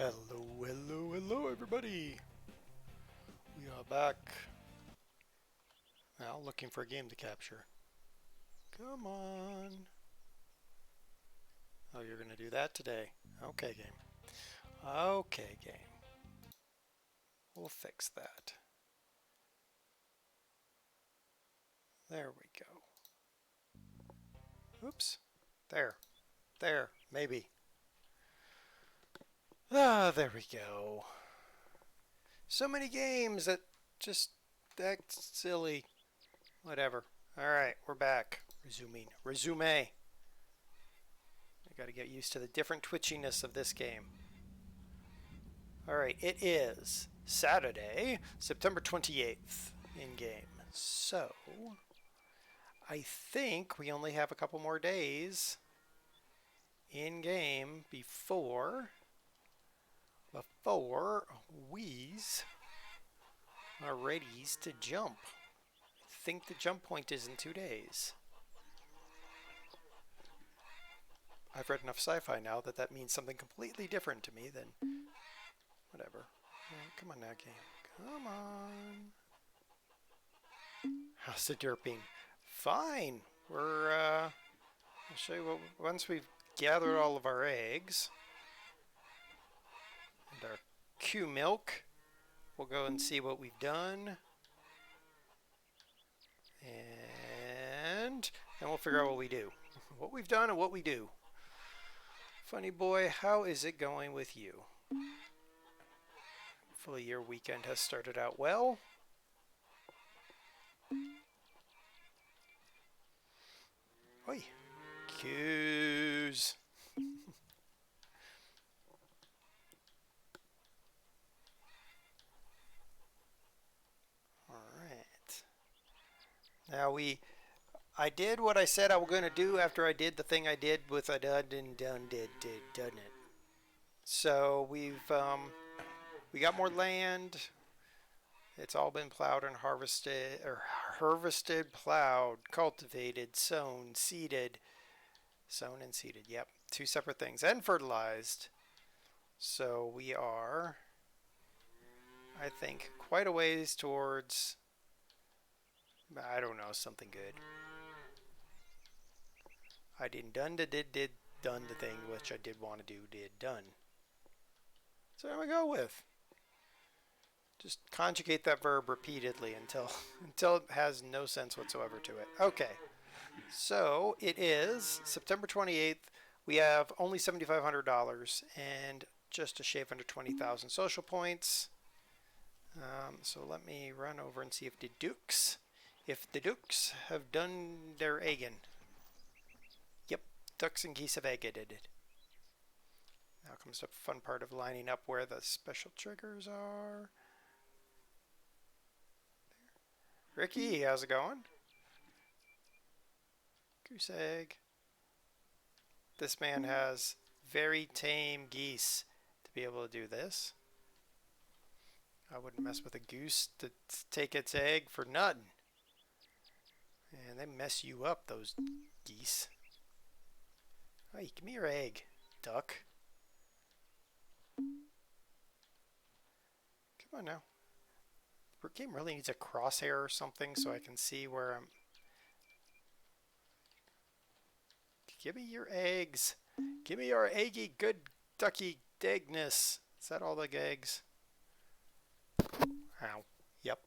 Hello, hello, hello, everybody. We are back. Now, looking for a game to capture. Come on. Oh, you're going to do that today. Okay, game. Okay, game. We'll fix that. There we go. Oops. There. There. Maybe. Ah, there we go. So many games that just act silly. Whatever. Alright, we're back. Resuming. Resume. I gotta get used to the different twitchiness of this game. Alright, it is Saturday, September 28th in game. So, I think we only have a couple more days in game before we's are ready to jump. I think the jump point is in 2 days. I've read enough sci-fi now that means something completely different to me than whatever. Come on now, game. Come on. How's the derping? Fine. I'll show you what, once we've gathered all of our eggs and our Q milk, we'll go and see what we've done. And then we'll figure out what we do. What we've done and what we do. Funny boy, how is it going with you? Hopefully your weekend has started out well. Oi. Cues. Alright. Now I did what I said I was going to do after I did the thing I did with I done and done did done it. So we got more land. It's all been plowed and harvested, plowed, cultivated, sown, seeded. Sown and seeded, yep. 2 separate things. And fertilized. So we are, I think, quite a ways towards, I don't know, something good. I did done the thing which I did want to do, done. So there we go with. Just conjugate that verb repeatedly until it has no sense whatsoever to it. Okay, so it is September 28th. We have only $7,500 and just a shave under 20,000 social points. So let me run over and see if the Dukes have done their egging. Yep, ducks and geese have egged it. Now comes the fun part of lining up where the special triggers are. Ricky, how's it going? Goose egg. This man has very tame geese to be able to do this. I wouldn't mess with a goose to take its egg for nothing. And they mess you up, those geese. Hey, give me your egg, duck. Come on now. The game really needs a crosshair or something so I can see where I'm. Give me your eggs. Give me your eggy good ducky eggness. Is that all the eggs? Ow. Yep.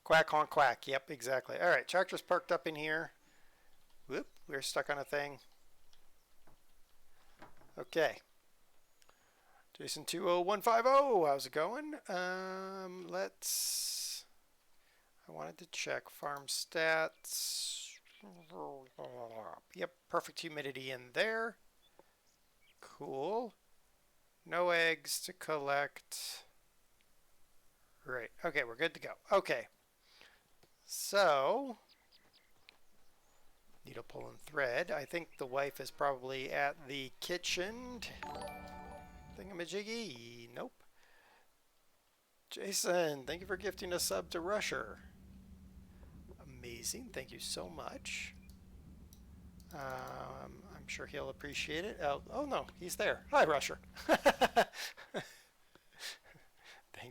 Quack honk quack. Yep, exactly. Alright, tractor's parked up in here. Whoop, we're stuck on a thing. Okay. Jason 20150, how's it going? I wanted to check farm stats. Yep, perfect humidity in there. Cool. No eggs to collect. Great. Okay, we're good to go. Okay. So, needle pull and thread. I think the wife is probably at the kitchen. Thingamajiggy. Nope. Jason, thank you for gifting a sub to Rusher. Amazing. Thank you so much. I'm sure he'll appreciate it. Oh no, he's there. Hi, Rusher.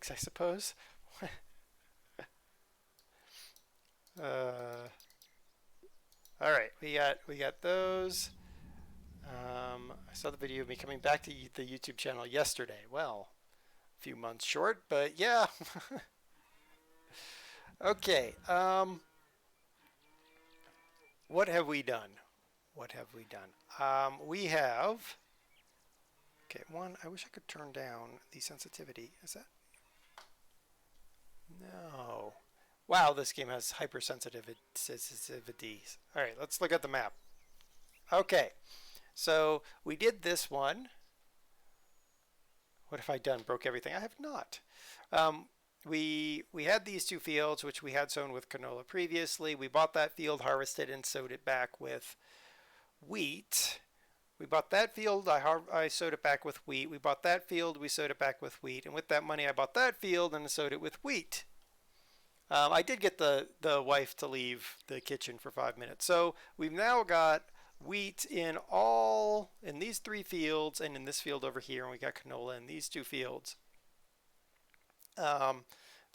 things, I suppose. All right, we got those. I saw the video of me coming back to the YouTube channel yesterday. Well, a few months short, but yeah. Okay. What have we done? What have we done? We have. Okay, one. I wish I could turn down the sensitivity. Is that? No. Wow, this game has hypersensitivities. All right, let's look at the map. Okay, so we did this one. What have I done? Broke everything? I have not. We had these two fields, which we had sown with canola previously. We bought that field, harvested, and sowed it back with wheat. We bought that field, I sowed it back with wheat. We bought that field, we sowed it back with wheat. And with that money, I bought that field and sowed it with wheat. I did get the wife to leave the kitchen for 5 minutes. So we've now got wheat in these 3 fields and in this field over here. And we got canola in these 2 fields. The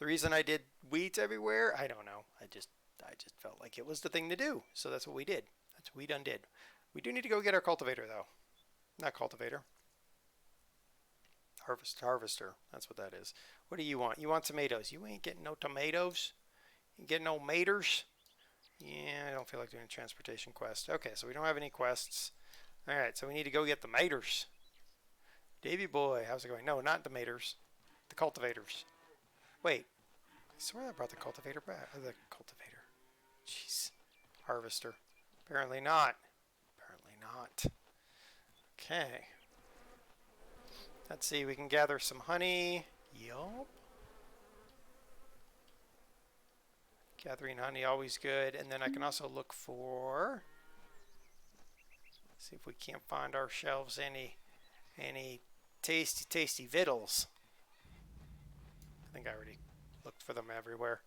reason I did wheat everywhere, I don't know. I just felt like it was the thing to do. So that's what we did. That's what we done did. We do need to go get our cultivator though. Not cultivator. Harvester. That's what that is. What do you want? You want tomatoes. You ain't getting no tomatoes. You ain't getting no maters. Yeah, I don't feel like doing a transportation quest. Okay, so we don't have any quests. Alright, so we need to go get the maters. Davy boy, how's it going? No, not the maters. The cultivators. Wait. I swear I brought the cultivator back. The cultivator. Jeez. Harvester. Apparently not. Apparently not. Okay. Let's see, we can gather some honey. Yup. Gathering honey, always good. And then I can also look for... See if we can't find our shelves any tasty victuals. I think I already looked for them everywhere.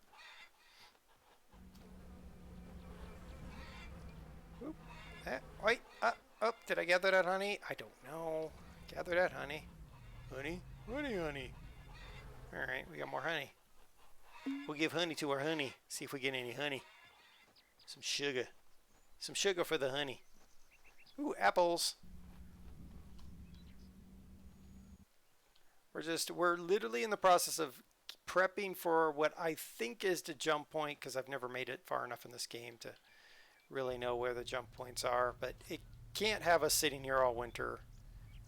Oop. Wait. Oh, did I gather that honey? I don't know. Gather that honey. Honey. Alright, we got more honey. We'll give honey to our honey. See if we get any honey. Some sugar. Some sugar for the honey. Ooh, apples. We're literally in the process of prepping for what I think is the jump point, because I've never made it far enough in this game to really know where the jump points are, but it can't have us sitting here all winter,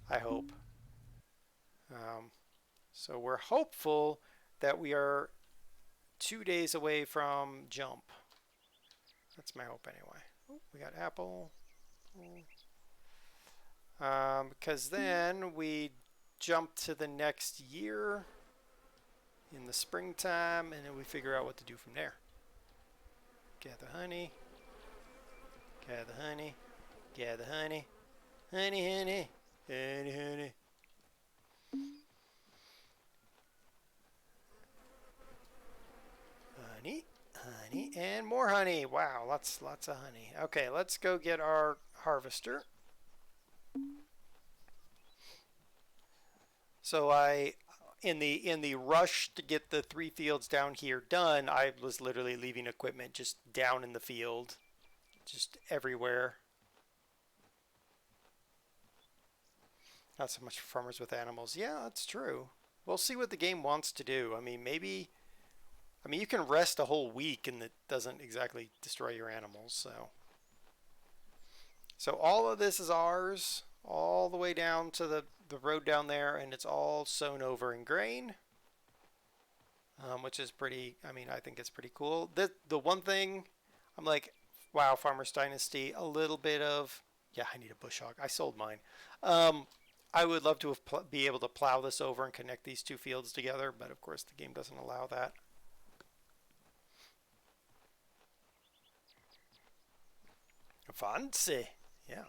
I hope. So we're hopeful that we are 2 days away from jump. That's my hope anyway. Oh, we got apple. Because then we jump to the next year in the springtime, and then we figure out what to do from there. Gather honey. Gather honey. Gather honey. Honey. Honey, and more honey. Wow, lots of honey. Okay, let's go get our harvester. So in the rush to get the 3 fields down here done, I was literally leaving equipment just down in the field, just everywhere. Not so much for farmers with animals. Yeah, that's true. We'll see what the game wants to do. I mean, you can rest a whole week and it doesn't exactly destroy your animals. So all of this is ours, all the way down to the road down there, and it's all sown over in grain, which is pretty, I think it's pretty cool. The one thing, I'm like, wow, Farmers Dynasty, a little bit of, yeah, I need a bush hog. I sold mine. I would love to be able to plow this over and connect these 2 fields together, but of course the game doesn't allow that. Fancy, yeah.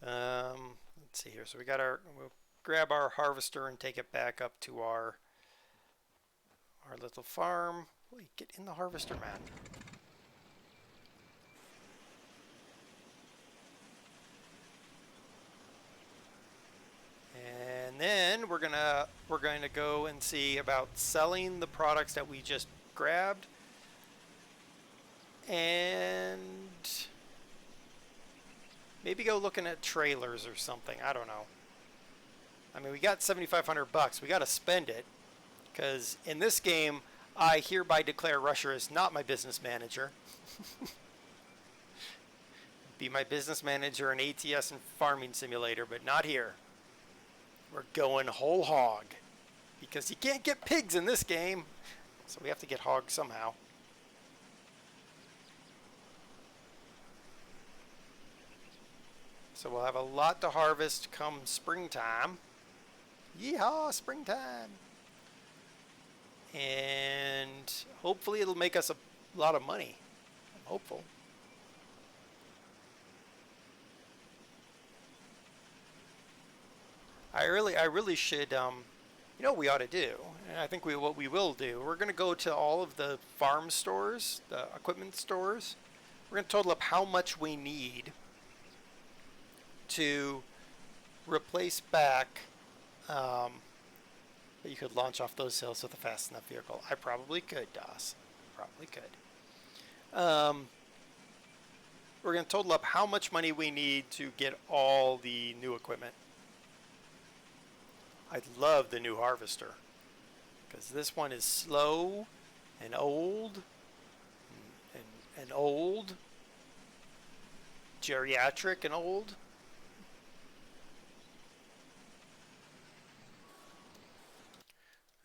Let's see here. So we'll grab our harvester and take it back up to our little farm. Wait, get in the harvester, man. And then we're we're going to go and see about selling the products that we just grabbed, and maybe go looking at trailers or something. I don't know. I mean, we got 7,500 bucks. We got to spend it, because in this game, I hereby declare Russia is not my business manager. Be my business manager in ATS and Farming Simulator, but not here. We're going whole hog, because you can't get pigs in this game, so we have to get hogs somehow. So we'll have a lot to harvest come springtime. Yeehaw, springtime! And hopefully it'll make us a lot of money. I'm hopeful. I really should, you know what we ought to do, and I think what we will do, we're going to go to all of the farm stores, the equipment stores. We're going to total up how much we need to replace back, but you could launch off those hills with a fast enough vehicle. I probably could, DOS. Probably could. We're going to total up how much money we need to get all the new equipment. I love the new harvester, because this one is slow and old and old, geriatric and old.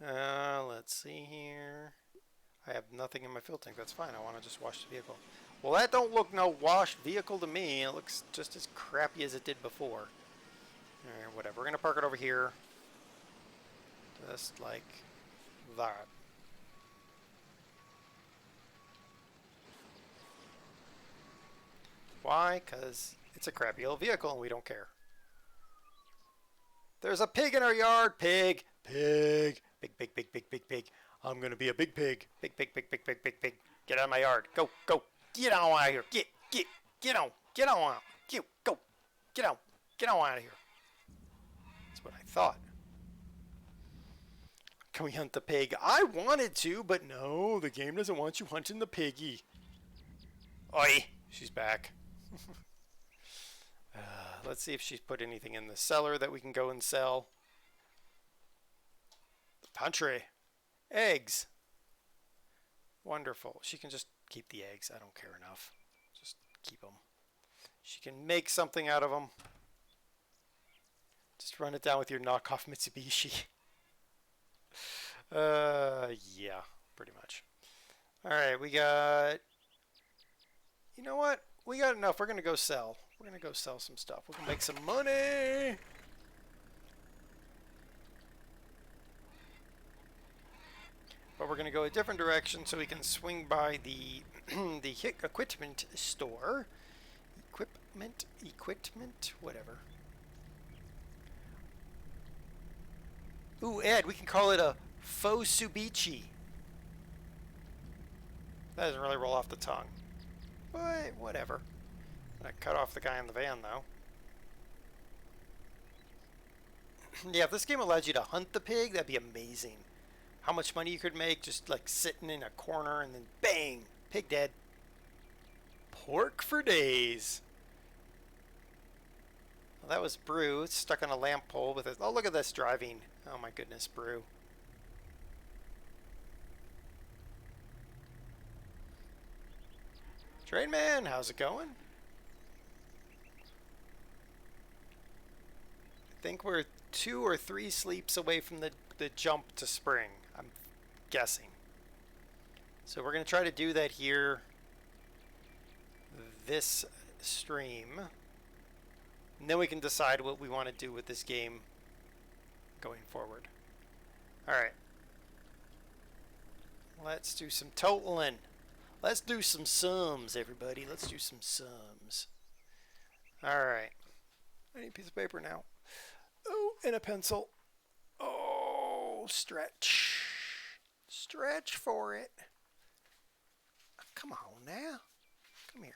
Let's see here. I have nothing in my fuel tank. That's fine. I want to just wash the vehicle. Well, that don't look no washed vehicle to me. It looks just as crappy as it did before. Alright, whatever. We're going to park it over here. Just like that. Why? Because it's a crappy old vehicle and we don't care. There's a pig in our yard. Pig. Pig. Big, big, big, big, big, big. I'm going to be a big pig. Big, big, big, big, big, big, big. Get out of my yard. Go, go. Get on out of here. Get on. Get on out. Go. Get on. Get on out of here. That's what I thought. Can we hunt the pig? I wanted to, but no, the game doesn't want you hunting the piggy. Oi, she's back. Let's see if she's put anything in the cellar that we can go and sell. Pantry. Eggs. Wonderful. She can just keep the eggs. I don't care enough. Just keep them. She can make something out of them. Just run it down with your knockoff Mitsubishi. Yeah, pretty much. Alright, we got... You know what? We got enough. We're going to go sell. We're going to go sell some stuff. We're going to make some money! But we're going to go a different direction so we can swing by the the equipment store. Equipment, whatever. Ooh, Ed, we can call it a Fosubichi. That doesn't really roll off the tongue. But whatever. I cut off the guy in the van, though. Yeah, if this game allowed you to hunt the pig, that'd be amazing. How much money you could make just like sitting in a corner and then bang, pig dead. Pork for days. Well, that was Brew. It's stuck on a lamp pole with it. Oh, look at this driving. Oh my goodness, Brew. Train man, how's it going? I think we're 2 or 3 sleeps away from the jump to spring, I'm guessing. So we're going to try to do that here this stream. And then we can decide what we want to do with this game going forward. Alright. Let's do some totaling. Let's do some sums, everybody. Let's do some sums. Alright. I need a piece of paper now. Oh, and a pencil. Oh, stretch. Stretch for it. Come on now. Come here.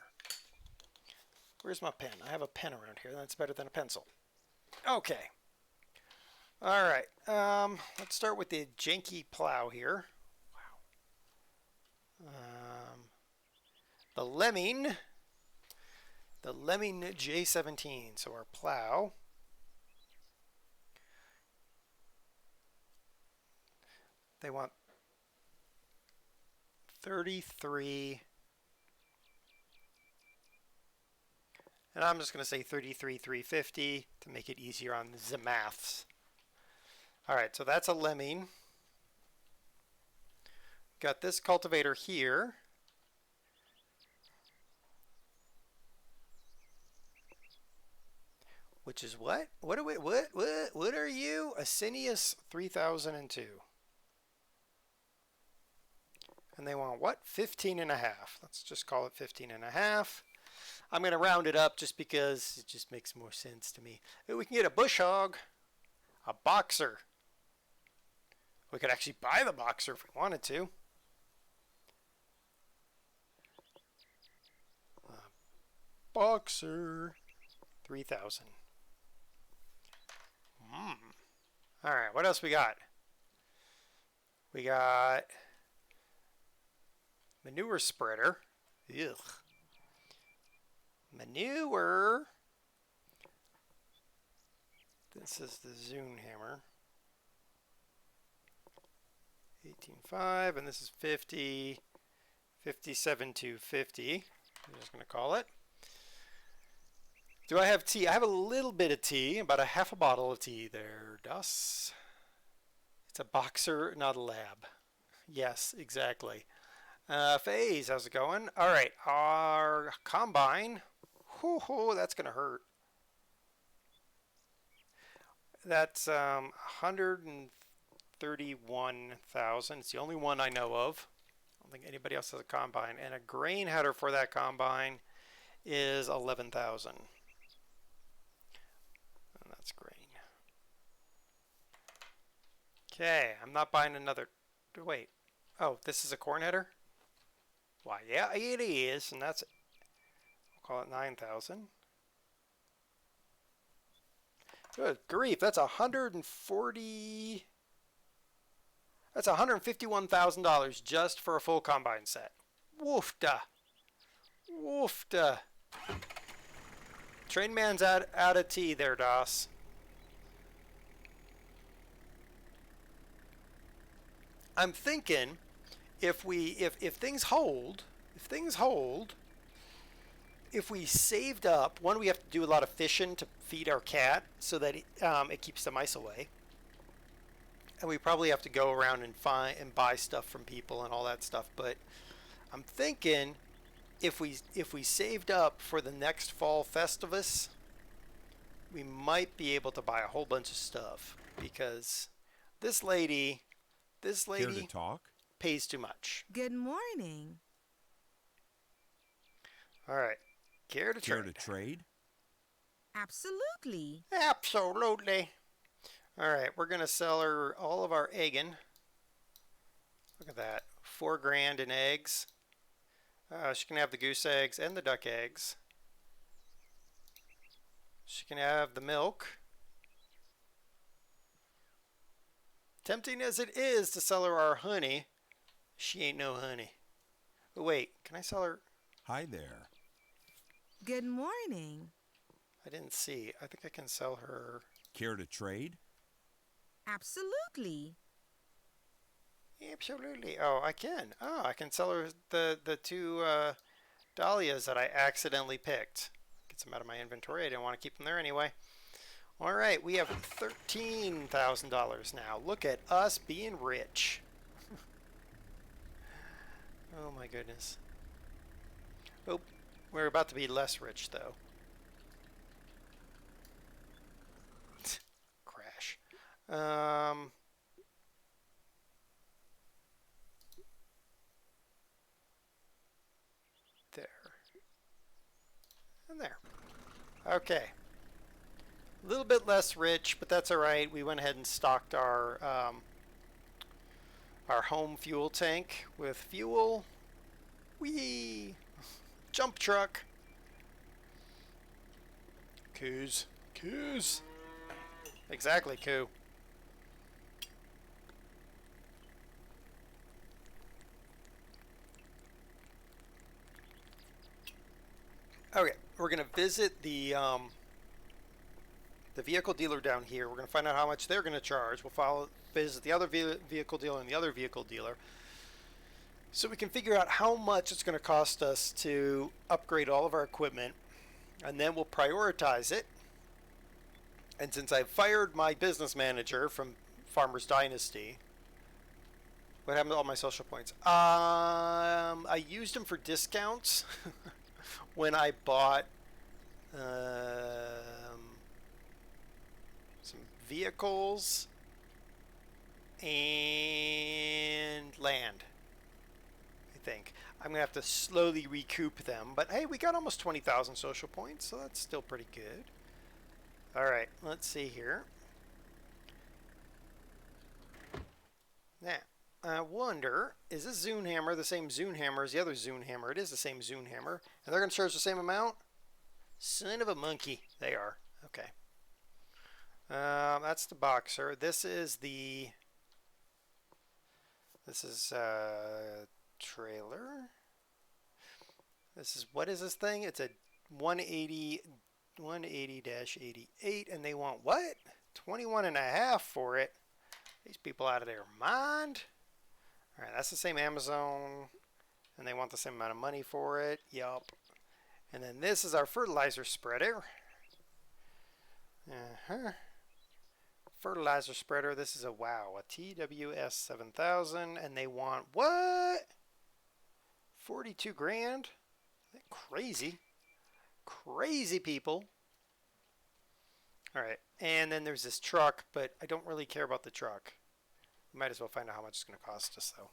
Where's my pen? I have a pen around here. That's better than a pencil. Okay. All right. Let's start with the janky plow here. Wow. The Lemming. The Lemming J17. So our plow. They want 33. And I'm just going to say 33,350 to make it easier on the maths. All right, so that's a Lemming. Got this cultivator here. Which is what? What are you? A Cineus 3002. And they want what? 15 and a half. Let's just call it 15 and a half. I'm going to round it up just because it just makes more sense to me. We can get a bush hog, a boxer. We could actually buy the boxer if we wanted to. Boxer, 3,000. All right, what else we got? We got manure spreader. Ugh. Manure. This is the Zune hammer. 18.5, and this is 50. 57,250. I'm just going to call it. Do I have tea? I have a little bit of tea, about a half a bottle of tea there, Das. It's a boxer, not a lab. Yes, exactly. FaZe, how's it going? All right, our combine. Whoo, that's going to hurt. That's 131,000. It's the only one I know of. I don't think anybody else has a combine. And a grain header for that combine is 11,000. And that's grain. Okay, I'm not buying another. Wait. Oh, this is a corn header? Why, yeah, it is. And that's, we'll call it 9,000. Good grief, that's 140. That's $151,000 just for a full combine set. Woofda. Woofda. Train man's out of tea there, Das. I'm thinking if things hold, if we saved up, one, we have to do a lot of fishing to feed our cat so that it keeps the mice away. And we probably have to go around and buy stuff from people and all that stuff. But I'm thinking if we saved up for the next fall Festivus, we might be able to buy a whole bunch of stuff because this lady Care to talk? pays too much. Good morning. All right. Care to Care trade? to trade? Absolutely. Absolutely. All right, we're gonna sell her all of our egging. Look at that, $4,000 in eggs. She can have the goose eggs and the duck eggs. She can have the milk. Tempting as it is to sell her our honey, she ain't no honey. But wait, can I sell her? Hi there. Good morning. I didn't see. I think I can sell her. Care to trade? Absolutely. Absolutely. Oh, I can. Oh, I can sell her the two dahlias that I accidentally picked. Get some out of my inventory. I didn't want to keep them there anyway. All right, we have $13,000 now. Look at us being rich. Oh my goodness. Oh, we're about to be less rich though. Crash. There. And there. Okay. A little bit less rich, but that's all right. We went ahead and stocked our home fuel tank with fuel. Whee! Jump truck. Coos. Coos. Exactly, coo. Okay, we're gonna visit the vehicle dealer down here. We're gonna find out how much they're gonna charge. We'll visit the other vehicle dealer and the other vehicle dealer, so we can figure out how much it's gonna cost us to upgrade all of our equipment, and then we'll prioritize it. And since I fired my business manager from Farmers Dynasty, what happened to all my social points? I used them for discounts when I bought some vehicles and land. I think I'm gonna have to slowly recoup them, but hey, we got almost 20,000 social points, so that's still pretty good. All right, let's see here. Now, I wonder, is this Zune Hammer the same Zune Hammer as the other Zune Hammer? It is the same Zune Hammer, and they're gonna charge the same amount. Son of a monkey, they are. Okay. That's the Boxer. This is trailer. This is, what is this thing? It's a 180-88, and they want what? 21 and a half for it. These people out of their mind. All right, that's the same Amazon, and they want the same amount of money for it. Yup. And then this is our fertilizer spreader. Fertilizer spreader. This is a TWS 7000, and they want what? 42 grand? Crazy. Crazy people. All right, and then there's this truck, but I don't really care about the truck. We might as well find out how much it's going to cost us, though.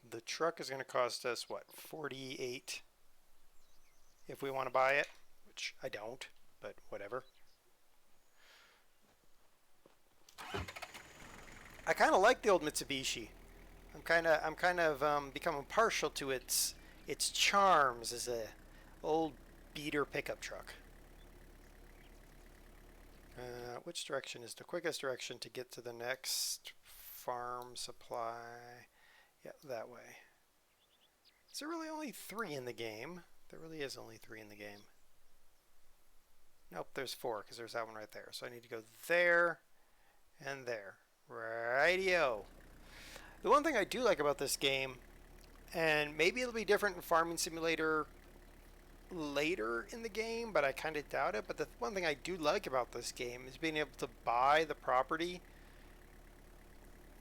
The truck is going to cost us, what, 48 if we want to buy it, which I don't, but whatever. I kind of like the old Mitsubishi. I'm kind of becoming partial to its charms as a old beater pickup truck. Which direction is the quickest direction to get to the next farm supply? Yeah, that way. Is there really only 3 in the game? There really is only 3 in the game. Nope, there's 4 because there's that one right there. So I need to go there and there. Rightio. The one thing I do like about this game, and maybe it'll be different in Farming Simulator later in the game, but I kind of doubt it. But the one thing I do like about this game is being able to buy the property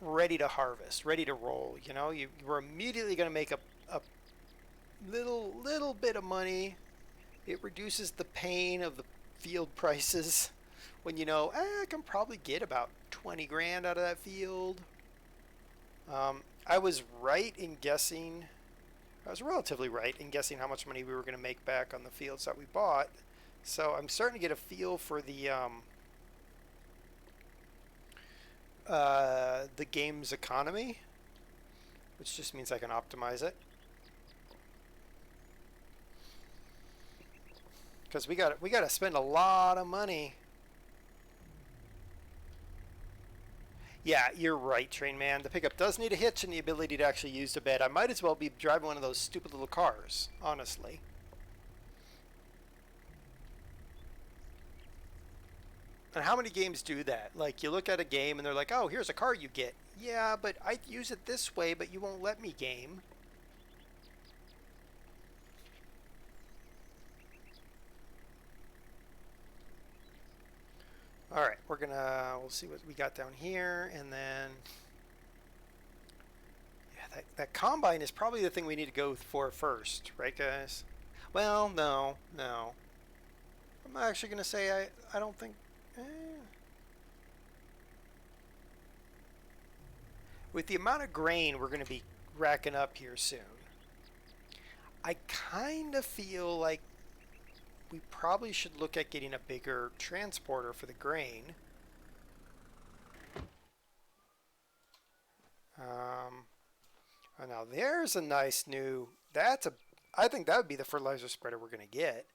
ready to harvest, ready to roll. You know, you're immediately going to make a little bit of money. It reduces the pain of the field prices when you know, I can probably get about 20 grand out of that field. I was right in guessing. I was relatively right in guessing how much money we were going to make back on the fields that we bought. So I'm starting to get a feel for the game's economy, which just means I can optimize it. Because we got to spend a lot of money. Yeah, you're right, Train Man. The pickup does need a hitch and the ability to actually use the bed. I might as well be driving one of those stupid little cars, honestly. And how many games do that? Like, you look at a game and they're like, oh, here's a car you get. Yeah, but I use it this way, but you won't let me game. Alright, we'll see what we got down here, and then, yeah, that combine is probably the thing we need to go for first, right guys? Well, no. I'm actually going to say I don't think, with the amount of grain we're going to be racking up here soon, I kind of feel like we probably should look at getting a bigger transporter for the grain. Oh, now there's a nice new, I think that would be the fertilizer spreader we're going to get.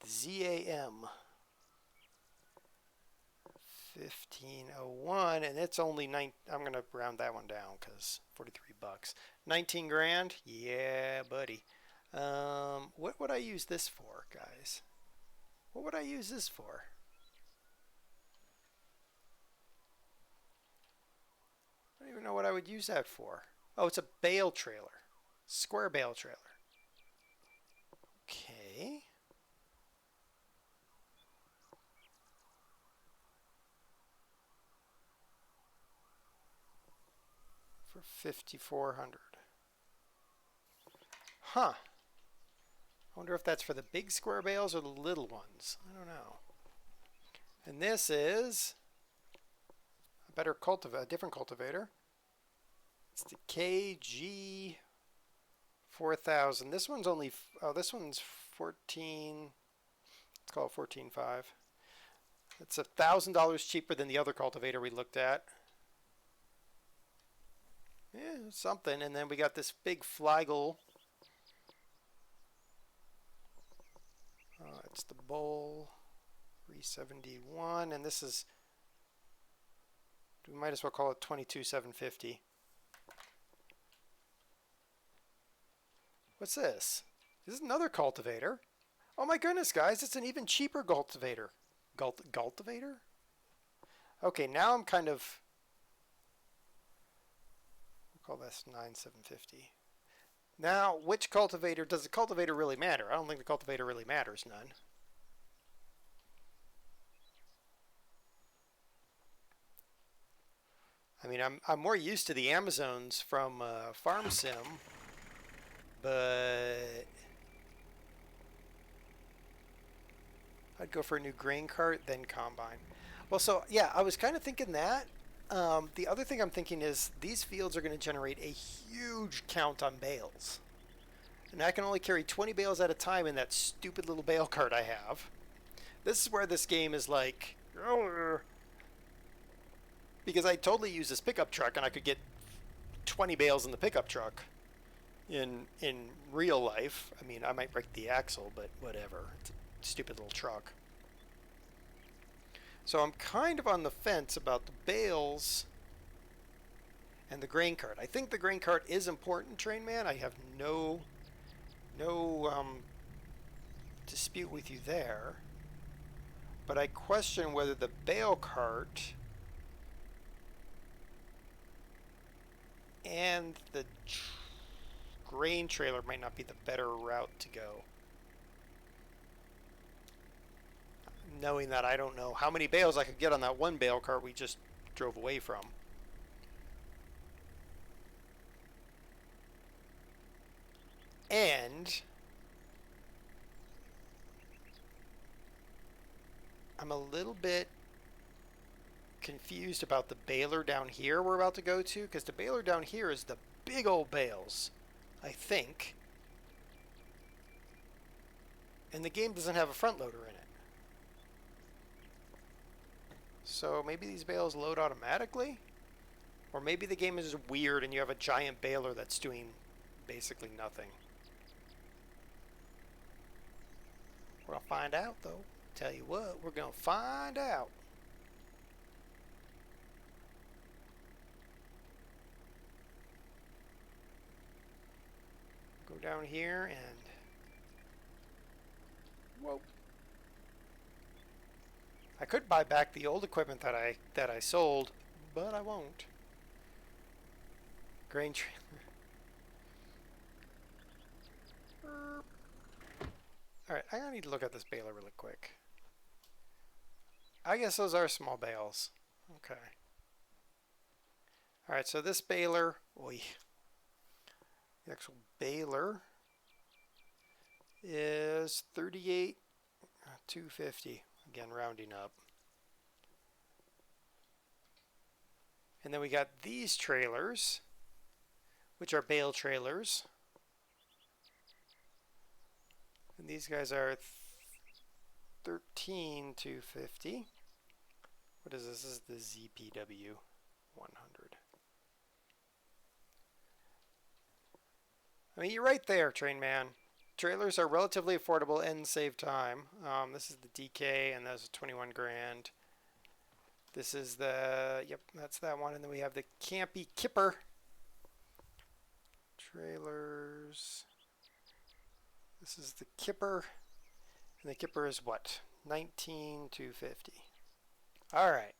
The ZAM 1501, and it's only I'm going to round that one down because 43 bucks. 19 grand? Yeah, buddy. What would I use this for, guys? What would I use this for? I don't even know what I would use that for. Oh, it's a bale trailer. Square bale trailer. Okay. For 5,400. Huh. I wonder if that's for the big square bales or the little ones. I don't know. And this is a different cultivator. It's the KG 4000. This one's only, this one's 14, let's call it 14.5. It's $1,000 cheaper than the other cultivator we looked at. Yeah, something. And then we got this big Fliegl. It's the Bowl 371, and this is, we might as well call it 22,750. What's this? This is another cultivator. Oh my goodness, guys, it's an even cheaper cultivator. Cultivator? Okay, now I'm kind of, we'll call this 9,750. Now, which cultivator, does the cultivator really matter? I don't think the cultivator really matters, none. I mean, I'm more used to the Amazons from Farm Sim, but I'd go for a new grain cart, then combine. Well, so yeah, I was kind of thinking that. The other thing I'm thinking is these fields are going to generate a huge count on bales. And I can only carry 20 bales at a time in that stupid little bale cart I have. This is where this game is like, because I totally use this pickup truck and I could get 20 bales in the pickup truck in real life. I mean, I might break the axle, but whatever. It's a stupid little truck. So I'm kind of on the fence about the bales and the grain cart. I think the grain cart is important, Train Man. I have no dispute with you there. But I question whether the bale cart and the grain trailer might not be the better route to go. Knowing that I don't know how many bales I could get on that one bale cart we just drove away from. And I'm a little bit confused about the baler down here we're about to go to, because the baler down here is the big old bales, I think. And the game doesn't have a front loader in it. So maybe these bales load automatically? Or maybe the game is weird and you have a giant baler that's doing basically nothing. We're going to find out, though. Tell you what, we're going to find out. Go down here and... Whoa. I could buy back the old equipment that I sold, but I won't. Grain trailer. Alright, I need to look at this baler really quick. I guess those are small bales. Okay. Alright, so this baler, the actual baler is 38,250. Again, rounding up. And then we got these trailers, which are bale trailers. And these guys are 13,250. What is this? This is the ZPW 100. I mean, you're right there, Train Man. Trailers are relatively affordable and save time. This is the DK, and that's 21 grand. This is the, yep, that's that one. And then we have the Campy Kipper. Trailers. This is the Kipper, and the Kipper is what? 19,250. All right.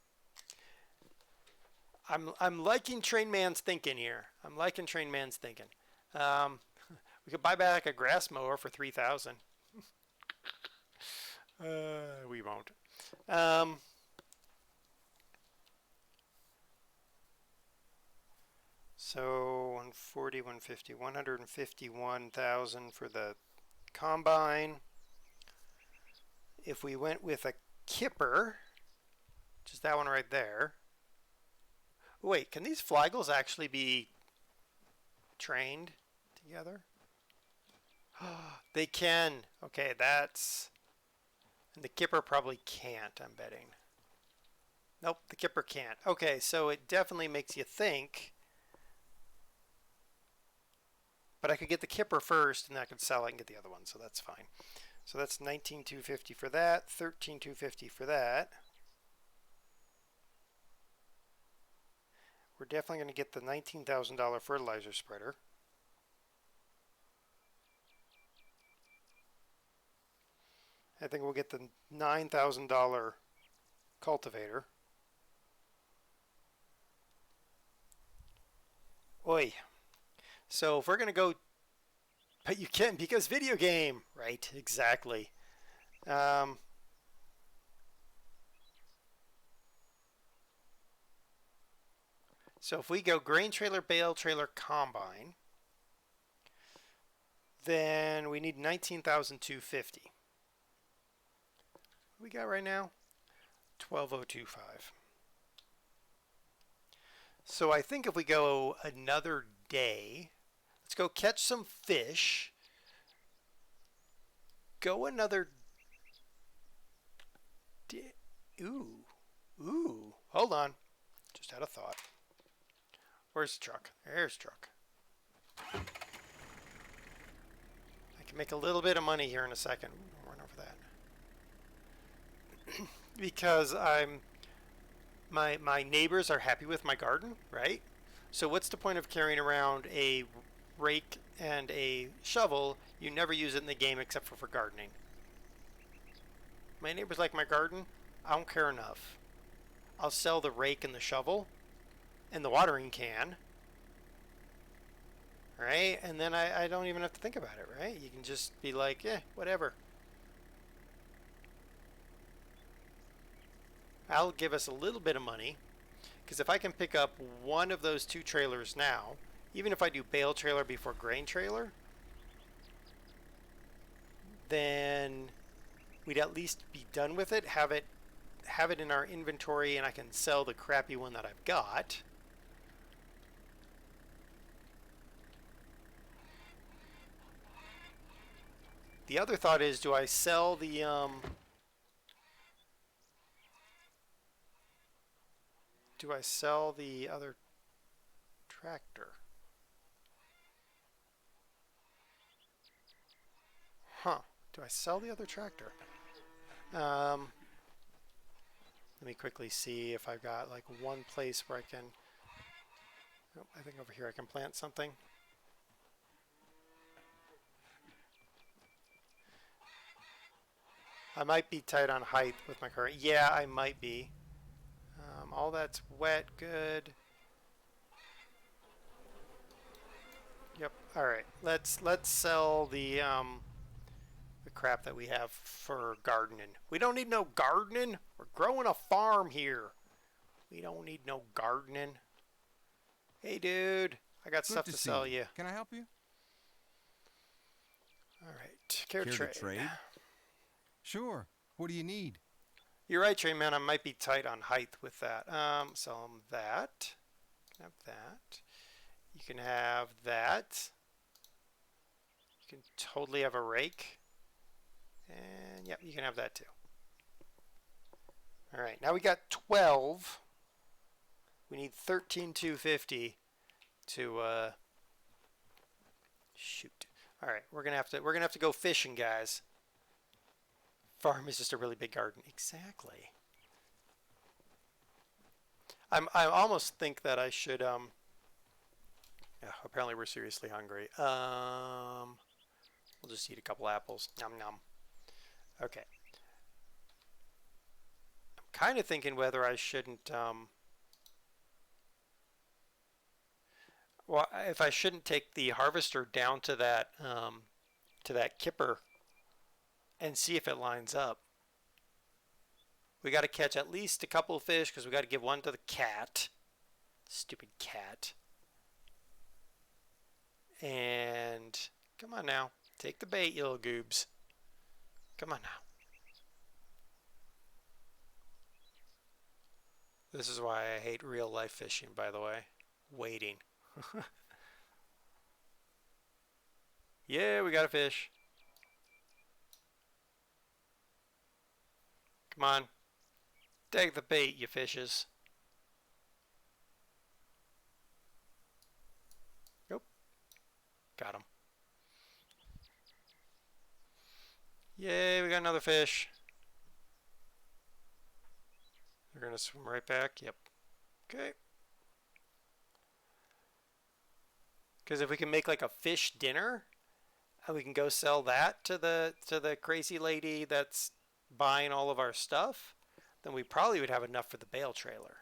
I'm liking Train Man's thinking here. I'm liking Train Man's thinking. We could buy back a grass mower for 3,000. We won't. So 140, 150, 151,000 for the combine. If we went with a Kipper, which is that one right there. Wait, can these flagels actually be trained together? They can. Okay, that's... And the Kipper probably can't, I'm betting. Nope, the Kipper can't. Okay, so it definitely makes you think. But I could get the Kipper first, and then I could sell it and get the other one, so that's fine. So that's 19,250 for that, 13,250 for that. We're definitely going to get the $19,000 fertilizer spreader. I think we'll get the $9,000 cultivator. Oi. So if we're going to go, but you can because video game, right? Exactly. So if we go grain trailer, bale trailer, combine, then we need 19,250. What we got right now? 12,025. So I think if we go another day, let's go catch some fish. Go another day. Ooh, hold on. Just had a thought. Where's the truck? There's the truck. I can make a little bit of money here in a second. I'll run over that. Because my neighbors are happy with my garden, right? So what's the point of carrying around a rake and a shovel? You never use it in the game except for gardening. My neighbors like my garden. I don't care enough. I'll sell the rake and the shovel and the watering can, right? And then I don't even have to think about it, right? You can just be like, whatever. I'll give us a little bit of money, because if I can pick up one of those two trailers now, even if I do bale trailer before grain trailer, then we'd at least be done with it, have it in our inventory, and I can sell the crappy one that I've got. The other thought is, do I sell the other tractor? Huh. Do I sell the other tractor? Let me quickly see if I've got like one place where I can... Oh, I think over here I can plant something. I might be tight on height with my current. Yeah, I might be. All that's wet, good. Yep. All right. Let's sell the crap that we have for gardening. We don't need no gardening. We're growing a farm here. We don't need no gardening. Hey, dude, I got stuff to sell you. Can I help you? All right. Care to trade? Sure. What do you need? You're right, Train Man. I might be tight on height with that. Sell them that. You can have that. You can have that. You can totally have a rake. And yep, you can have that too. All right, now we got 12. We need 13,250 to shoot. All right, we're gonna have to go fishing, guys. Farm is just a really big garden. Exactly. I almost think that I should yeah, apparently we're seriously hungry. We'll just eat a couple apples. Nom nom. Okay. I'm kind of thinking whether I shouldn't, well, if I shouldn't take the harvester down to that kipper and see if it lines up. We got to catch at least a couple of fish because we got to give one to the cat. Stupid cat. And come on now. Take the bait, you little goobs. Come on now. This is why I hate real life fishing, by the way. Waiting. Yeah, we got a fish. Come on. Take the bait, you fishes. Nope. Got him. Yay, we got another fish. They're going to swim right back. Yep. Okay. Because if we can make like a fish dinner, and we can go sell that to the crazy lady that's buying all of our stuff, then we probably would have enough for the bale trailer.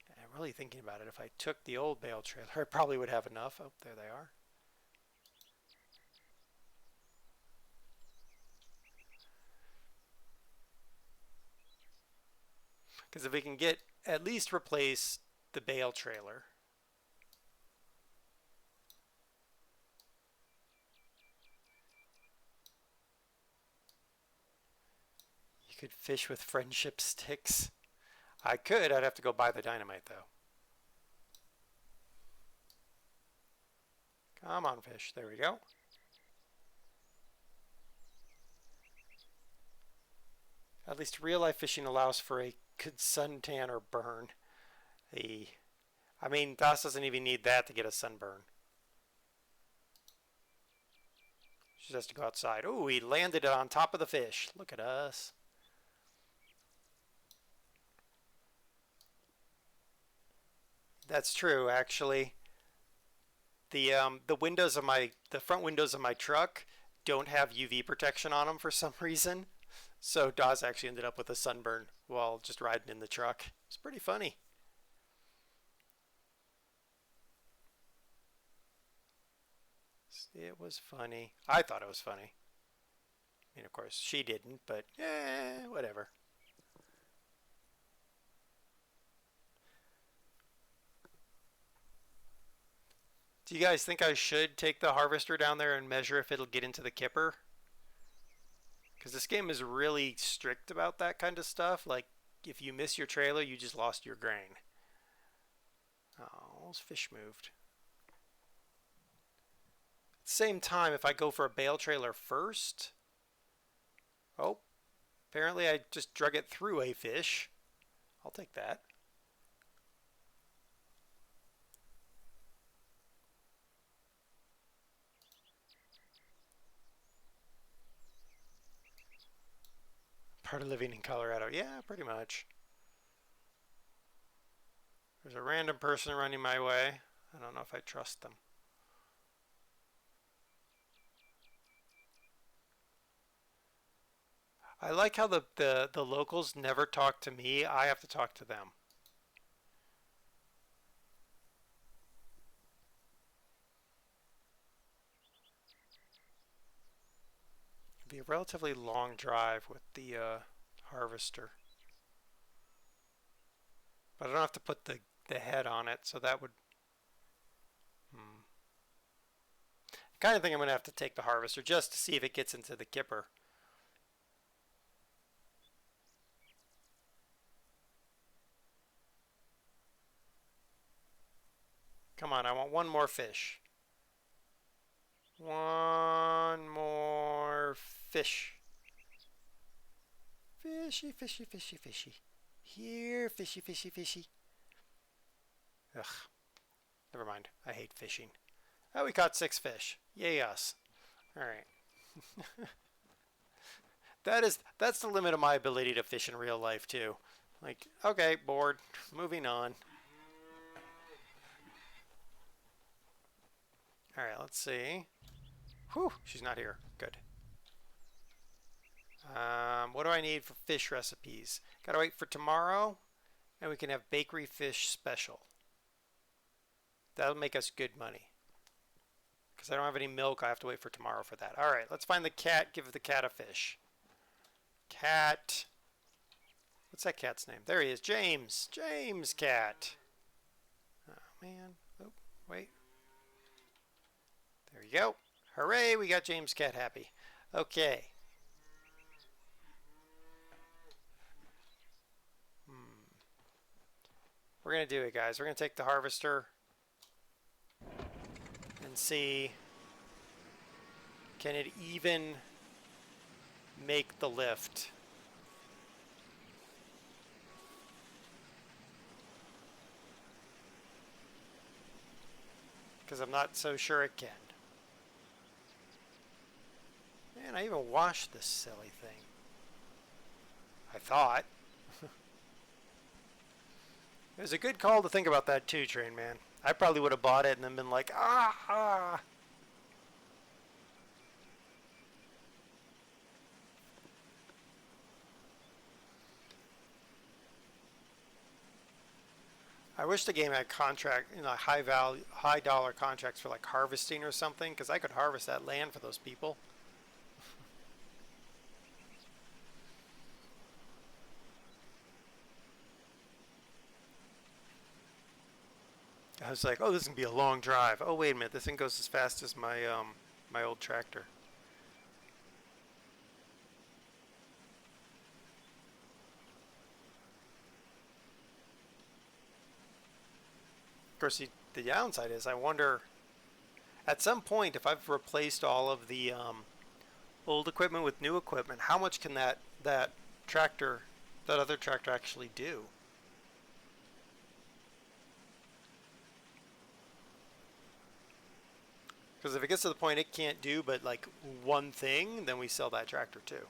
And I'm really thinking about it. If I took the old bale trailer, I probably would have enough. Oh, there they are. Because if we can get at least replace the bale trailer. You could fish with friendship sticks. I could. I'd have to go buy the dynamite though. Come on, fish. There we go. At least real life fishing allows for a good suntan or burn. I mean, Das doesn't even need that to get a sunburn. She just has to go outside. Oh, he landed it on top of the fish. Look at us. That's true, actually. The windows of the front windows of my truck don't have UV protection on them for some reason. So Dawes actually ended up with a sunburn while just riding in the truck. It's pretty funny. It was funny. I thought it was funny. I mean, of course, she didn't, but whatever. Do you guys think I should take the harvester down there and measure if it'll get into the kipper? Because this game is really strict about that kind of stuff. Like, if you miss your trailer, you just lost your grain. Oh, those fish moved. At the same time, if I go for a bale trailer first... Oh, apparently I just drug it through a fish. I'll take that. Part of living in Colorado. Yeah, pretty much. There's a random person running my way. I don't know if I trust them. I like how the locals never talk to me. I have to talk to them. It'd be a relatively long drive with the harvester. But I don't have to put the head on it, so that would... I kind of think I'm going to have to take the harvester just to see if it gets into the kipper. Come on, I want one more fish. One more fish. Fishy, fishy, fishy, fishy. Here, fishy, fishy, fishy. Ugh. Never mind. I hate fishing. Oh, we caught 6 fish. Yay us. Alright. That's the limit of my ability to fish in real life too. Like, okay, bored. Moving on. Alright, let's see. Whew, she's not here. Good. What do I need for fish recipes? Gotta wait for tomorrow, and we can have bakery fish special. That'll make us good money. Because I don't have any milk, I have to wait for tomorrow for that. Alright, let's find the cat, give the cat a fish. Cat. What's that cat's name? There he is, James. James Cat. Oh, man. Oh, wait. There you go. Hooray, we got James Cat happy. Okay. We're going to do it, guys. We're going to take the harvester and see, can it even make the lift? Because I'm not so sure it can. Man, I even washed this silly thing. I thought. It was a good call to think about that too, Train Man. I probably would have bought it and then been like, ah! I wish the game had high dollar contracts for like harvesting or something, because I could harvest that land for those people. I was like, oh, this is gonna be a long drive. Oh, wait a minute, this thing goes as fast as my my old tractor. Of course, the downside is, I wonder, at some point, if I've replaced all of the old equipment with new equipment, how much can that tractor, that other tractor, actually do? Because if it gets to the point it can't do but like one thing, then we sell that tractor too.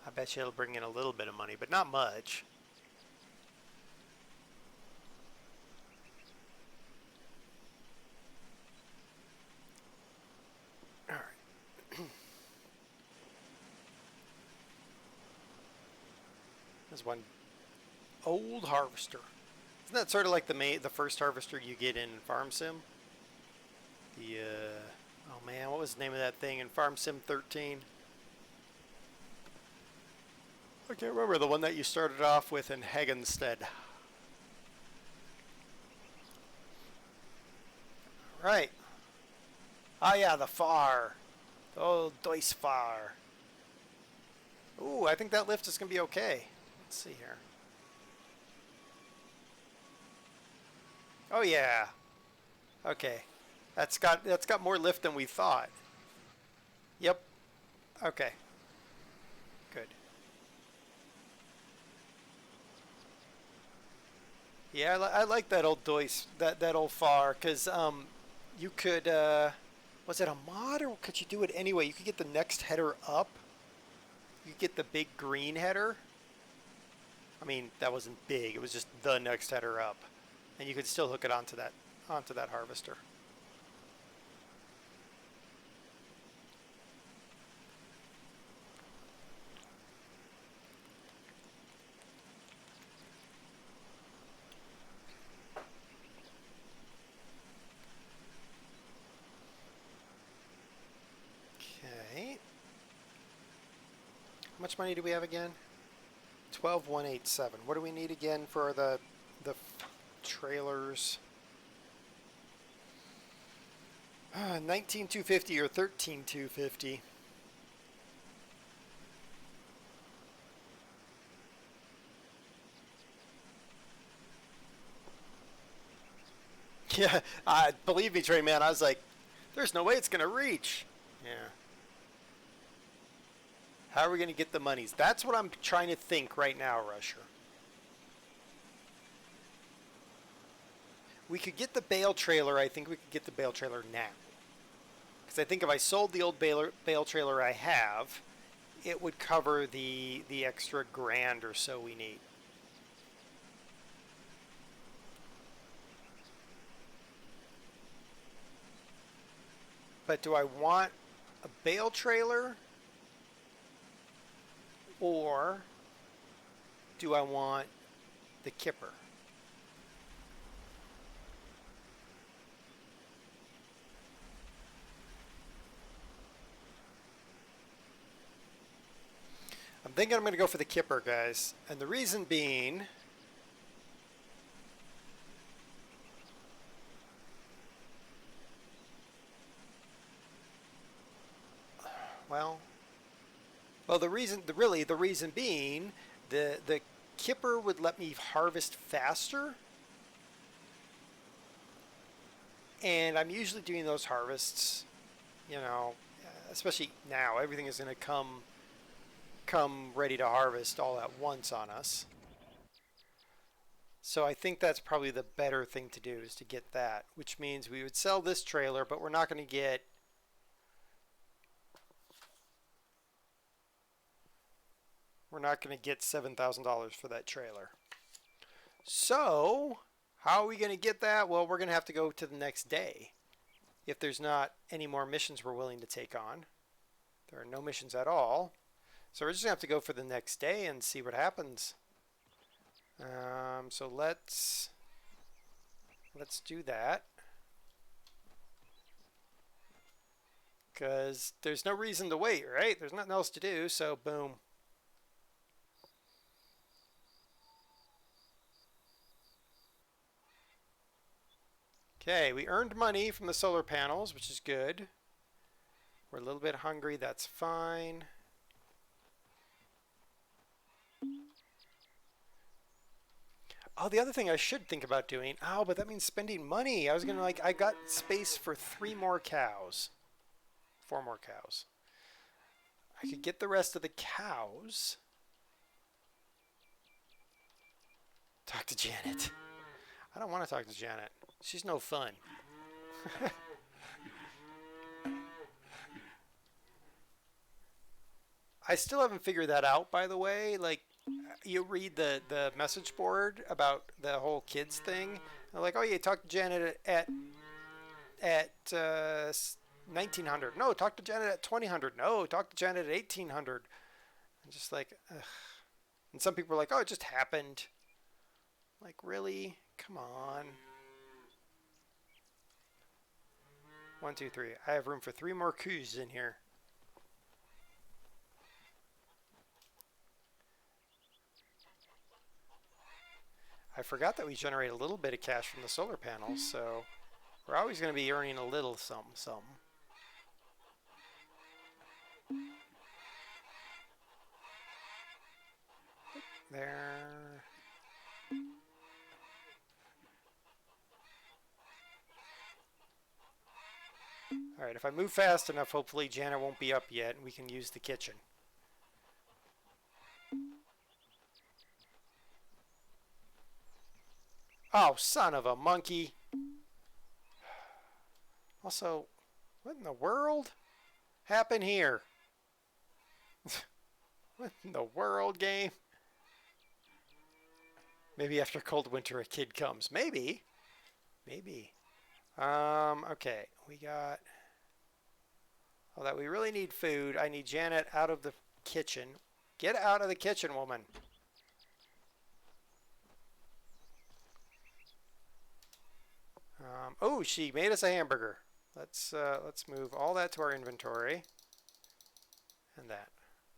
I bet you it'll bring in a little bit of money, but not much. There's one old harvester. Isn't that sort of like the first harvester you get in Farm Sim? The oh man, what was the name of that thing in Farm Sim 13? I can't remember, the one that you started off with in Hagenstead. Right. Ah yeah, the Far. The old Deutsch Far. Ooh, I think that lift is gonna be okay. Let's see here. Oh yeah. Okay. That's got more lift than we thought. Yep. Okay. Good. Yeah, I like that old Deutsch, that old Far, because you could was it a mod or could you do it anyway? You could get the next header up. You could get the big green header. I mean, that wasn't big. It was just the next header up, and you could still hook it onto that harvester. Okay. How much money do we have again? 12,187. What do we need again for the trailers? 19,250 or 13,250. Yeah, believe me, Trey, man, I was like, there's no way it's gonna reach. Yeah. How are we going to get the monies? That's what I'm trying to think right now, Rusher. We could get the bale trailer. I think we could get the bale trailer now. Because I think if I sold the old bale trailer I have, it would cover the extra grand or so we need. But do I want a bale trailer, or do I want the kipper? I'm thinking I'm going to go for the kipper, guys. And the reason being, well, the reason being, the kipper would let me harvest faster. And I'm usually doing those harvests, you know, especially now, everything is going to come ready to harvest all at once on us. So I think that's probably the better thing to do, is to get that, which means we would sell this trailer, but we're not going to get $7,000 for that trailer. So how are we going to get that? Well, we're going to have to go to the next day. If there's not any more missions we're willing to take on. There are no missions at all. So we're just going to have to go for the next day and see what happens. So let's do that. Because there's no reason to wait, right? There's nothing else to do, so boom. Okay, we earned money from the solar panels, which is good. We're a little bit hungry, that's fine. Oh, the other thing I should think about doing, but that means spending money. I was gonna I got space for 3 more cows. 4 more cows. I could get the rest of the cows. Talk to Janet. I don't want to talk to Janet. She's no fun. I still haven't figured that out, by the way. Like, you read the message board about the whole kids thing. They're like, oh yeah, talk to Janet at 1900. No, talk to Janet at 2000. No, talk to Janet at 1800. I'm just like, ugh. And some people are like, oh, it just happened. Like, really? Come on. 1, 2, 3. I have room for 3 more coos in here. I forgot that we generate a little bit of cash from the solar panels, so we're always going to be earning a little something. There. Alright, if I move fast enough, hopefully Janet won't be up yet and we can use the kitchen. Oh, son of a monkey. Also, what in the world happened here? What in the world, game? Maybe after cold winter a kid comes. Maybe. Maybe. Okay. We got... Oh, that we really need food. I need Janet out of the kitchen. Get out of the kitchen, woman. Oh, she made us a hamburger. Let's move all that to our inventory. And that.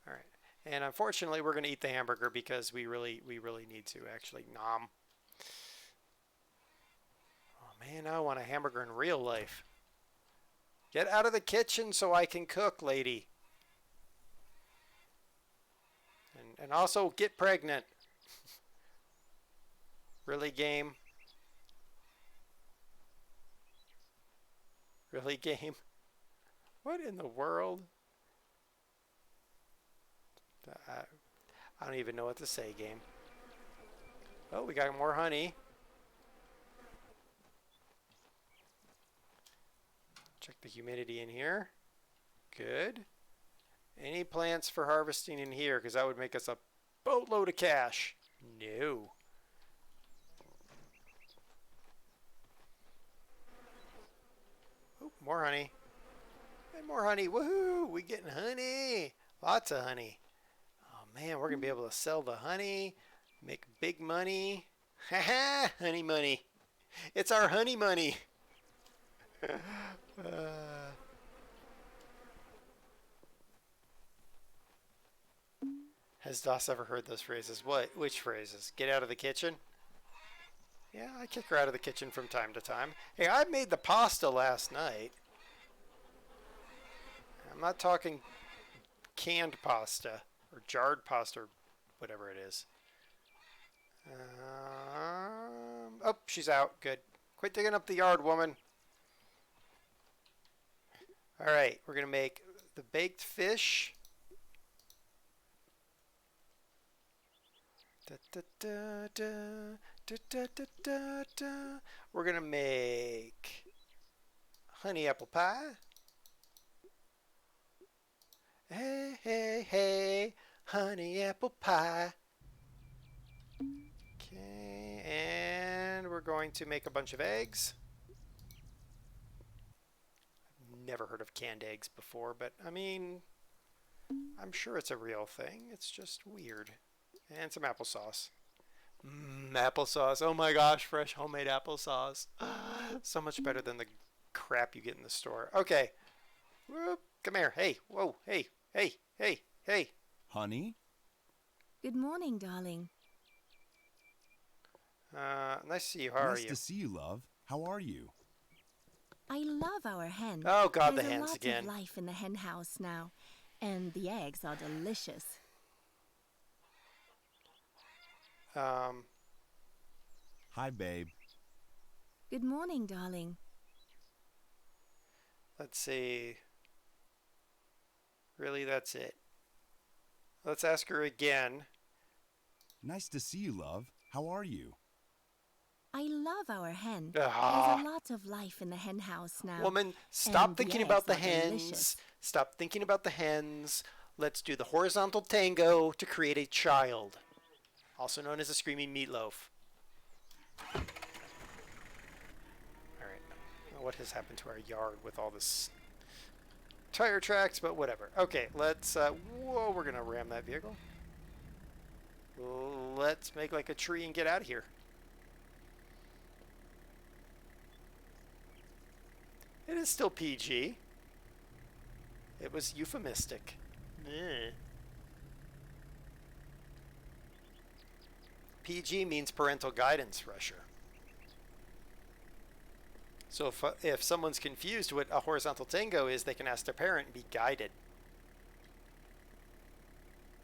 All right. And unfortunately, we're going to eat the hamburger because we really need to actually nom. Oh man, I want a hamburger in real life. Get out of the kitchen so I can cook, lady. And also get pregnant. Really, game? Really, game? What in the world? I don't even know what to say, game. Oh, we got more honey. Check the humidity in here. Good. Any plants for harvesting in here? Because that would make us a boatload of cash. No. Oh, more honey. And more honey. Woohoo! We getting honey. Lots of honey. Oh man, we're gonna be able to sell the honey, make big money. Haha, honey money. It's our honey money. Has Doss ever heard those phrases? What? Which phrases? Get out of the kitchen? Yeah, I kick her out of the kitchen from time to time. Hey, I made the pasta last night. I'm not talking canned pasta or jarred pasta or whatever it is. Oh, she's out. Good. Quit digging up the yard, woman. All right, we're going to make the baked fish. We're going to make honey apple pie. Hey, hey, hey, honey apple pie. Okay, and we're going to make a bunch of eggs. I've never heard of canned eggs before, but I mean, I'm sure it's a real thing. It's just weird. And some applesauce. Applesauce. Oh my gosh, fresh homemade applesauce. So much better than the crap you get in the store. Okay. Whoop, come here. Hey, whoa, hey, hey, hey, hey. Honey? Good morning, darling. Nice to see you. How are Nice you? to see you, love. How are you? I love our hen. Oh God, There's the hens a lot again. of life in the hen house now, and the eggs are delicious. Hi, babe. Good morning, darling. Let's see. Really, that's it. Let's ask her again. Nice to see you, love. How are you? I love our hen. Ah. There's a lot of life in the hen house now. Woman, stop and the thinking eggs about the are hens. delicious. Stop thinking about the hens. Let's do the horizontal tango to create a child, also known as a screaming meatloaf. All right. What has happened to our yard with all this tire tracks? But whatever. Okay, let's. Whoa, we're gonna ram that vehicle. Let's make like a tree and get out of here. It is still PG. It was euphemistic. PG means parental guidance, Rusher. So if someone's confused what a horizontal tango is, they can ask their parent and be guided.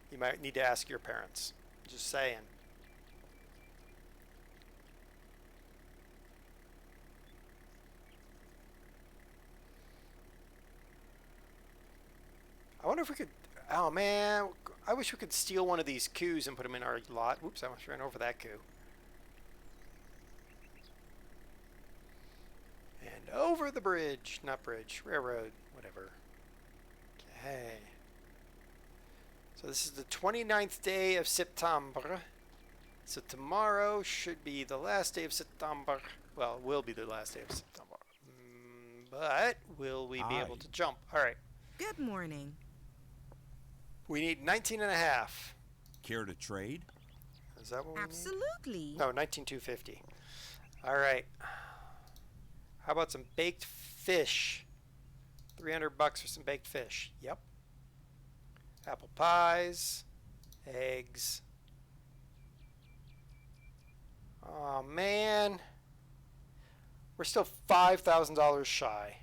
You might need to ask your parents. Just saying. I wonder if we could... Oh, man. I wish we could steal one of these coos and put them in our lot. Whoops, I almost ran over that coo. And over the bridge. Not bridge. Railroad. Whatever. Okay. So this is the 29th day of September. So tomorrow should be the last day of September. Well, will be the last day of September. But will we be able to jump? All right. Good morning. We need 19 and a half. Care to trade? Is that what we Absolutely. need? No, 19,250. All right. How about some baked fish? $300 for some baked fish. Yep. Apple pies, eggs. Oh man, we're still $5,000 shy.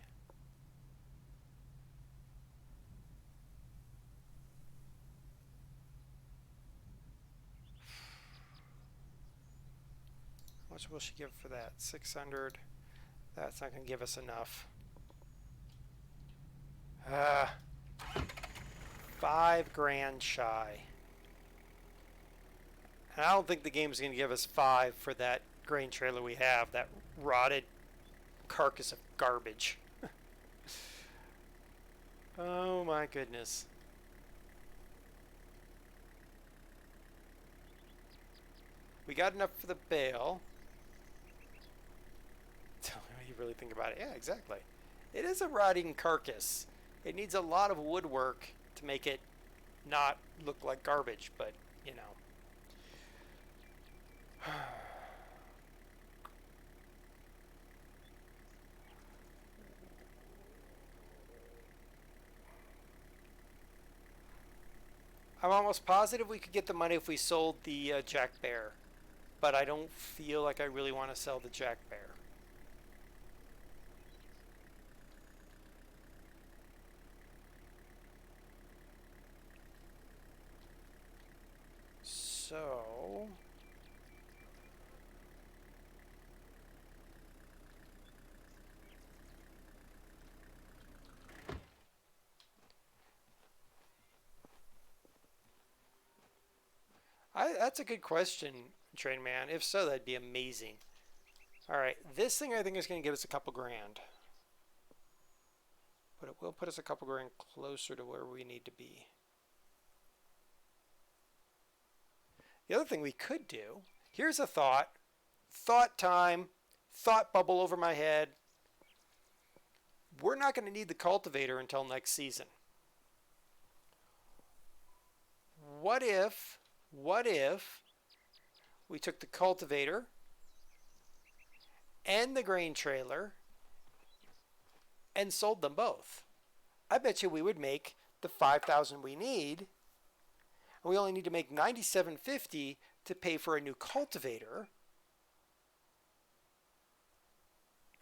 How much will she give for that? 600. That's not going to give us enough. $5,000 shy. And I don't think the game's going to give us 5 for that grain trailer we have, that rotted carcass of garbage. Oh my goodness. We got enough for the bale. Tell me what you really think about it. Yeah, exactly. It is a rotting carcass. It needs a lot of woodwork to make it not look like garbage, but you know. I'm almost positive we could get the money if we sold the Jack Bear, but I don't feel like I really want to sell the Jack Bear. So that's a good question, Train Man. If so, that'd be amazing. All right, this thing I think is going to give us a couple grand, but it will put us a couple grand closer to where we need to be. The other thing we could do, here's a thought. Thought time, thought bubble over my head. We're not going to need the cultivator until next season. What if we took the cultivator and the grain trailer and sold them both? I bet you we would make the 5,000 we need. And we only need to make 97.50 to pay for a new cultivator.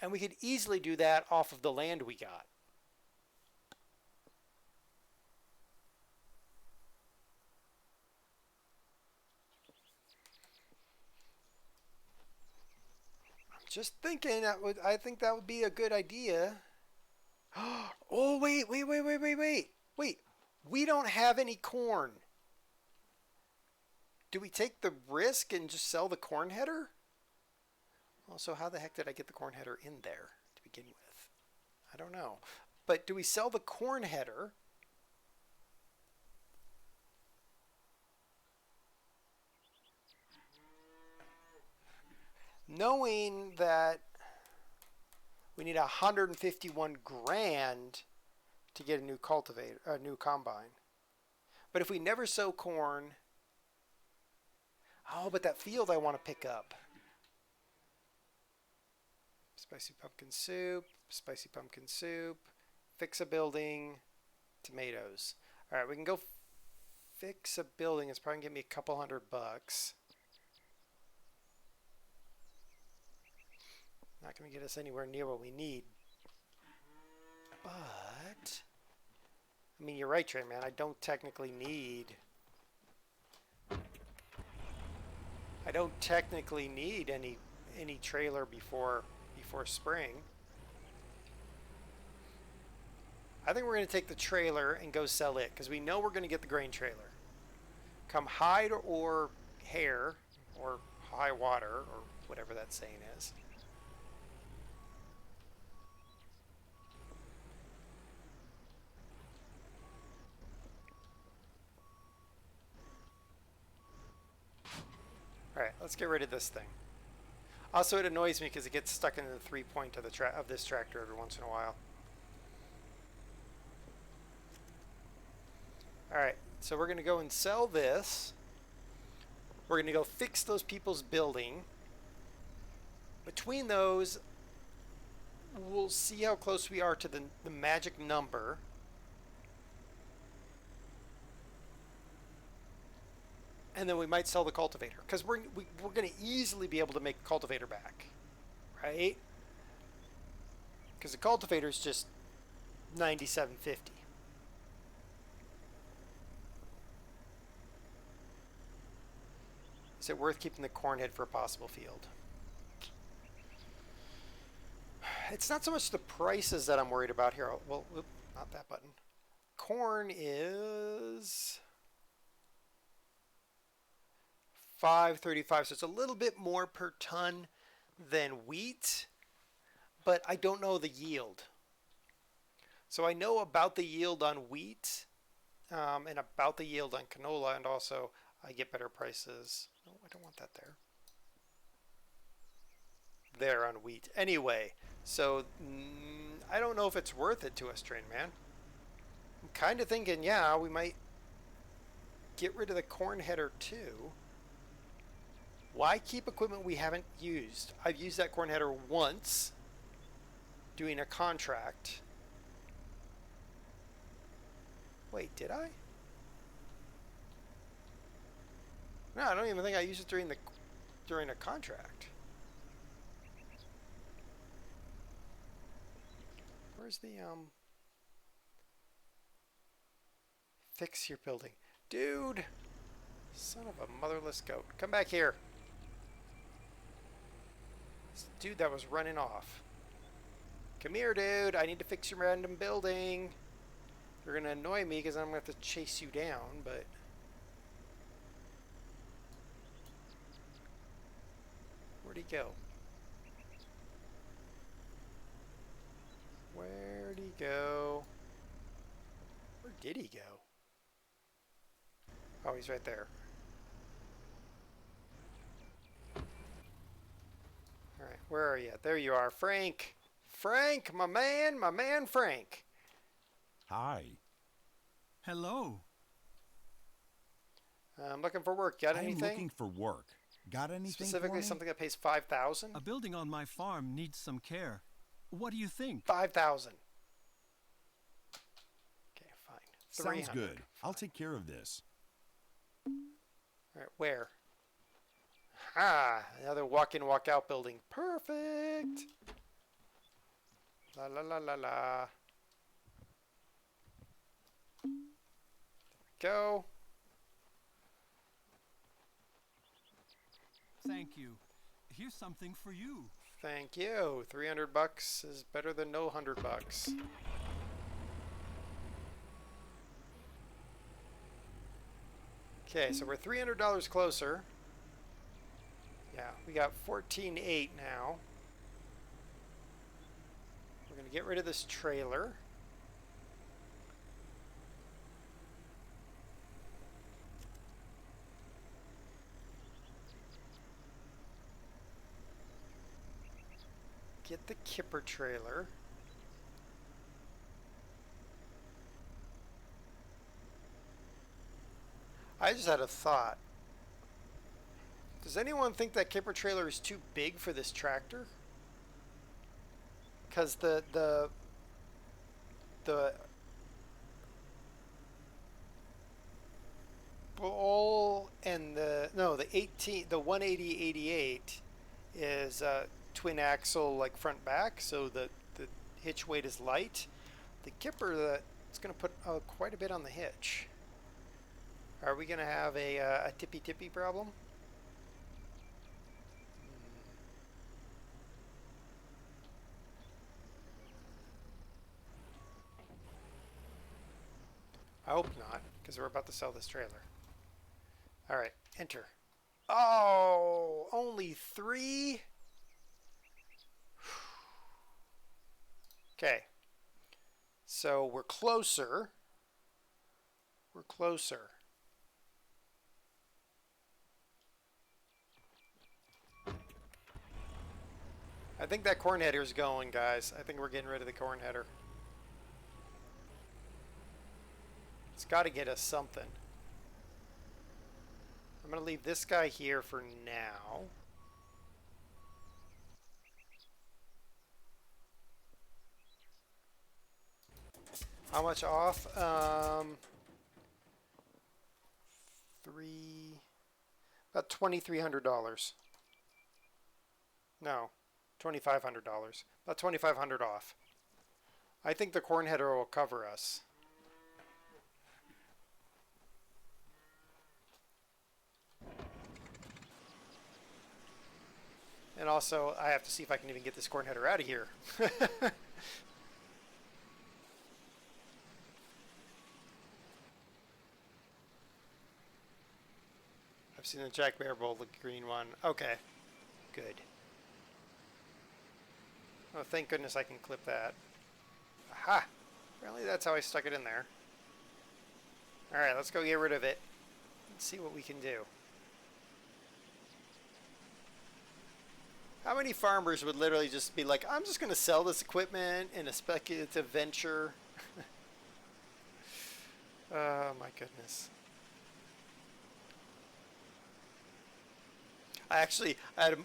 And we could easily do that off of the land we got. I'm just thinking I think that would be a good idea. Oh, wait. Wait. We don't have any corn. Do we take the risk and just sell the corn header? Also, how the heck did I get the corn header in there to begin with? I don't know. But do we sell the corn header? Knowing that we need 151 grand to get a new cultivator, a new combine. But if we never sow corn, oh, but that field I want to pick up. Spicy pumpkin soup, fix a building, tomatoes. All right, we can go fix a building. It's probably going to give me a couple $100. Not going to get us anywhere near what we need. But, I mean, you're right, Train Man. I don't technically need any trailer before spring. I think we're going to take the trailer and go sell it because we know we're going to get the grain trailer. Come hide or hair or high water or whatever that saying is. All right, let's get rid of this thing. Also, it annoys me because it gets stuck in the 3-point of this tractor every once in a while. All right, so we're going to go and sell this. We're going to go fix those people's building. Between those, we'll see how close we are to the magic number. And then we might sell the cultivator because we're going to easily be able to make the cultivator back, right? Because the cultivator is just 97.50. Is it worth keeping the corn head for a possible field? It's not so much the prices that I'm worried about here. Well, not that button. Corn is $5.35, so it's a little bit more per ton than wheat, but I don't know the yield. So I know about the yield on wheat and about the yield on canola, and also I get better prices. No, I don't want that there. There on wheat. Anyway, so I don't know if it's worth it to us, Train Man. kind of thinking, yeah, we might get rid of the corn header too. Why keep equipment we haven't used? I've used that corn header once doing a contract. Wait, did I? No, I don't even think I used it during a contract. Where's the fix your building? Dude! Son of a motherless goat. Come back here. This dude that was running off. Come here, dude. I need to fix your random building. You're gonna annoy me because I'm gonna have to chase you down, but... Where'd he go? Where'd he go? Where did he go? Oh, he's right there. Alright, where are you? There you are, Frank! Frank, my man Frank! Hi. Hello. I'm looking for work. Got I'm anything? looking for work. Got anything Specifically for me? something that pays $5,000? A building on my farm needs some care. What do you think? $5,000. Okay, fine. Sounds 300. good. I'll take care of this. Alright, where? Ha! Another walk-in, walk-out building. Perfect! La la la la la. There we go. Thank you. Here's something for you. Thank you. 300 bucks is better than no 100 bucks. Okay, so we're $300 closer. Yeah, we got 14.8 now. We're going to get rid of this trailer. Get the kipper trailer. I just had a thought. Does anyone think that kipper trailer is too big for this tractor? Because the bull and the 180/88 is twin axle like front back, so the hitch weight is light. The kipper it's going to put quite a bit on the hitch. Are we going to have a tippy problem? I hope not, because we're about to sell this trailer. Alright, enter. Oh, only 3? Okay. So we're closer. We're closer. I think that corn header's going, guys. I think we're getting rid of the corn header. It's got to get us something. I'm going to leave this guy here for now. How much off? About $2,300. No, $2,500. About $2,500 off. I think the corn header will cover us. And also, I have to see if I can even get this corn header out of here. I've seen the Jack Bear Bowl, the green one. Okay, good. Oh, thank goodness I can clip that. Aha! Apparently that's how I stuck it in there. Alright, let's go get rid of it. Let's see what we can do. How many farmers would literally just be like, I'm just going to sell this equipment in a speculative venture? Oh my goodness.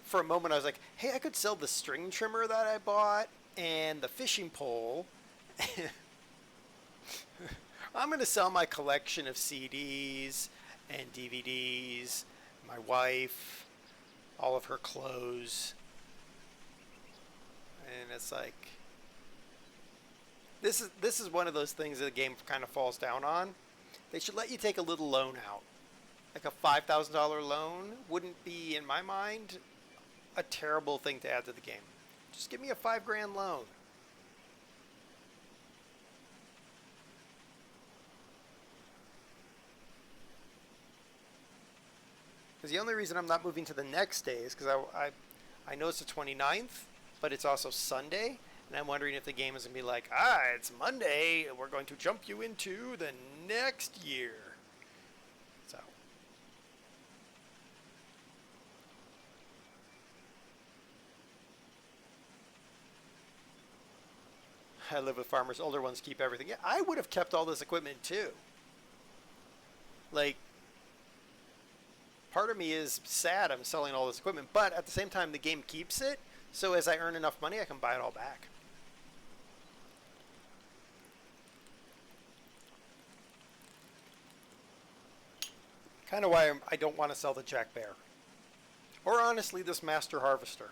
For a moment, I was like, hey, I could sell the string trimmer that I bought and the fishing pole. I'm going to sell my collection of CDs and DVDs, my wife, all of her clothes. And it's like, this is one of those things that the game kind of falls down on. They should let you take a little loan out. Like a $5,000 loan wouldn't be, in my mind, a terrible thing to add to the game. Just give me a $5,000 loan. Because the only reason I'm not moving to the next day is because I know it's the 29th, but it's also Sunday, and I'm wondering if the game is going to be like, it's Monday, and we're going to jump you into the next year. So. I live with farmers. Older ones keep everything. Yeah, I would have kept all this equipment too. Like, part of me is sad I'm selling all this equipment, but at the same time, the game keeps it. So as I earn enough money, I can buy it all back. Kind of why I don't want to sell the Jack Bear. Or honestly, this Master Harvester.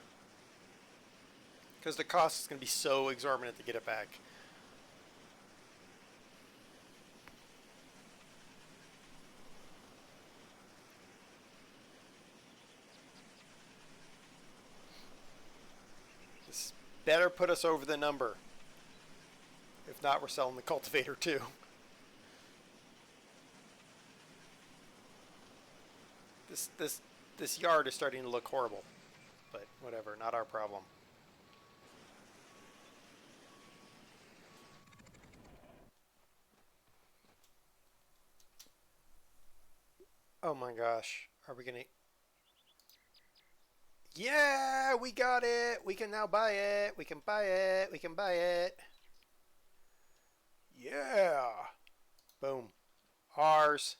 Because the cost is going to be so exorbitant to get it back. This better put us over the number. If not, we're selling the cultivator too. This yard is starting to look horrible. But whatever, not our problem. Oh my gosh. Are we gonna... Yeah, we got it. We can now buy it. We can buy it. We can buy it. Yeah. Boom. Ours.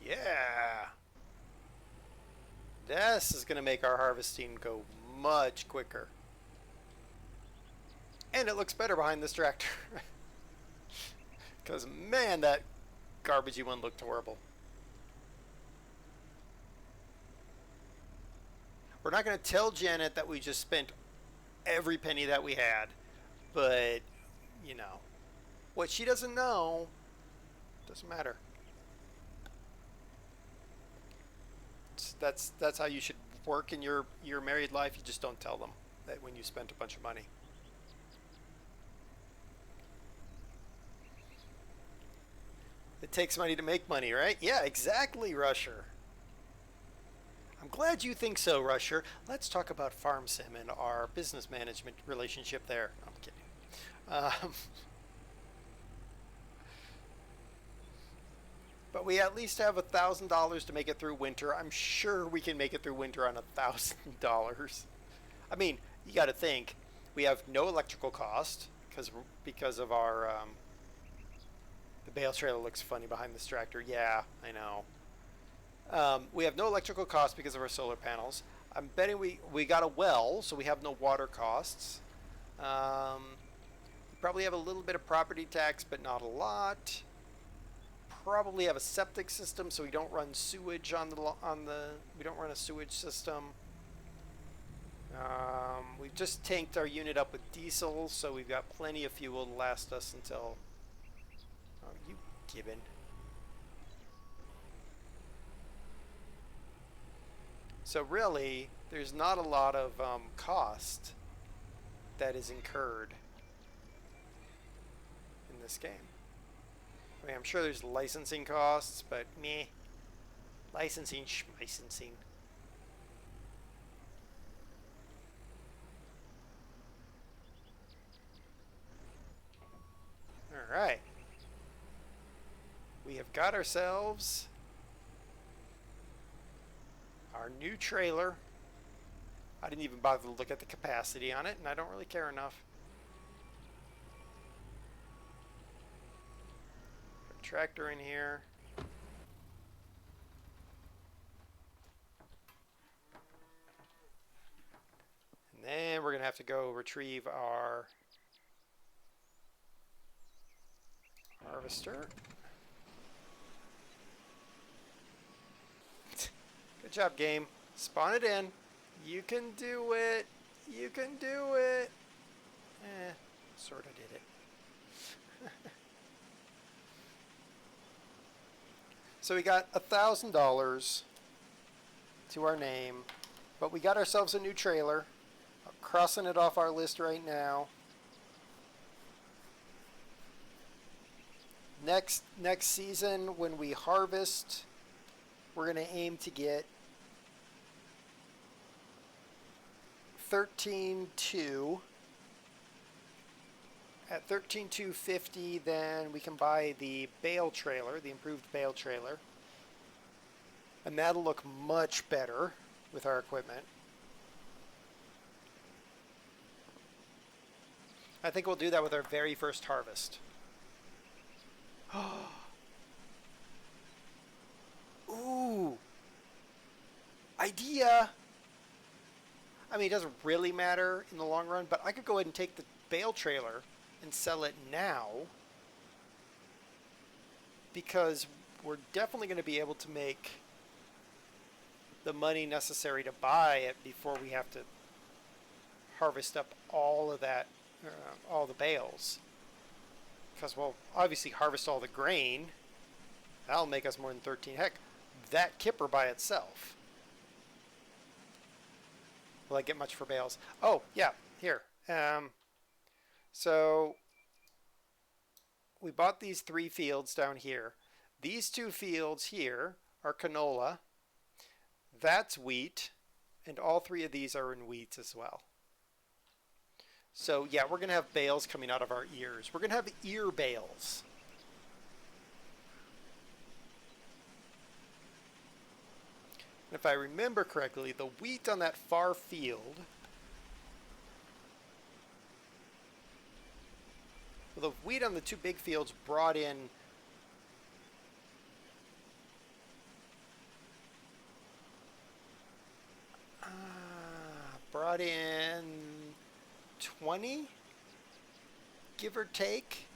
Yeah. This is going to make our harvesting go much quicker. And it looks better behind this tractor. Because, man, that garbagey one looked horrible. We're not going to tell Janet that we just spent every penny that we had. But, you know, what she doesn't know doesn't matter. That's how you should work in your married life. You just don't tell them that when you spent a bunch of money. It takes money to make money, right? Yeah, exactly, Rusher. I'm glad you think so, Rusher. Let's talk about Farm Sim and our business management relationship there. I'm kidding. But we at least have $1,000 to make it through winter. I'm sure we can make it through winter on $1,000. I mean, you got to think we have no electrical cost because of our the bale trailer looks funny behind this tractor. Yeah, I know. We have no electrical cost because of our solar panels. I'm betting we got a well, so we have no water costs. We probably have a little bit of property tax, but not a lot. Probably have a septic system, so we don't run sewage we don't run a sewage system. We've just tanked our unit up with diesel, so we've got plenty of fuel to last us until... Oh, you gibbon. So really, there's not a lot of cost that is incurred in this game. I mean, I'm sure there's licensing costs, but meh. Licensing, schmicensing. Alright. We have got ourselves our new trailer. I didn't even bother to look at the capacity on it, and I don't really care enough. Put a tractor in here. And then we're going to have to go retrieve our harvester. Good job, game. Spawn it in. You can do it. You can do it. Sort of did it. So we got $1,000 to our name, but we got ourselves a new trailer. I'm crossing it off our list right now. Next season, when we harvest, we're going to aim to get 13,200. At 13,250, then we can buy the bale trailer, the improved bale trailer, and that'll look much better with our equipment. I think we'll do that with our very first harvest. Ooh, idea. I mean, it doesn't really matter in the long run, but I could go ahead and take the bale trailer and sell it now, because we're definitely going to be able to make the money necessary to buy it before we have to harvest up all of that, all the bales. Because we'll obviously harvest all the grain. That'll make us more than 13. Heck, that kipper by itself. Will I get much for bales? Oh, yeah, here. So we bought these 3 fields down here. These 2 fields here are canola. That's wheat. And all 3 of these are in wheat as well. So yeah, we're going to have bales coming out of our ears. We're going to have ear bales. And if I remember correctly, the wheat on that far field, well, the wheat on the 2 big fields brought in brought in 20, give or take.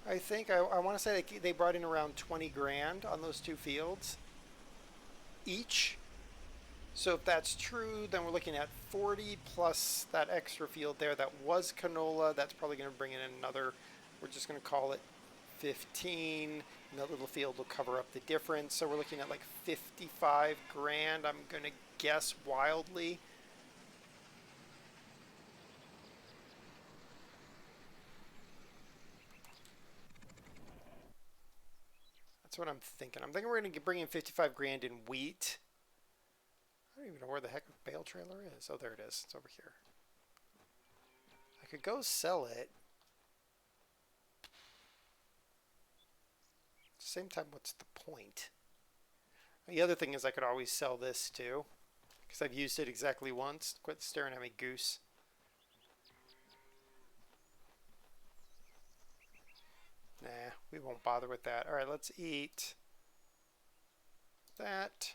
I think I want to say they brought in around 20 grand on those 2 fields each. So if that's true, then we're looking at 40 plus that extra field there that was canola. That's probably going to bring in another, we're just going to call it 15. And that little field will cover up the difference. So we're looking at like 55 grand, I'm going to guess wildly. That's what I'm thinking. I'm thinking we're going to bring in 55 grand in wheat. I don't even know where the heck the bale trailer is. Oh, there it is. It's over here. I could go sell it. At the same time, what's the point? The other thing is I could always sell this too, because I've used it exactly once. Quit staring at me, goose. Nah, we won't bother with that. Alright, let's eat that.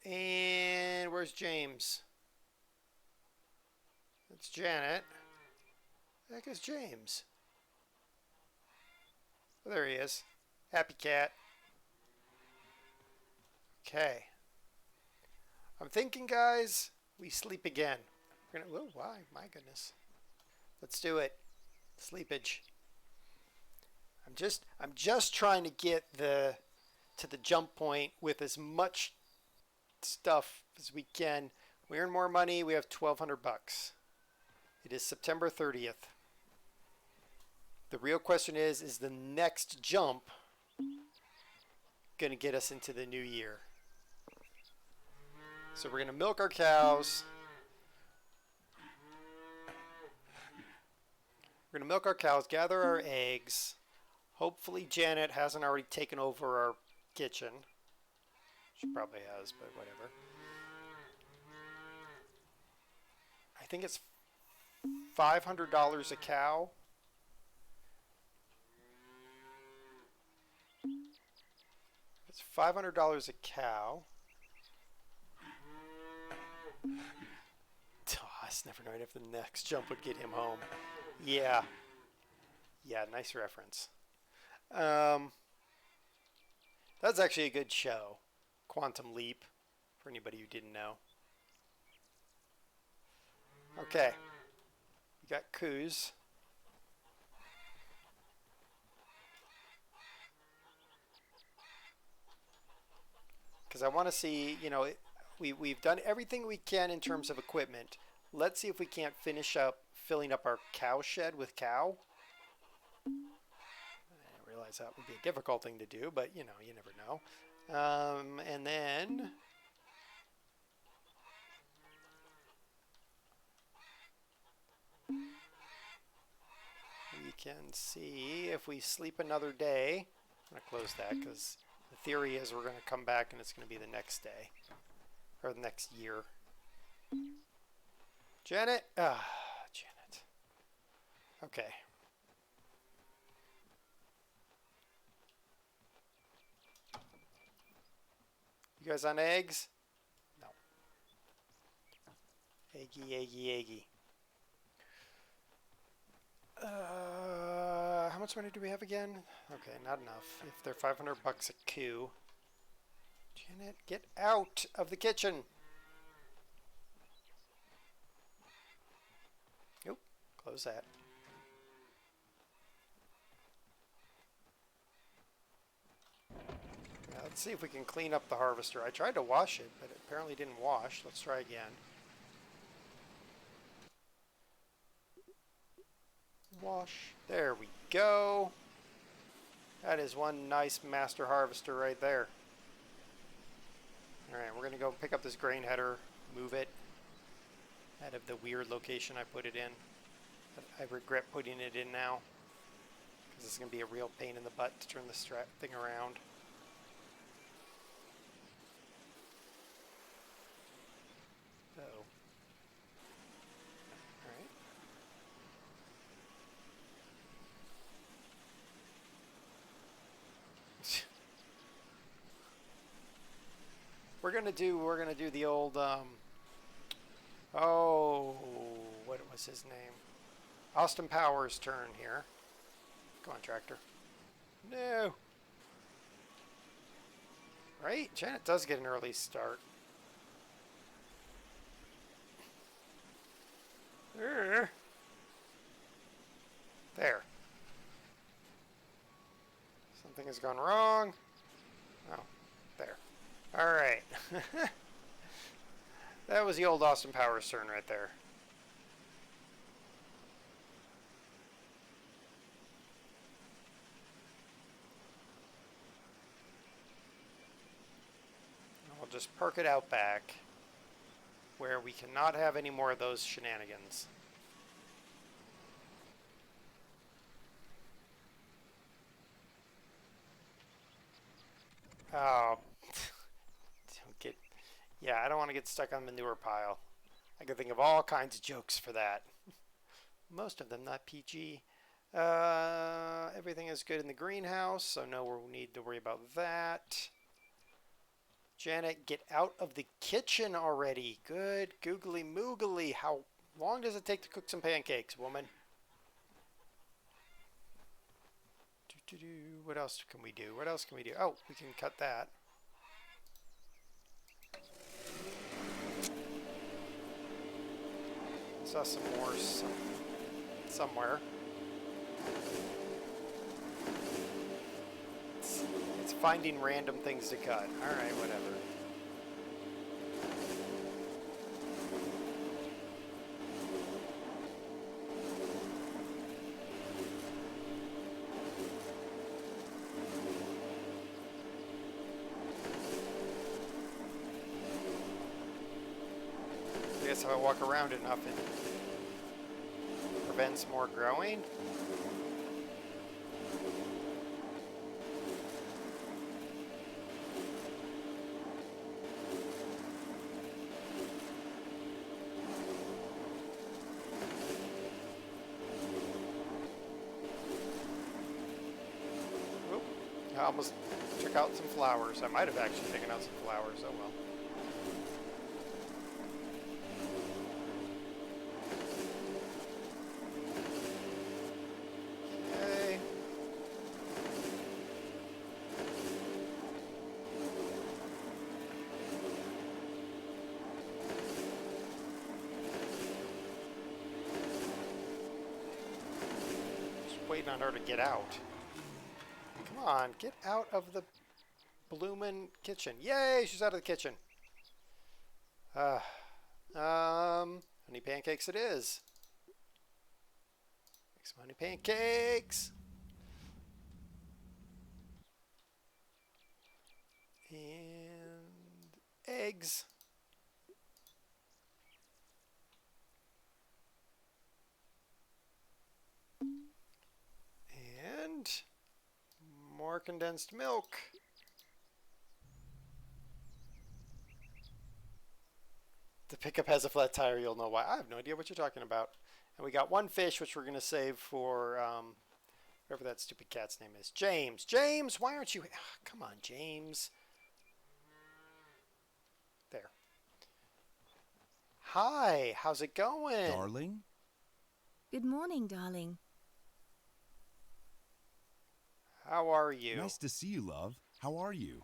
And where's James? That's Janet. The heck is James? Oh, there he is. Happy cat. Okay. I'm thinking, guys, we sleep again. We're gonna. Oh, why? My goodness. Let's do it. Sleepage. I'm just trying to get to the jump point with as much stuff as we can. We earn more money. We have 1,200 bucks. It is September 30th. The real question is the next jump going to get us into the new year? So we're going to milk our cows. We're going to milk our cows, gather our eggs. Hopefully Janet hasn't already taken over our kitchen. She probably has, but whatever. I think it's $500 a cow. It's $500 a cow. Toss, never knowing if the next jump would get him home. Yeah. Yeah, nice reference. That's actually a good show. Quantum Leap, for anybody who didn't know. Okay. We got Coos. Because I want to see, you know, we've done everything we can in terms of equipment. Let's see if we can't finish up filling up our cow shed with cow. I realize that would be a difficult thing to do, but, you know, you never know. And then... we can see if we sleep another day. I'm going to close that because the theory is we're going to come back and it's going to be the next day. Or the next year. Janet? Ah, Janet. Okay. You guys on eggs? No. Eggy, eggy, eggy. How much money do we have again? Okay, not enough. If they're $500 a coup. Janet, get out of the kitchen. Nope, close that. Now let's see if we can clean up the harvester. I tried to wash it, but it apparently didn't wash. Let's try again. Wash. There we go. That is one nice master harvester right there. Alright, we're going to go pick up this grain header, move it out of the weird location I put it in. I regret putting it in now, because it's going to be a real pain in the butt to turn this thing around. So, alright. We're gonna do the old oh, what was his name? Austin Powers' turn here. Go on, tractor. No. Right? Janet does get an early start. There. Something has gone wrong. Oh, there. All right. That was the old Austin Powers turn right there. We'll just perk it out back where we cannot have any more of those shenanigans. Oh, don't get, yeah, I don't want to get stuck on the manure pile. I could think of all kinds of jokes for that. Most of them not PG. Everything is good in the greenhouse, so no need to worry about that. Janet, get out of the kitchen already. Good googly moogly. How long does it take to cook some pancakes, woman? What else can we do? What else can we do? Oh, we can cut that. Saw some more somewhere. It's finding random things to cut. Alright, whatever. I guess if I walk around enough, it prevents more growing. I almost took out some flowers. I might have actually taken out some flowers. Oh well. Okay. Just waiting on her to get out. Come on, get out of the bloomin' kitchen. Yay, she's out of the kitchen. Honey pancakes it is. Make some honey pancakes. And eggs. And more condensed milk. The pickup has a flat tire, you'll know why. I have no idea what you're talking about. And we got one fish, which we're going to save for whatever that stupid cat's name is. James. James, why aren't you... Ugh, come on, James. There. Hi, how's it going? Darling? Good morning, darling. How are you? Nice to see you, love. How are you?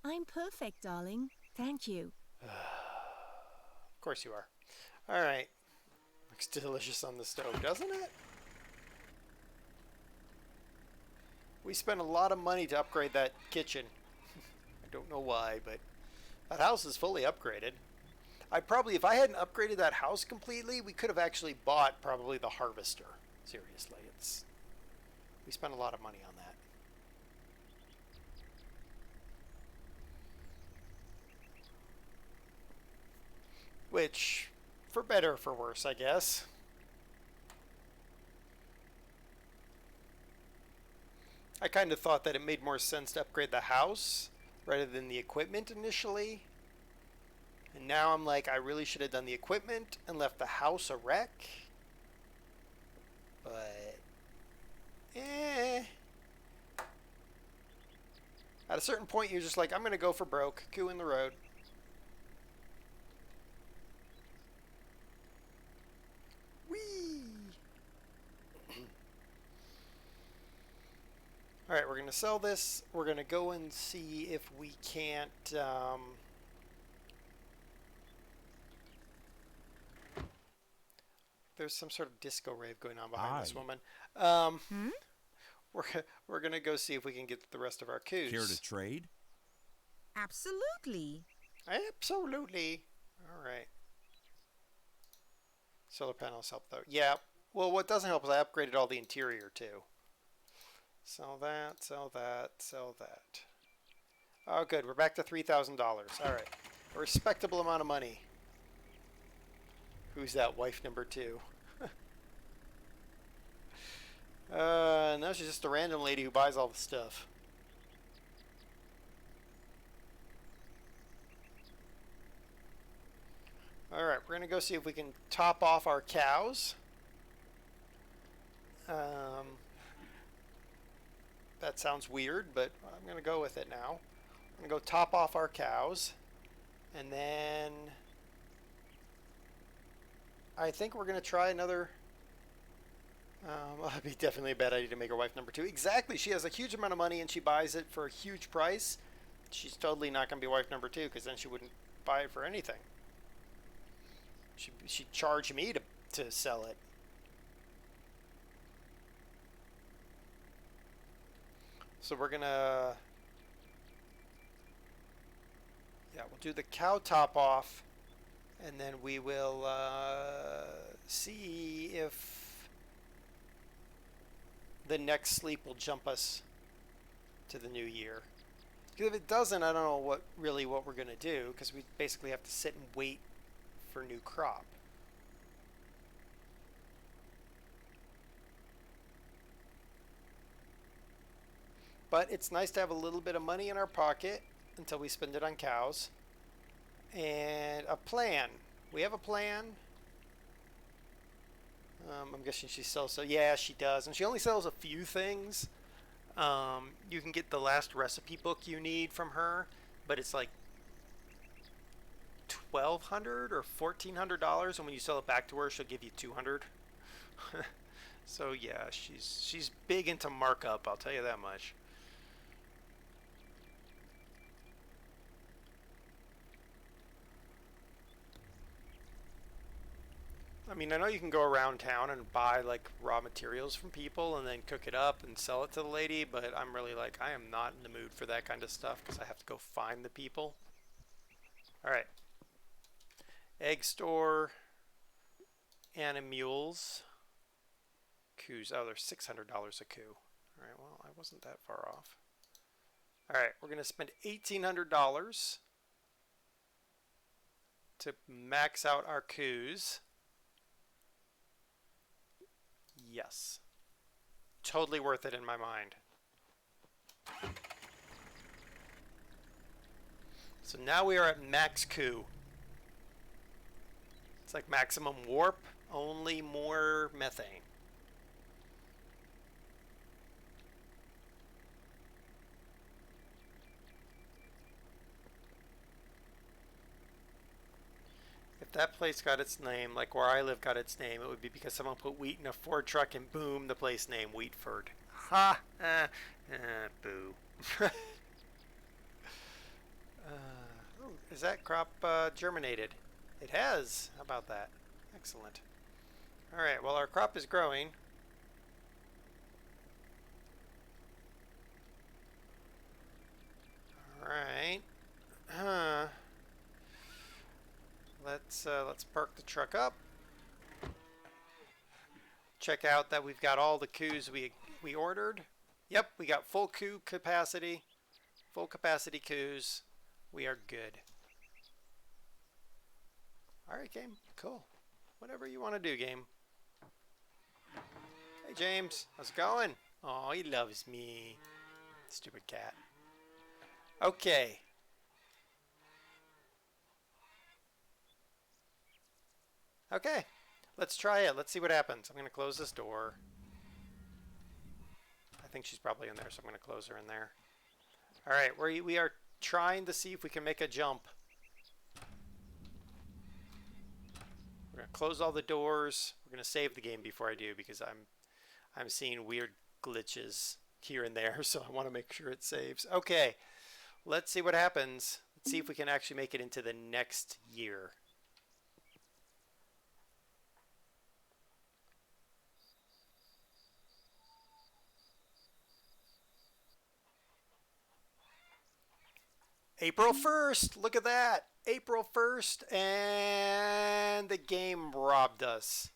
I'm perfect, darling. Thank you. Of course you are. All right. Looks delicious on the stove, doesn't it? We spent a lot of money to upgrade that kitchen. I don't know why, but that house is fully upgraded. I probably, if I hadn't upgraded that house completely, we could have actually bought probably the harvester. Seriously, we spent a lot of money on that. Which, for better or for worse, I guess. I kind of thought that it made more sense to upgrade the house rather than the equipment initially. And now I'm like, I really should have done the equipment and left the house a wreck. But, at a certain point, you're just like, I'm going to go for broke. Coup in the road. Whee! Alright, we're going to sell this. We're going to go and see if we can't... There's some sort of disco rave going on behind this woman. We're going to go see if we can get the rest of our coos. Care to trade? Absolutely. Absolutely. Alright. Solar panels help though. Yeah. Well, what doesn't help is I upgraded all the interior too. Sell that, sell that, sell that. Oh, good. We're back to $3,000. All right. A respectable amount of money. Who's that? Wife number 2. No, she's just a random lady who buys all the stuff. Alright, we're going to go see if we can top off our cows. That sounds weird, but I'm going to go with it now. I'm going to go top off our cows. And then... I think we're going to try another... it'd be definitely a bad idea to make her wife number 2. Exactly, she has a huge amount of money and she buys it for a huge price. She's totally not going to be wife number 2 because then she wouldn't buy it for anything. She'd charge me to sell it. So we're gonna, yeah, we'll do the cow top off, and then we will see if the next sleep will jump us to the new year. Because if it doesn't, I don't know what we're gonna do, because we basically have to sit and wait for new crop. But it's nice to have a little bit of money in our pocket until we spend it on cows. And a plan. We have a plan. I'm guessing she sells, so yeah, she does. And she only sells a few things. You can get the last recipe book you need from her, but it's like $1,200 or $1,400, and when you sell it back to her, she'll give you $200. So yeah, she's big into markup, I'll tell you that much. I mean, I know you can go around town and buy like raw materials from people and then cook it up and sell it to the lady, but I'm really like, I am not in the mood for that kind of stuff because I have to go find the people. All right. Egg store, animules, coos. Oh, they're $600 a coo. All right, well, I wasn't that far off. All right, we're going to spend $1,800 to max out our coos. Yes. Totally worth it in my mind. So now we are at max coup. It's like maximum warp, only more methane. If that place got its name, like where I live got its name, it would be because someone put wheat in a Ford truck and boom, the place name Wheatford. Ha! Boo. Oh, is that crop germinated? It has. How about that? Excellent. All right, well, our crop is growing. All right. Let's park the truck up. Check out that we've got all the coos we ordered. Yep, we got full coo capacity. Full capacity coos. We are good. All right, game. Cool. Whatever you want to do, game. Hey, James. How's it going? Oh, he loves me. Stupid cat. Okay. Okay. Let's try it. Let's see what happens. I'm going to close this door. I think she's probably in there, so I'm going to close her in there. All right. We are trying to see if we can make a jump. We're going to close all the doors. We're going to save the game before I do because I'm seeing weird glitches here and there, so I want to make sure it saves. Okay. Let's see what happens. Let's see if we can actually make it into the next year. April 1st, look at that. April 1st, and the game robbed us.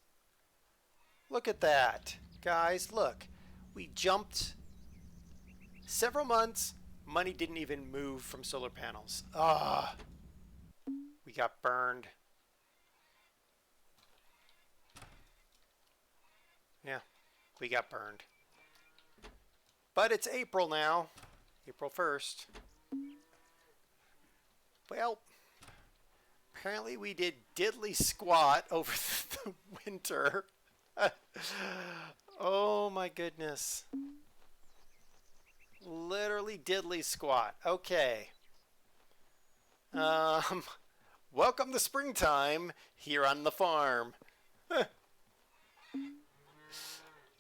Look at that. Guys, look. We jumped several months. Money didn't even move from solar panels. Ah, we got burned. Yeah, we got burned. But it's April now. April 1st. Well, apparently we did diddly squat over the winter. Oh my goodness. Literally diddly squat. Okay. Welcome to springtime here on the farm.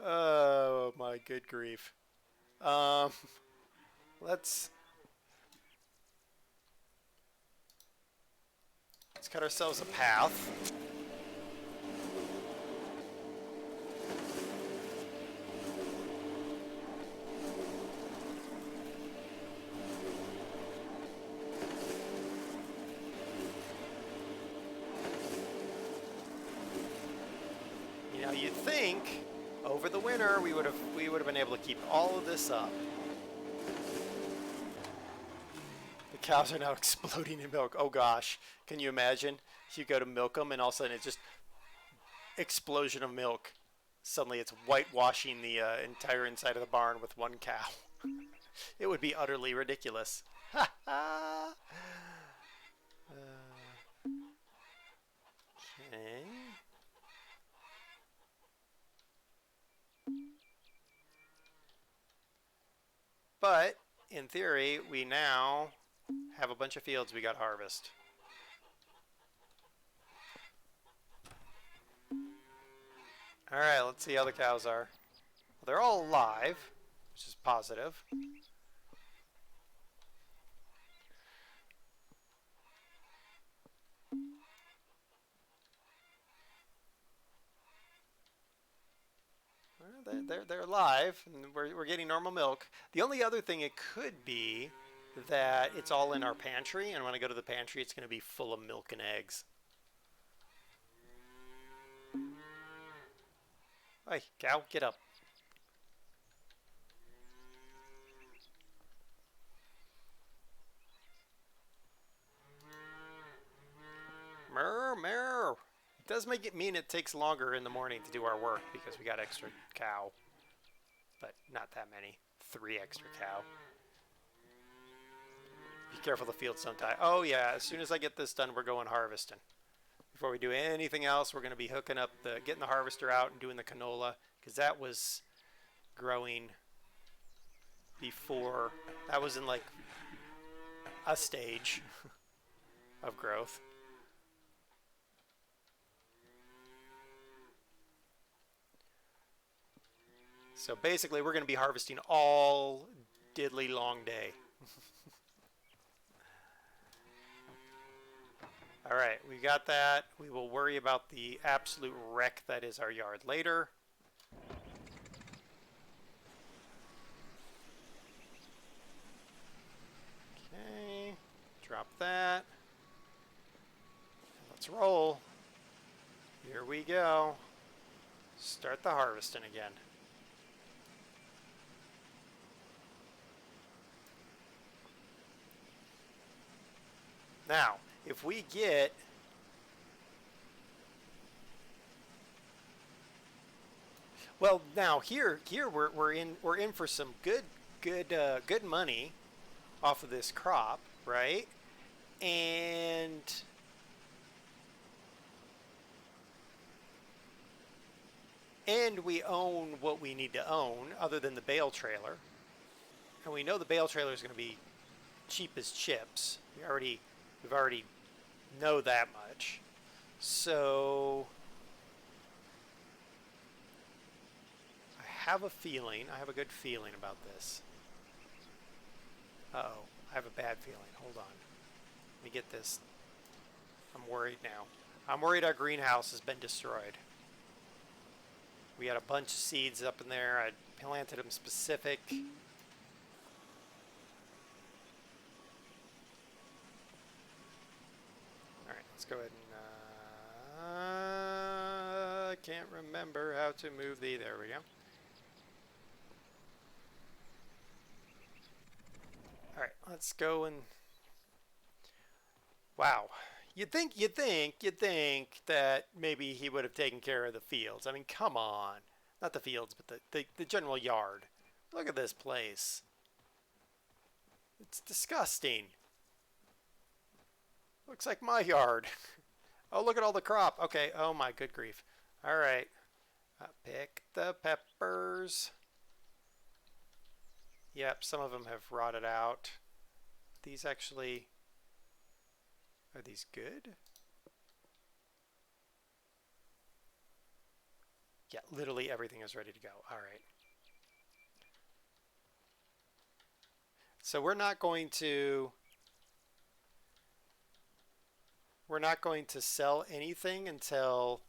Oh my good grief. Let's cut ourselves a path. You know, you'd think over the winter we would have been able to keep all of this up. The cows are now exploding in milk. Oh gosh, can you imagine? You go to milk them and all of a sudden it's just explosion of milk. Suddenly it's whitewashing the entire inside of the barn with one cow. It would be utterly ridiculous. Okay. But in theory, we now have a bunch of fields we got to harvest. All right, let's see how the cows are. Well, they're all alive, which is positive. They're alive, and we're getting normal milk. The only other thing it could be that it's all in our pantry, and when I go to the pantry, it's going to be full of milk and eggs. Hey, cow, get up. Mer, mer. It does make it mean it takes longer in the morning to do our work because we got extra cow. But not that many. 3 extra cow. Be careful the fields don't die. Oh yeah, as soon as I get this done, we're going harvesting. Before we do anything else, we're going to be hooking up getting the harvester out and doing the canola, because that was growing before. That was in like a stage of growth. So basically, we're going to be harvesting all diddly long day. All right, we got that. We will worry about the absolute wreck that is our yard later. Okay, drop that. Let's roll. Here we go. Start the harvesting again. Now, if we get now here we're in for some good money off of this crop, right? And we own what we need to own other than the bale trailer. And we know the bale trailer is going to be cheap as chips. We've already know that much. So I have a good feeling about this. Uh-oh, I have a bad feeling. Hold on. Let me get this. I'm worried now. I'm worried our greenhouse has been destroyed. We had a bunch of seeds up in there. I planted them specific. Alright, let's go ahead and... I can't remember how to move the... There we go. Alright, let's go and... Wow. You'd think that maybe he would have taken care of the fields. I mean, come on. Not the fields, but the general yard. Look at this place. It's disgusting. Looks like my yard. Oh, look at all the crop. Okay, oh my good grief. Alright. Pick the peppers. Yep, some of them have rotted out. These actually... Are these good? Yeah, literally everything is ready to go. All right. So we're not going to sell anything until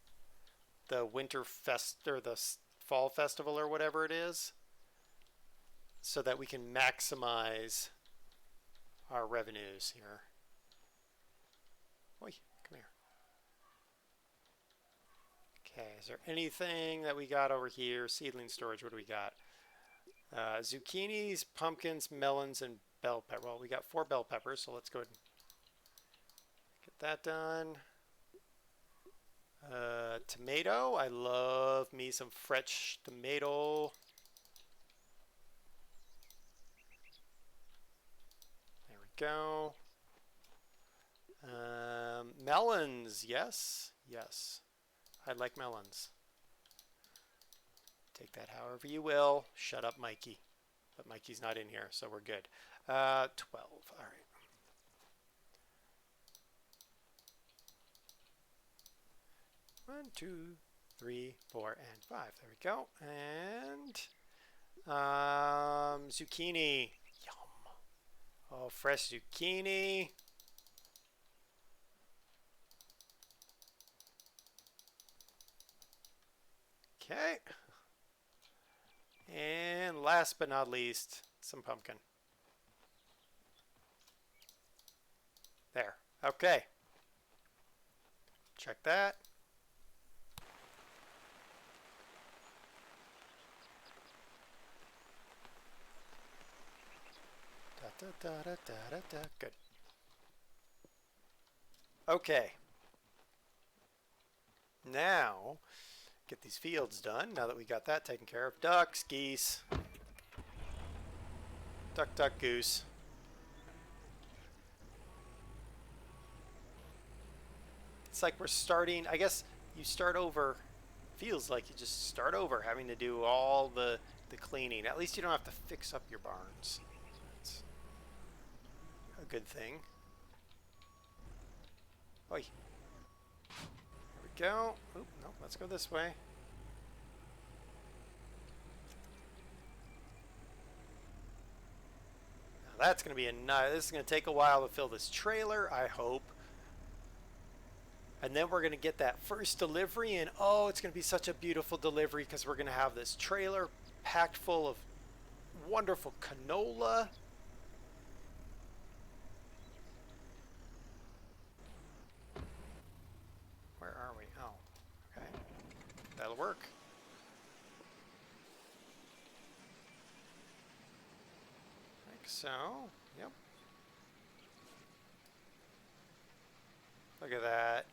the winter fest or the fall festival or whatever it is, so that we can maximize our revenues here. Oi, come here. Okay, is there anything that we got over here? Seedling storage, what do we got? Zucchinis, pumpkins, melons, and bell pepper. Well, we got 4 bell peppers, so let's go ahead and get that done. Tomato, I love me some fresh tomato. There we go. Melons, yes, yes. I like melons. Take that however you will. Shut up, Mikey. But Mikey's not in here, so we're good. 12. All right. One, two, three, 4, and 5. There we go. And zucchini. Yum. Oh, fresh zucchini. Okay. And last but not least, some pumpkin. There. Okay. Check that. Da, da, da, da, da, da. Good. Okay. Now, get these fields done. Now that we got that taken care of. Ducks, geese. Duck, duck, goose. It's like we're starting, I guess you start over, feels like you just start over having to do all the cleaning. At least you don't have to fix up your barns. That's a good thing. Oi. There we go. Oop, no, let's go this way. Now that's going to be a nice, this is going to take a while to fill this trailer, I hope. And then we're going to get that first delivery, and oh, it's going to be such a beautiful delivery because we're going to have this trailer packed full of wonderful canola. Where are we? Oh, okay. That'll work. Like so. Yep. Look at that.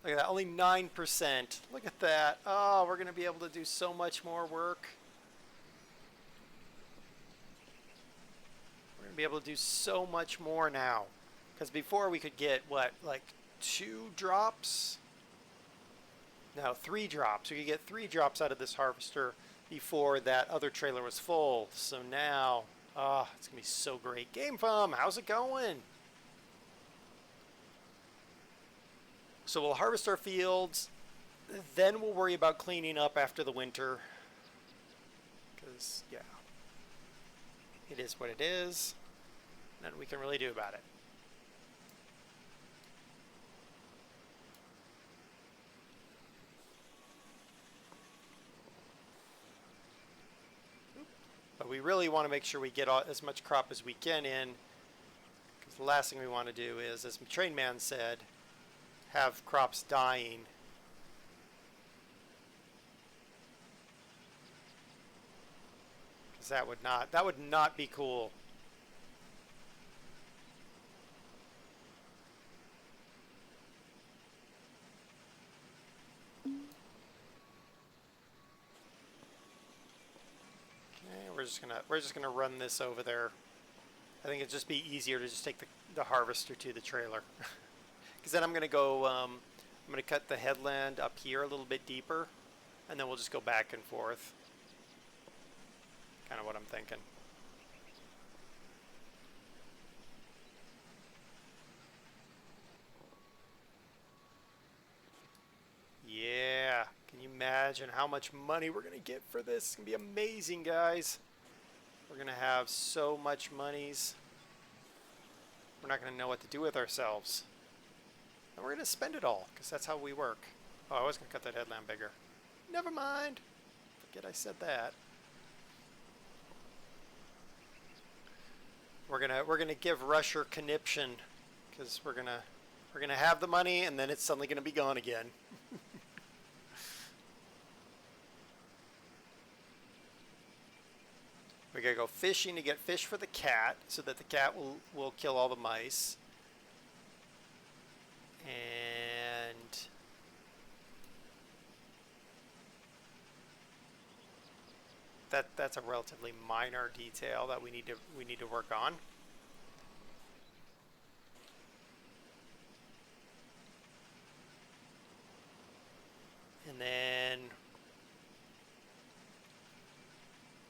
Look at that, only 9%. Look at that. Oh, we're going to be able to do so much more work. We're going to be able to do so much more now. Because before we could get, what, like 2 drops? No, 3 drops. We could get 3 drops out of this harvester before that other trailer was full. So now, oh, it's going to be so great. Game Fum, how's it going? So we'll harvest our fields, then we'll worry about cleaning up after the winter. Because, yeah, it is what it is. Nothing we can really do about it. But we really want to make sure we get as much crop as we can in. Because the last thing we want to do is, as Train Man said, have crops dying. Because that would not be cool. Okay, we're just gonna run this over there. I think it'd just be easier to just take the harvester to the trailer. Because then I'm going to go, I'm going to cut the headland up here a little bit deeper, and then we'll just go back and forth. Kind of what I'm thinking. Yeah, can you imagine how much money we're going to get for this? It's going to be amazing, guys. We're going to have so much monies. We're not going to know what to do with ourselves. And we're going to spend it all, because that's how we work. Oh, I was going to cut that headland bigger. Never mind. Forget I said that. We're gonna give Rusher conniption, because we're gonna have the money, and then it's suddenly gonna be gone again. We gotta go fishing to get fish for the cat, so that the cat will kill all the mice. And that's a relatively minor detail that we need to work on. And then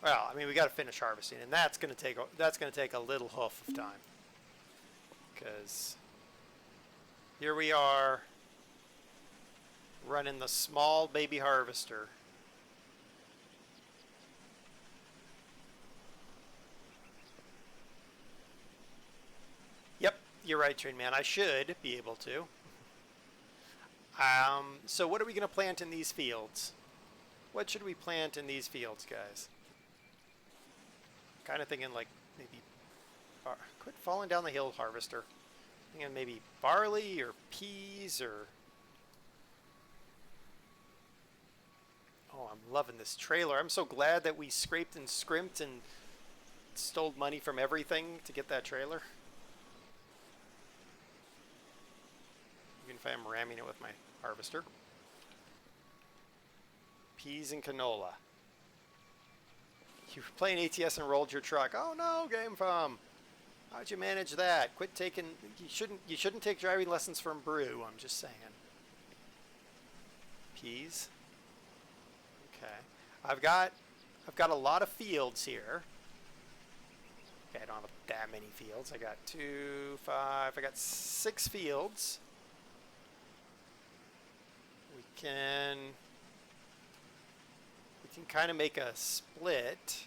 Well, I mean, we got to finish harvesting, and that's going to take a little hoof of time. Because here we are running the small baby harvester. Yep, you're right, Train Man. I should be able to. So what are we going to plant in these fields? What should we plant in these fields, guys? Kind of thinking like maybe quit falling down the hill, harvester. Thinking maybe barley or peas or... Oh, I'm loving this trailer. I'm so glad that we scraped and scrimped and stole money from everything to get that trailer. Even if I'm ramming it with my harvester. Peas and canola. You were playing ATS and rolled your truck. Oh no, Game Farm. How'd you manage that? Quit taking... You shouldn't take driving lessons from Brew, I'm just saying. Peas. Okay. I've got a lot of fields here. Okay, I don't have that many fields. I got 2, 5, I got 6 fields. We can kind of make a split.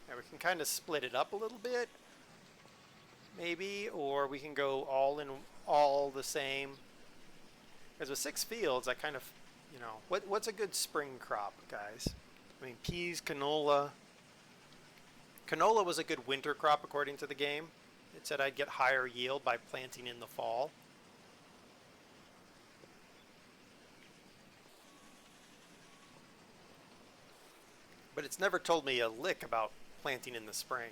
And we can kind of split it up a little bit, maybe, or we can go all the same. Because with 6 fields, I kind of, you know, what's a good spring crop, guys? I mean, peas, canola. Canola was a good winter crop according to the game. It said I'd get higher yield by planting in the fall. But it's never told me a lick about planting in the spring.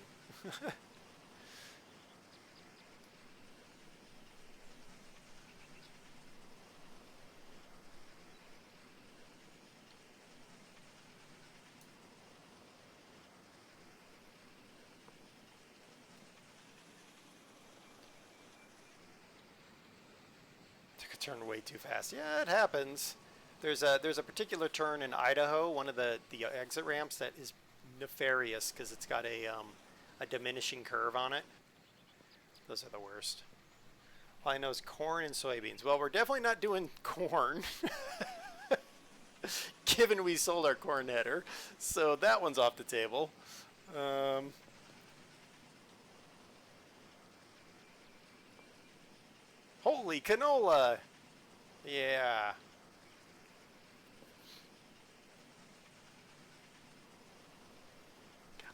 Took a turn way too fast. Yeah, it happens. There's a particular turn in Idaho, one of the exit ramps that is nefarious because it's got a diminishing curve on it. Those are the worst. All I know is corn and soybeans. Well, we're definitely not doing corn, given we sold our corn header, so that one's off the table. Holy canola! Yeah.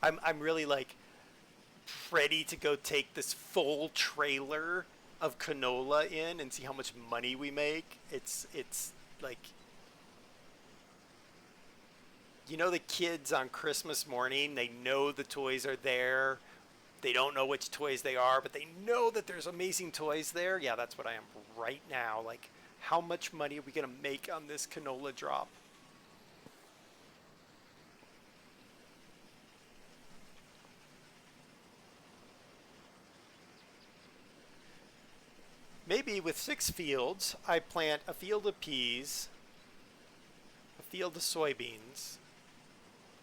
I'm really like ready to go take this full trailer of canola in and see how much money we make. It's like, you know, the kids on Christmas morning, they know the toys are there. They don't know which toys they are, but they know that there's amazing toys there. Yeah, that's what I am right now. Like, how much money are we going to make on this canola drop? Maybe with 6 fields, I plant a field of peas, a field of soybeans,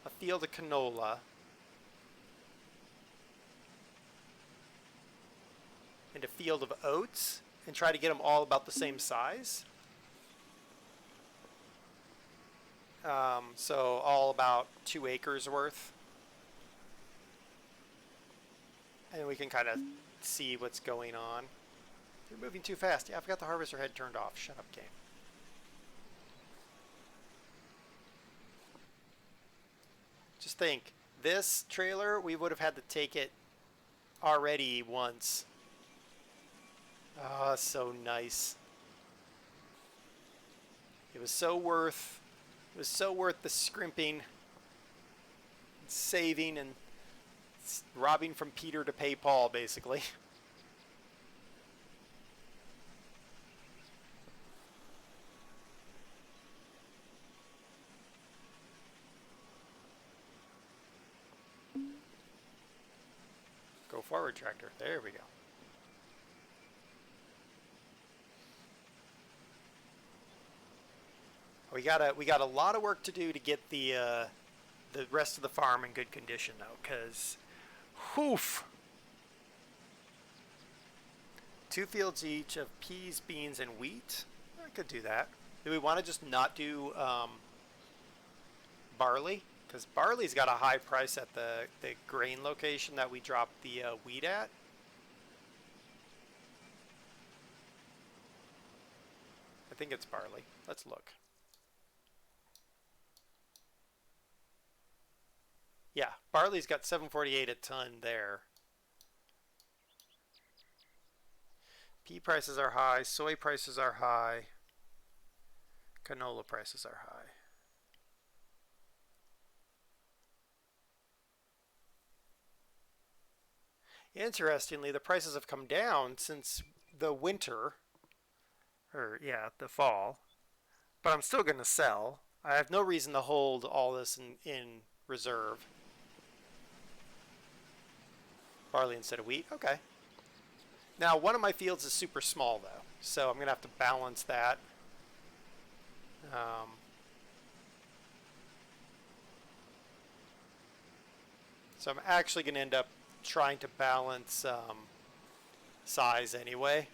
a field of canola, and a field of oats, and try to get them all about the same size. So all about 2 acres worth. And we can kind of see what's going on. You're moving too fast. Yeah, I've got the harvester head turned off. Shut up, game. Just think, this trailer, we would have had to take it already once. Oh, so nice. It was so worth the scrimping, saving, and robbing from Peter to pay Paul, basically. Go forward, tractor. There we go. We got a lot of work to do to get the rest of the farm in good condition though, because, whoof. 2 fields each of peas, beans, and wheat. I could do that. Do we want to just not do barley? Because barley's got a high price at the grain location that we dropped the wheat at. I think it's barley. Let's look. Yeah, barley's got 748 a ton there. Pea prices are high, soy prices are high, canola prices are high. Interestingly, the prices have come down since the winter, or yeah, the fall, but I'm still going to sell. I have no reason to hold all this in reserve. Barley instead of wheat, okay. Now, one of my fields is super small, though, so I'm going to have to balance that. So I'm actually going to end up trying to balance size anyway.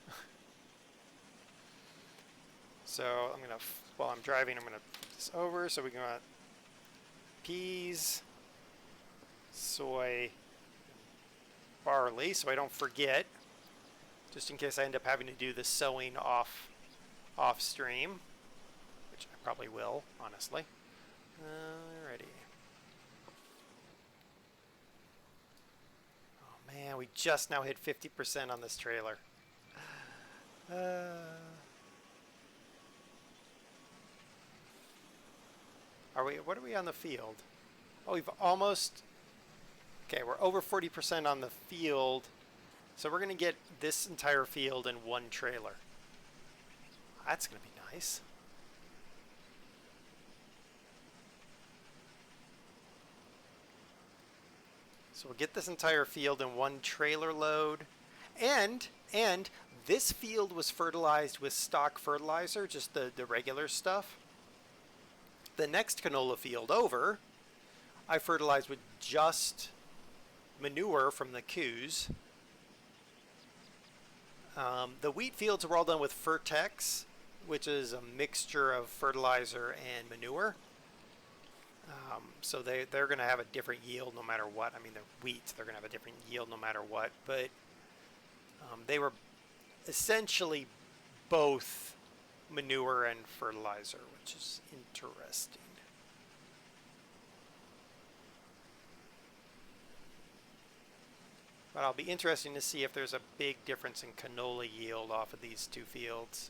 So I'm going to, while I'm driving, I'm going to put this over. So we got peas, soy, barley, so I don't forget. Just in case I end up having to do the sowing off stream, which I probably will, honestly. Alrighty. Oh man, we just now hit 50% on this trailer. What are we on the field? Oh, we've almost, okay, we're over 40% on the field. So we're going to get this entire field in one trailer. That's going to be nice. So we'll get this entire field in one trailer load. And this field was fertilized with stock fertilizer, just the regular stuff. The next canola field over, I fertilized with just manure from the coos. The wheat fields were all done with Fertex, which is a mixture of fertilizer and manure. So they're going to have a different yield no matter what. I mean, the wheat, they're going to have a different yield no matter what. But they were essentially both manure and fertilizer, which is interesting. But I'll be interesting to see if there's a big difference in canola yield off of these 2 fields.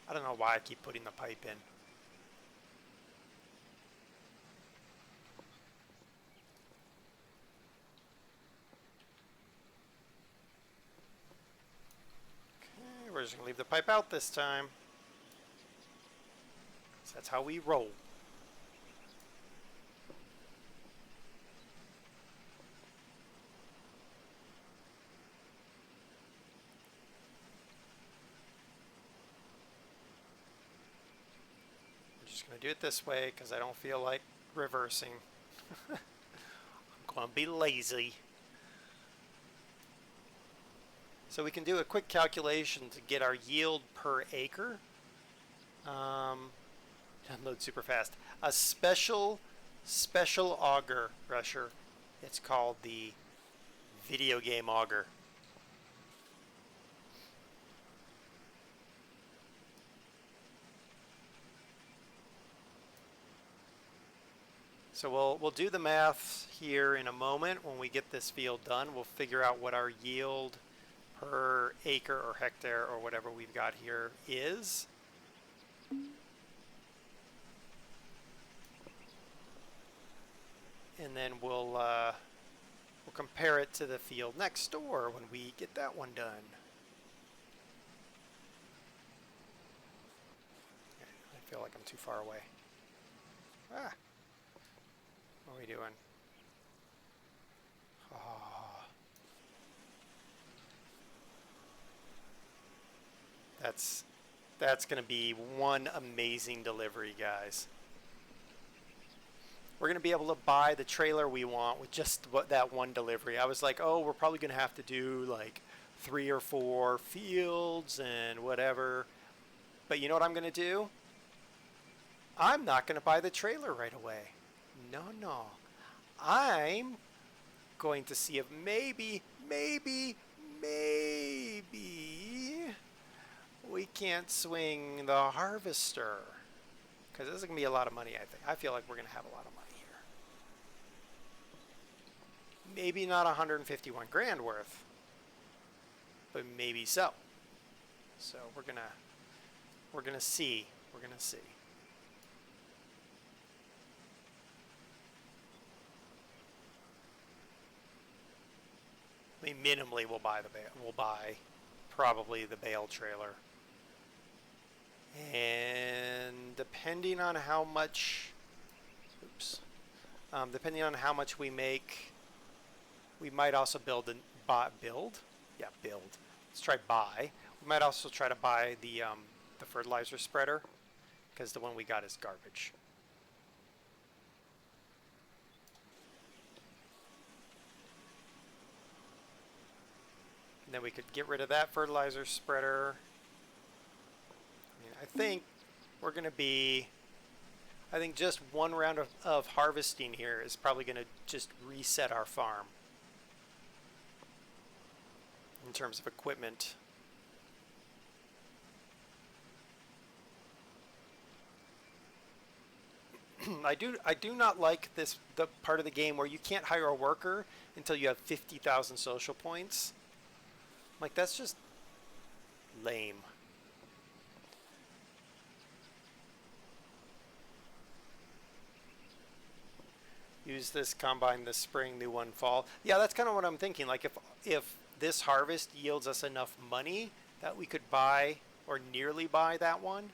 I don't know why I keep putting the pipe in. We're just going to leave the pipe out this time. So that's how we roll. I'm just going to do it this way because I don't feel like reversing. I'm going to be lazy. So we can do a quick calculation to get our yield per acre. Download super fast. A special auger rusher. It's called the video game auger. So we'll do the math here in a moment. When we get this field done, we'll figure out what our yield per acre or hectare or whatever we've got here is. And then we'll compare it to the field next door when we get that one done. Okay, I feel like I'm too far away. Ah, what are we doing? That's going to be one amazing delivery, guys. We're going to be able to buy the trailer we want with just that one delivery. I was like, oh, we're probably going to have to do like 3 or 4 fields and whatever. But you know what I'm going to do? I'm not going to buy the trailer right away. No, no. I'm going to see if maybe we can't swing the harvester. Because this is going to be a lot of money, I think. I feel like we're going to have a lot of money here. Maybe not 151 grand worth, but maybe so. So we're going to see. We're going to see. I mean, minimally we'll buy probably the bale trailer. And depending on how much, depending on how much we make, we might also build. Let's try buy. We might also try to buy the fertilizer spreader, because the one we got is garbage. And then we could get rid of that fertilizer spreader. I think we're going to be, I think just one round of harvesting here is probably going to just reset our farm in terms of equipment. I do not like the part of the game where you can't hire a worker until you have 50,000 social points. Like, that's just lame. Use this combine this spring, new one fall. Yeah, that's kind of what I'm thinking. Like, if this harvest yields us enough money that we could buy or nearly buy that one,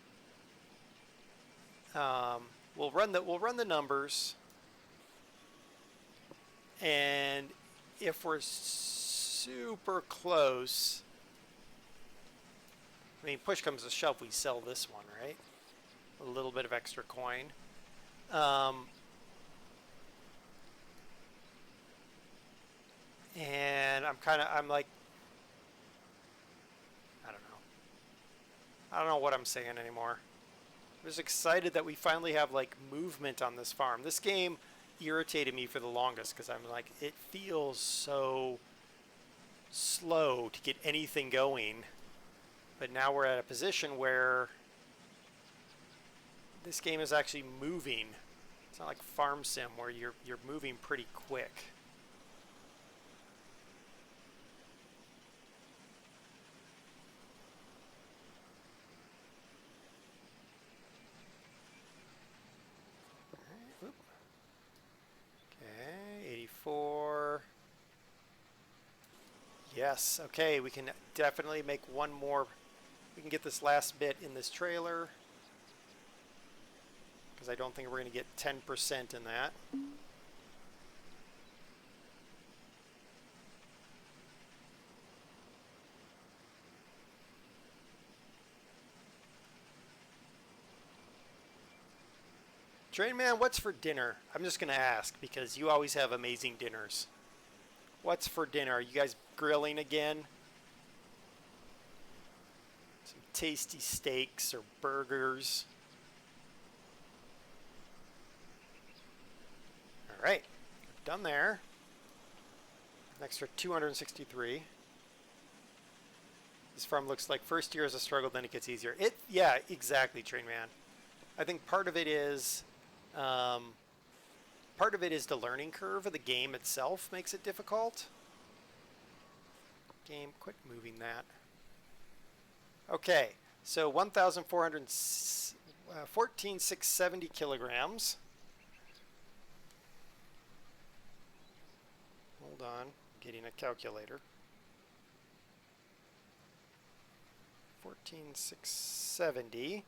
we'll run the numbers, and if we're super close, I mean, push comes to shove, we sell this one, right? A little bit of extra coin. And I'm like, I don't know what I'm saying anymore. I'm just excited that we finally have like movement on this farm. This game irritated me for the longest because I'm like, it feels so slow to get anything going. But now we're at a position where this game is actually moving. It's not like Farm Sim where you're moving pretty quick. Okay, 84. Yes, okay, we can definitely make one more. We can get this last bit in this trailer, because I don't think we're going to get 10% in that. Train Man, what's for dinner? I'm just going to ask because you always have amazing dinners. What's for dinner? Are you guys grilling again? Some tasty steaks or burgers. All right, done there. An extra 263. This farm looks like first year is a struggle, then it gets easier. Yeah, exactly, Train Man. I think part of it is the learning curve of the game itself makes it difficult. Game, quit moving that. Okay, so 14,670 kilograms. Hold on, getting a calculator. 14,670.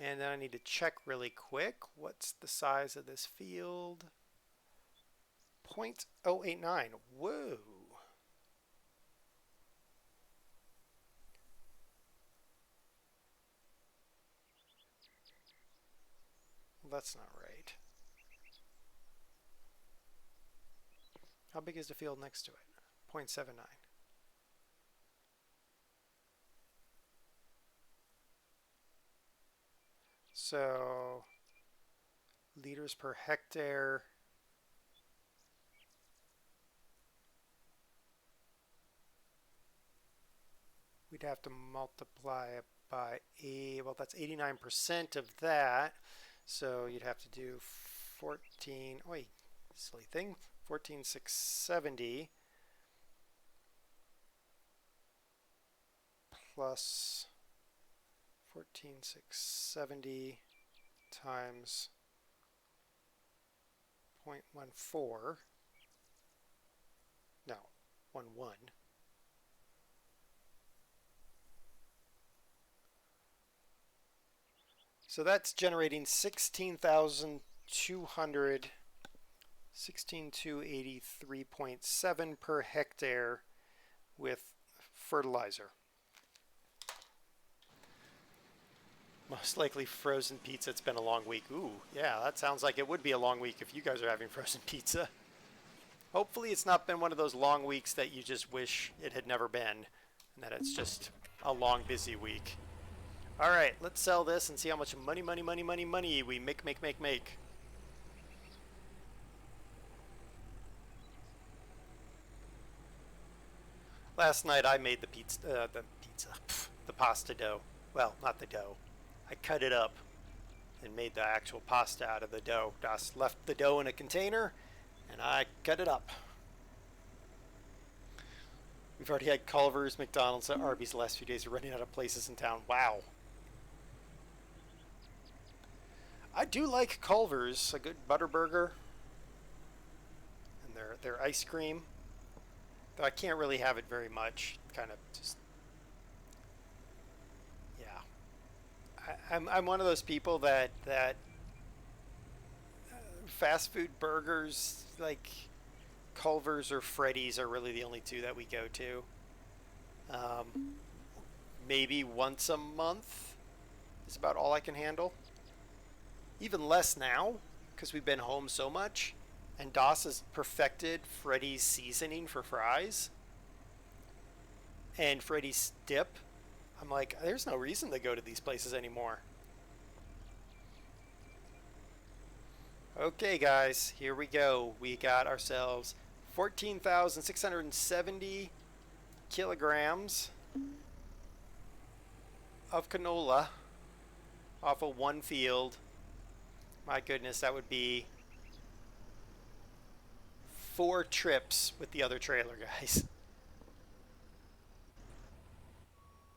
And then I need to check really quick. What's the size of this field? 0.089. Whoa. Well, that's not right. How big is the field next to it? 0.79. So, liters per hectare. We'd have to multiply it by well, that's 89% of that. So you'd have to do 14, oi, silly thing, 14,670 plus 14,670 times 0.14, no, 11. So that's generating 16,283.7 per hectare with fertilizer. Most likely frozen pizza. It's been a long week. Ooh, yeah, that sounds like it would be a long week if you guys are having frozen pizza. Hopefully it's not been one of those long weeks that you just wish it had never been, and that it's just a long, busy week. All right, let's sell this and see how much money we make. Last night I made the pasta dough. Well, not the dough. I cut it up and made the actual pasta out of the dough. Just left the dough in a container and I cut it up. We've already had Culver's, McDonald's, and Arby's the last few days. We're running out of places in town. Wow. I do like Culver's, a good butter burger, and their ice cream. Though I can't really have it very much. Kind of just, yeah. I'm one of those people that fast food burgers like Culver's or Freddy's are really the only two that we go to. Maybe once a month is about all I can handle. Even less now, because we've been home so much, and Doss has perfected Freddy's seasoning for fries and Freddy's dip. I'm like, there's no reason to go to these places anymore. Okay, guys, here we go. We got ourselves 14,670 kilograms of canola off of one field. My goodness, that would be 4 trips with the other trailer, guys.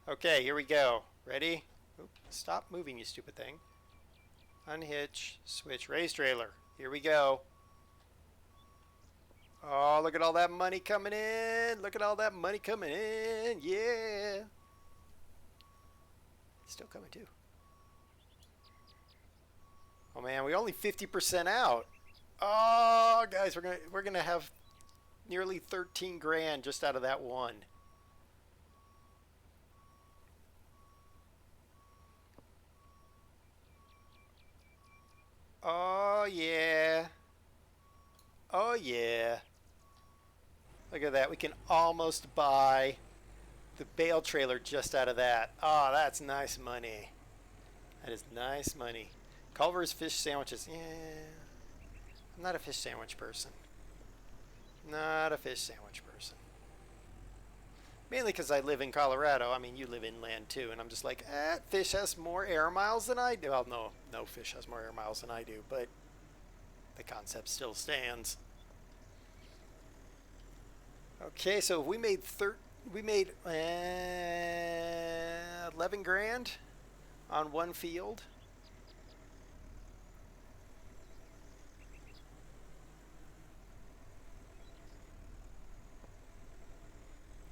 Okay, here we go. Ready? Oop, stop moving, you stupid thing. Unhitch, switch, raise trailer. Here we go. Oh, look at all that money coming in. Look at all that money coming in. Yeah. It's still coming too. Oh man, we only 50% out. Oh, guys, we're gonna have nearly 13 grand just out of that one. Oh yeah. Oh yeah. Look at that. We can almost buy the bale trailer just out of that. Oh, that's nice money. That is nice money. Culver's fish sandwiches. Yeah. I'm not a fish sandwich person. Not a fish sandwich person. Mainly because I live in Colorado. I mean, you live inland too. And I'm just like, fish has more air miles than I do. Well, no fish has more air miles than I do. But the concept still stands. Okay, so we made 11 grand on one field.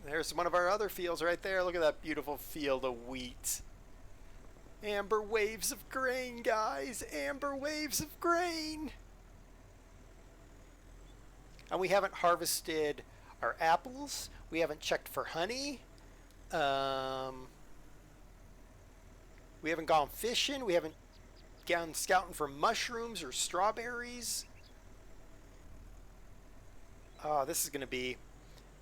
There's one of our other fields right there. Look at that beautiful field of wheat. Amber waves of grain, guys. Amber waves of grain. And we haven't harvested our apples. We haven't checked for honey. We haven't gone fishing. We haven't down scouting for mushrooms or strawberries. Oh, this is gonna be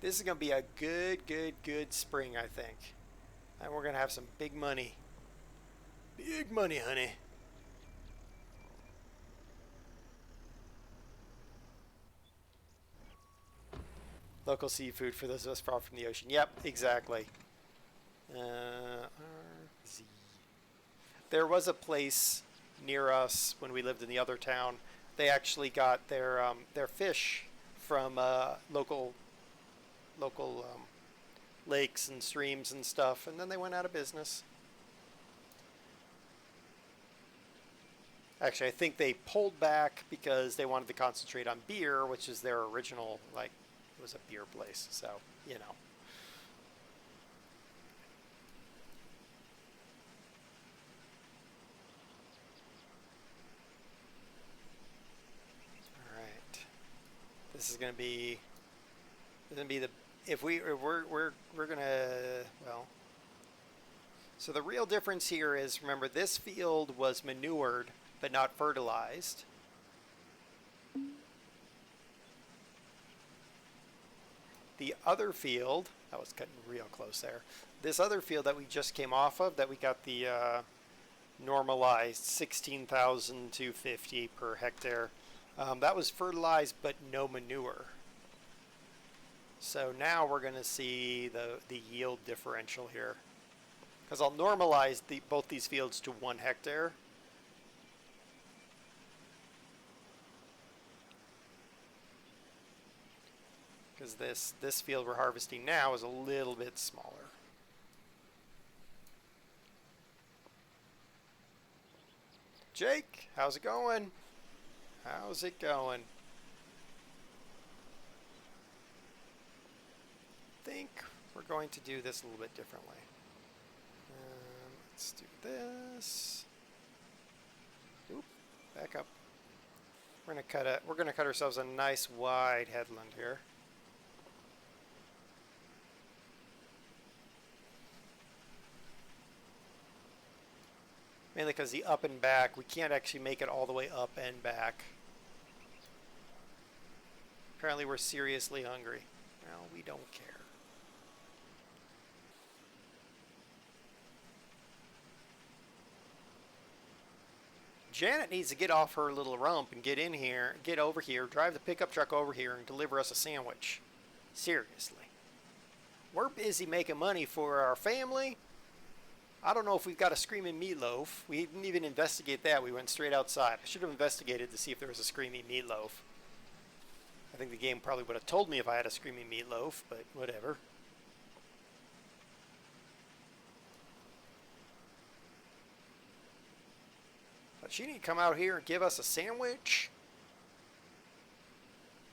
a good spring, I think. And we're gonna have some big money. Big money, honey. Local seafood for those of us far from the ocean. Yep, exactly. RZ. There was a place near us when we lived in the other town. They actually got their fish from local lakes and streams and stuff, and then they went out of business. Actually, I think they pulled back because they wanted to concentrate on beer, which is their original, like, it was a beer place, so, you know. All right. This is gonna be the if we're gonna, well, so the real difference here is, remember, this field was manured but not fertilized. The other field, that was cutting real close there. This other field that we just came off of, that we got the normalized 16,250 per hectare, that was fertilized but no manure. So now we're going to see the yield differential here, because I'll normalize both these fields to 1 hectare. Because this field we're harvesting now is a little bit smaller. Jake, how's it going? How's it going? I think we're going to do this a little bit differently. Let's do this. Oop, back up. We're gonna cut ourselves a nice wide headland here. Mainly because the up and back, we can't actually make it all the way up and back. Apparently we're seriously hungry. Well, we don't care. Janet needs to get off her little rump and get in here, get over here, drive the pickup truck over here and deliver us a sandwich. Seriously. We're busy making money for our family. I don't know if we've got a screaming meatloaf. We didn't even investigate that. We went straight outside. I should have investigated to see if there was a screaming meatloaf. I think the game probably would have told me if I had a screaming meatloaf, but whatever. But she didn't come out here and give us a sandwich.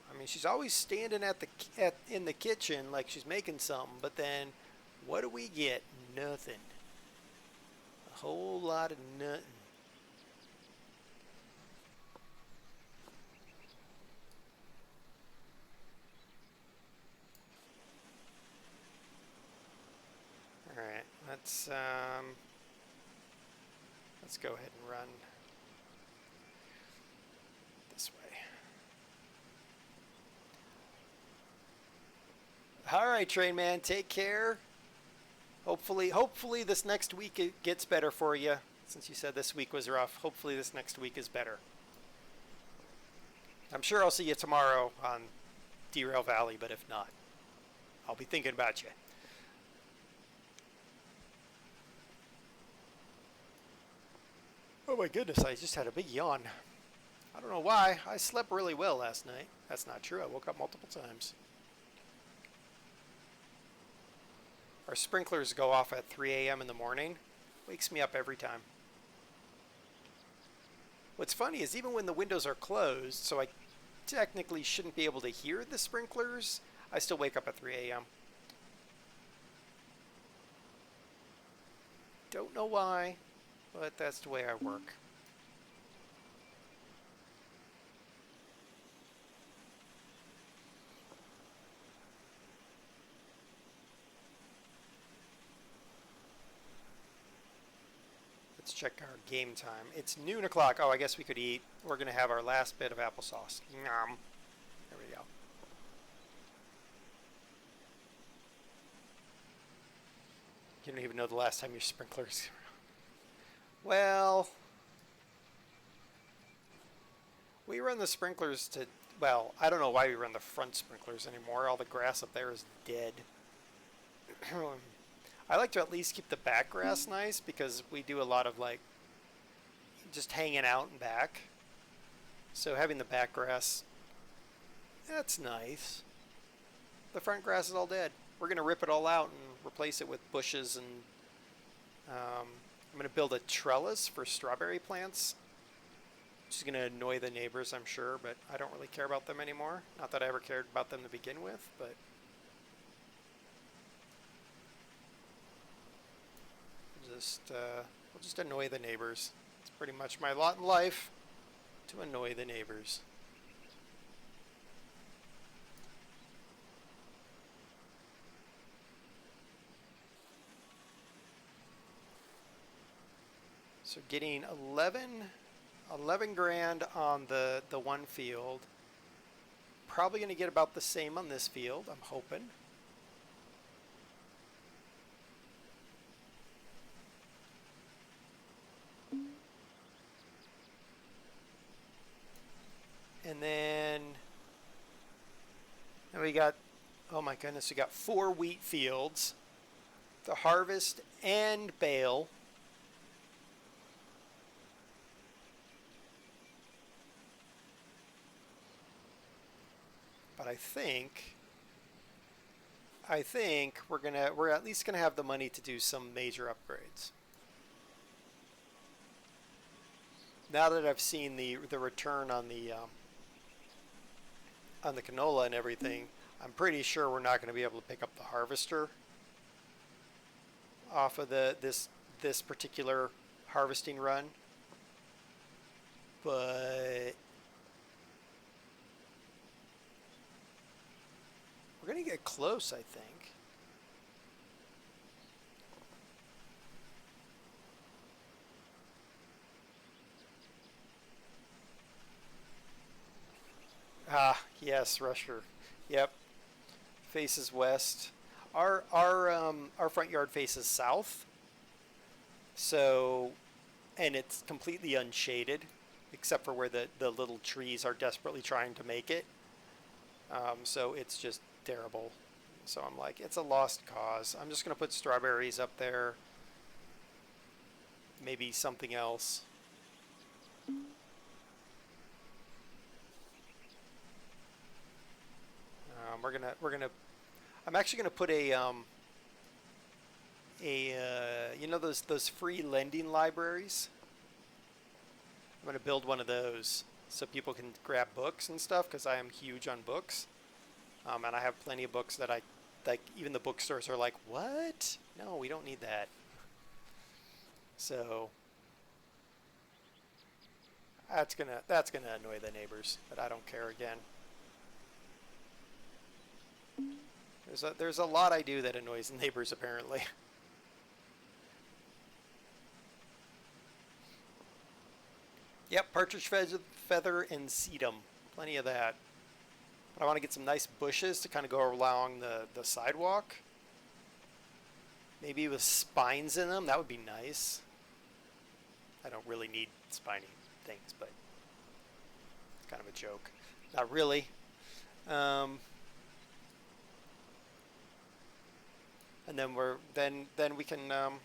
I mean, she's always standing in the kitchen like she's making something, but then what do we get? Nothing. A whole lot of nothing. All right, let's go ahead and run this way. All right, train man, take care. Hopefully this next week it gets better for you. Since you said this week was rough, hopefully this next week is better. I'm sure I'll see you tomorrow on Derail Valley, but if not, I'll be thinking about you. Oh my goodness, I just had a big yawn. I don't know why. I slept really well last night. That's not true. I woke up multiple times. Our sprinklers go off at 3 a.m. in the morning. Wakes me up every time. What's funny is even when the windows are closed, so I technically shouldn't be able to hear the sprinklers, I still wake up at 3 a.m. Don't know why, but that's the way I work. Let's check our game time. It's noon o'clock. Oh, I guess we could eat. We're going to have our last bit of applesauce. Nom. There we go. You don't even know the last time your sprinklers. Well, we run the sprinklers to, well, I don't know why we run the front sprinklers anymore. All the grass up there is dead. I like to at least keep the back grass nice because we do a lot of like just hanging out and back. So having the back grass, that's nice. The front grass is all dead. We're going to rip it all out and replace it with bushes, and I'm going to build a trellis for strawberry plants, which is going to annoy the neighbors, I'm sure, but I don't really care about them anymore. Not that I ever cared about them to begin with, but we'll just annoy the neighbors. It's pretty much my lot in life, to annoy the neighbors. So getting 11 grand on the one field. Probably going to get about the same on this field, I'm hoping. And then we got, oh my goodness, we got 4 wheat fields to harvest and bale. But I think we're at least gonna have the money to do some major upgrades. Now that I've seen the return on the canola and everything, I'm pretty sure we're not going to be able to pick up the harvester off of this particular harvesting run. But we're going to get close, I think. Ah, yes, Rusher. Yep. Faces west. Our front yard faces south. So, and it's completely unshaded, except for where the little trees are desperately trying to make it. So it's just terrible. So I'm like, it's a lost cause. I'm just gonna put strawberries up there. Maybe something else. I'm actually gonna put a you know those free lending libraries. I'm gonna build one of those so people can grab books and stuff, because I am huge on books, and I have plenty of books that I like. Even the bookstores are like, what? No, we don't need that. So that's gonna annoy the neighbors, but I don't care again. There's a lot I do that annoys neighbors, apparently. Yep, partridge feather and sedum. Plenty of that. But I want to get some nice bushes to kind of go along the sidewalk. Maybe with spines in them. That would be nice. I don't really need spiny things, but it's kind of a joke. Not really. And then we can and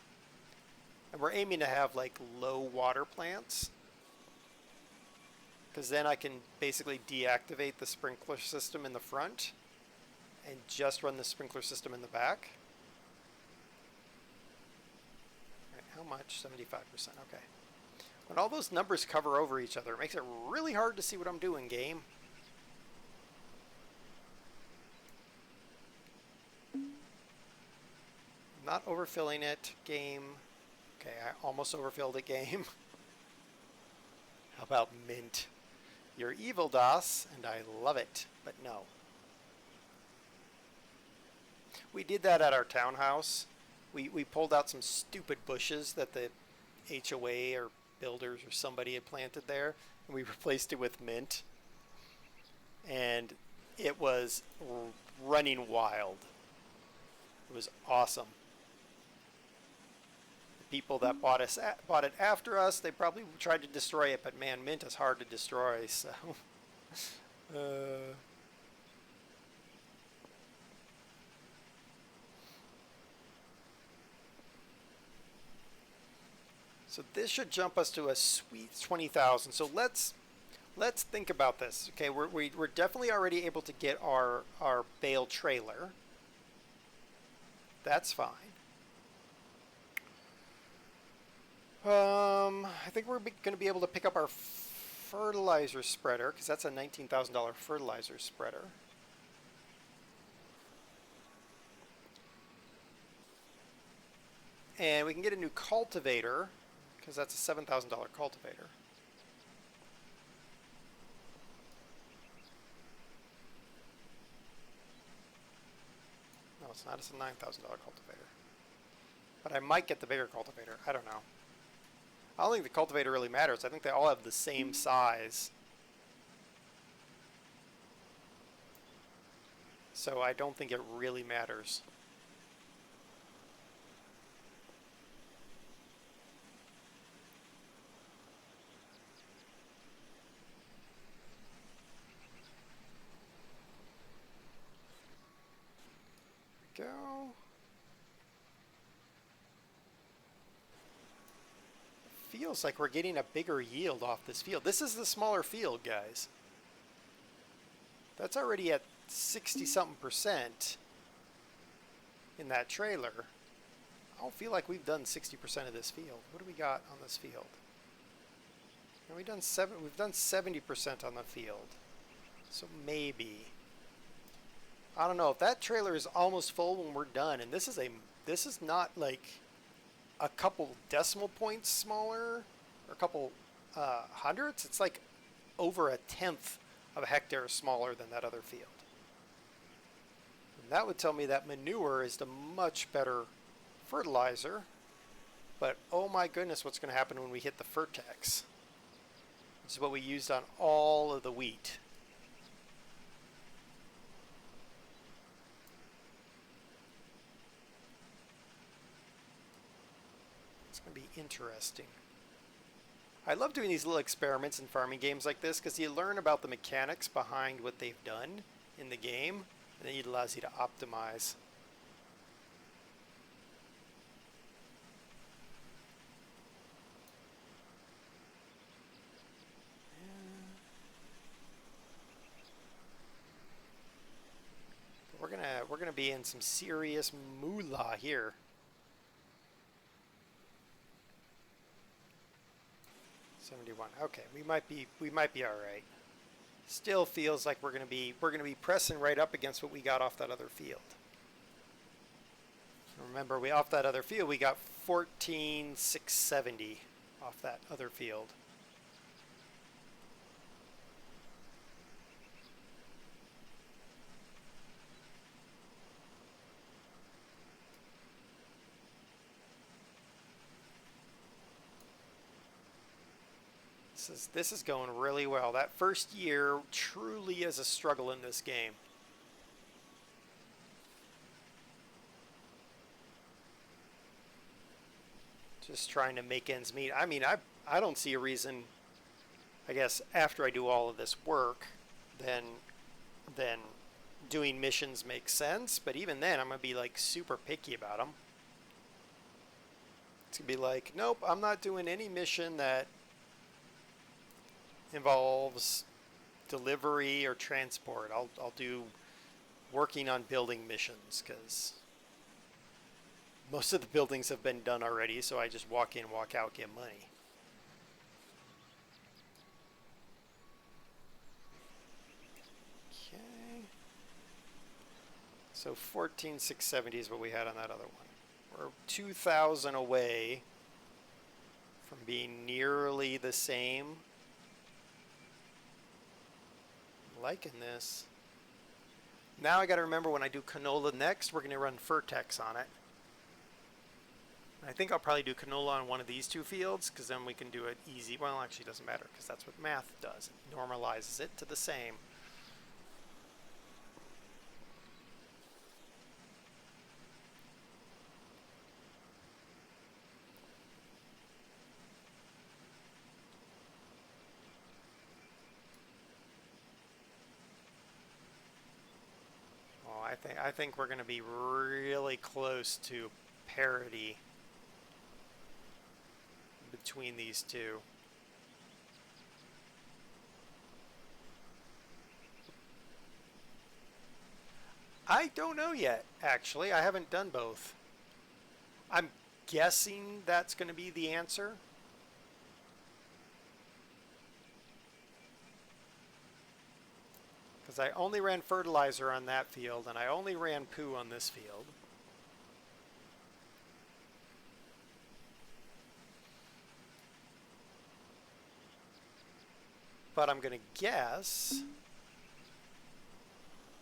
we're aiming to have like low water plants, because then I can basically deactivate the sprinkler system in the front and just run the sprinkler system in the back. All right, how much? 75%. Okay. When all those numbers cover over each other, it makes it really hard to see what I'm doing, game. Not overfilling it, game. Okay, I almost overfilled it, game. How about mint? You're evil, DOS, and I love it, but no. We did that at our townhouse. We pulled out some stupid bushes that the HOA or builders or somebody had planted there, and we replaced it with mint, and it was running wild. It was awesome. The people that bought it after us, they probably tried to destroy it, but man, mint is hard to destroy, so so this should jump us to a sweet 20,000. So let's think about this. Okay, we're definitely already able to get our bale trailer. That's fine. I think we're going to be able to pick up our fertilizer spreader, because that's a $19,000 fertilizer spreader. And we can get a new cultivator, because that's a $7,000 cultivator. No, it's not. It's a $9,000 cultivator. But I might get the bigger cultivator. I don't know. I don't think the cultivator really matters. I think they all have the same size. So I don't think it really matters. Go. Feels like we're getting a bigger yield off this field. This is the smaller field, guys. That's already at 60-something% in that trailer. I don't feel like we've done 60% of this field. What do we got on this field? And we've done 70% on the field. So maybe. I don't know, if that trailer is almost full when we're done, and this is not like a couple decimal points smaller, or a couple hundredths. It's like over a tenth of a hectare smaller than that other field. And that would tell me that manure is the much better fertilizer. But oh my goodness, what's going to happen when we hit the Fertex? This is what we used on all of the wheat. It's going to be interesting. I love doing these little experiments in farming games like this, because you learn about the mechanics behind what they've done in the game, and then it allows you to optimize. We're gonna be in some serious moolah here. Okay, we might be all right. Still feels like we're gonna be pressing right up against what we got off that other field. Remember, off that other field we got 14,670 off that other field. This is going really well. That first year truly is a struggle in this game. Just trying to make ends meet. I mean, I don't see a reason, I guess, after I do all of this work, then doing missions makes sense. But even then, I'm going to be like super picky about them. It's going to be like, nope, I'm not doing any mission that involves delivery or transport. I'll do working on building missions, because most of the buildings have been done already, so I just walk in, walk out, get money. Okay. So 14,670 is what we had on that other one. We're 2,000 away from being nearly the same. Liking this. Now I got to remember, when I do canola next, we're going to run Fertex on it. I think I'll probably do canola on one of these two fields, because then we can do it easy. Well, actually, it doesn't matter, because that's what math does. It normalizes it to the same. Oh, I think we're going to be really close to parity between these two. I don't know yet, actually. I haven't done both. I'm guessing that's going to be the answer. Because I only ran fertilizer on that field, and I only ran poo on this field. But I'm going to guess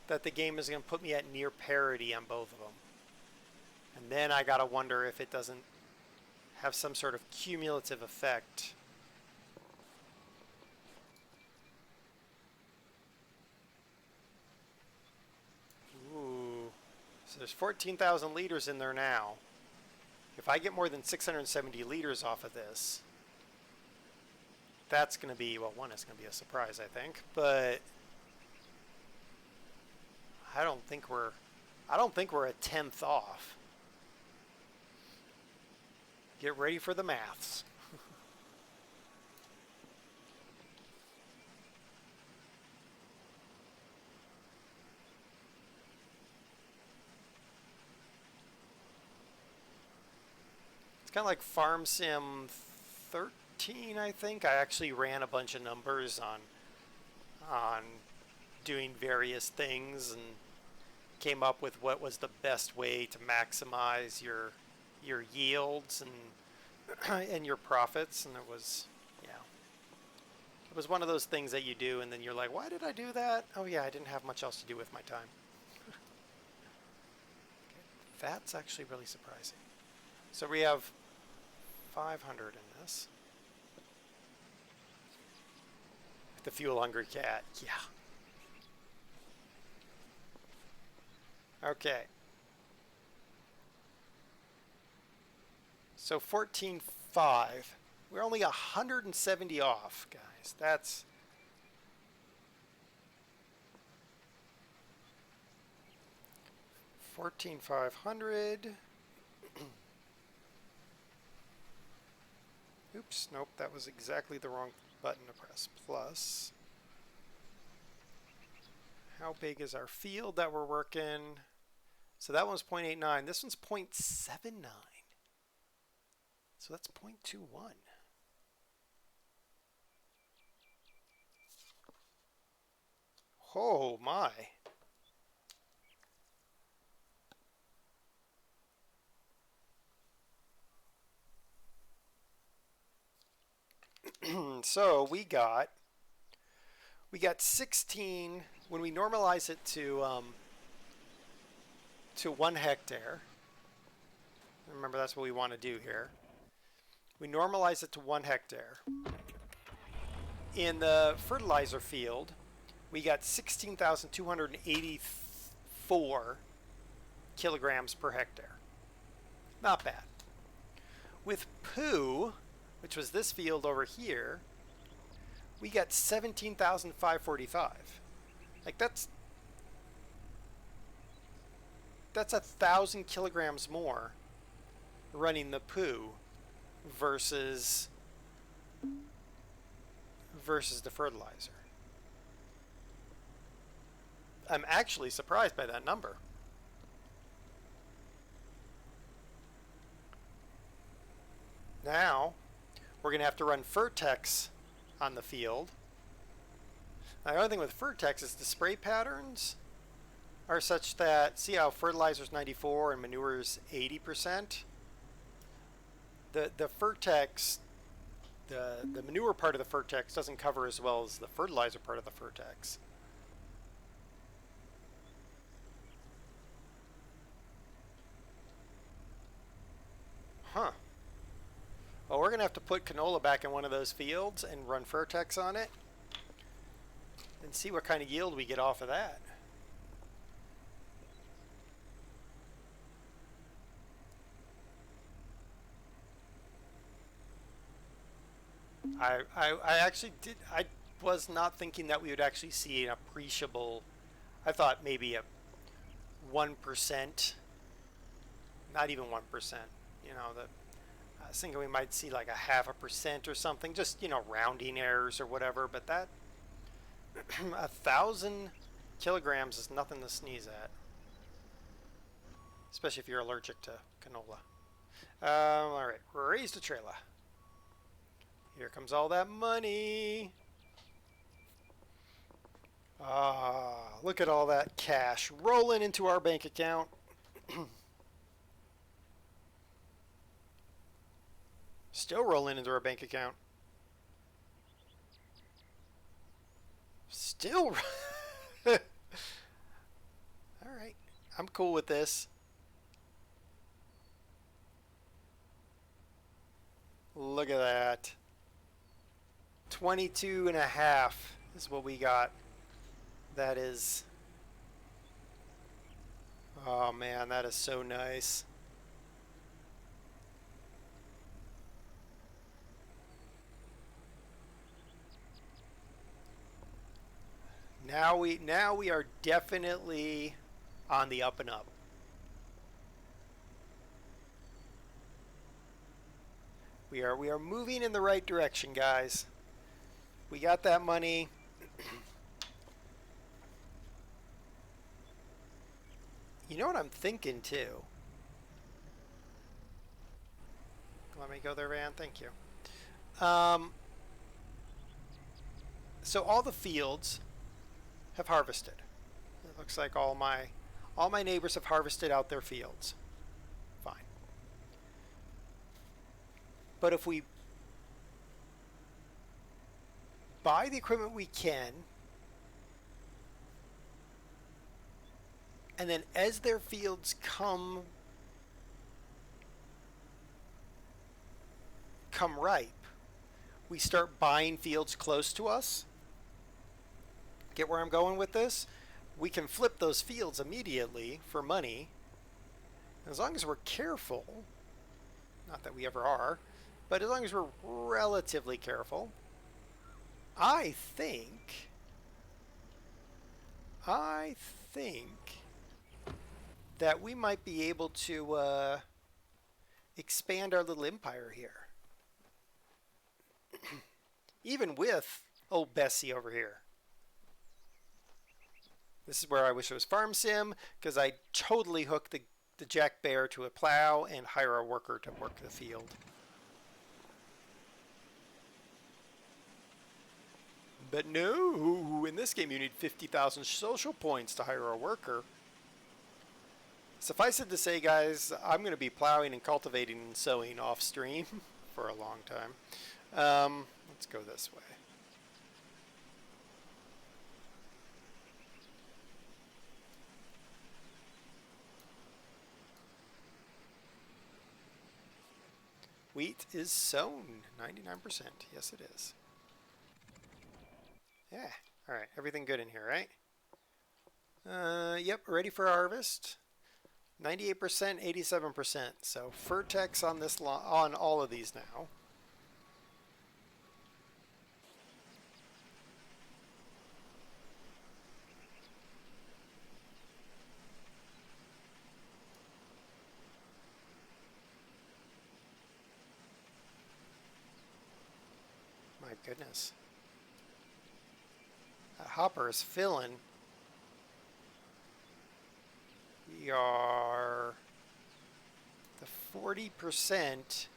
that the game is going to put me at near parity on both of them. And then I got to wonder if it doesn't have some sort of cumulative effect. Ooh. So there's 14,000 liters in there now. If I get more than 670 liters off of this, that's going to be, well, one, it's going to be a surprise, I think, but I don't think we're a tenth off. Get ready for the maths. It's kind of like Farm Sim 13, I think. I actually ran a bunch of numbers on doing various things and came up with what was the best way to maximize your yields and your profits, and it was one of those things that you do and then you're like, why did I do that? Oh yeah, I didn't have much else to do with my time. Okay. That's actually really surprising. So we have 500 in this. The fuel hungry cat, yeah. Okay. So 14.5. We're only 170 off, guys. That's 14,500. Oops, nope, that was exactly the wrong button to press. Plus, how big is our field that we're working? So that one's 0.89. This one's 0.79. So that's 0.21. Oh my. So we got 16 when we normalize it to 1 hectare. Remember, that's what we want to do here. We normalize it to 1 hectare. In the fertilizer field, we got 16,284 kilograms per hectare. Not bad. With poo, which was this field over here, we got 17,545. Like that's 1,000 kilograms more running the poo versus the fertilizer. I'm actually surprised by that number. Now, we're going to have to run Fertex on the field. Now, the other thing with Fertex is the spray patterns are such that, see how fertilizer is 94 and manure is 80%? The Fertex, the manure part of the Fertex doesn't cover as well as the fertilizer part of the Fertex. Huh. gonna have to put canola back in one of those fields and run Vertex on it and see what kind of yield we get off of that. I actually did. I was not thinking that we would actually see an appreciable. I thought maybe a 1%, not even 1%. You know, I was thinking we might see like a 0.5% or something, just, you know, rounding errors or whatever. But that 1,000 kilograms is nothing to sneeze at, especially if you're allergic to canola. All right, raise the trailer. Here comes all that money. Ah, look at all that cash rolling into our bank account. Still rolling into our bank account. Still. All right, I'm cool with this. Look at that. 22.5 is what we got. That is, oh man, that is so nice. Now we are definitely on the up and up. We are moving in the right direction, guys. We got that money. You know what I'm thinking too? Let me go there, Van. Thank you. So all the fields have harvested. It looks like all my neighbors have harvested out their fields. Fine. But if we buy the equipment we can, and then as their fields come ripe, we start buying fields close to us. Get where I'm going with this? We can flip those fields immediately for money. As long as we're careful, not that we ever are, but as long as we're relatively careful, I think that we might be able to expand our little empire here. Even with old Bessie over here. This is where I wish it was Farm Sim, because I totally hook the Jack Bear to a plow and hire a worker to work the field. But no, in this game you need 50,000 social points to hire a worker. Suffice it to say, guys, I'm going to be plowing and cultivating and sowing off stream for a long time. Let's go this way. Wheat is sown, 99%. Yes, it is. Yeah. All right. Everything good in here, right? Yep. Ready for harvest. 98%, 87%. So Vertex on this on all of these now. My goodness. That hopper is filling. We are the 40%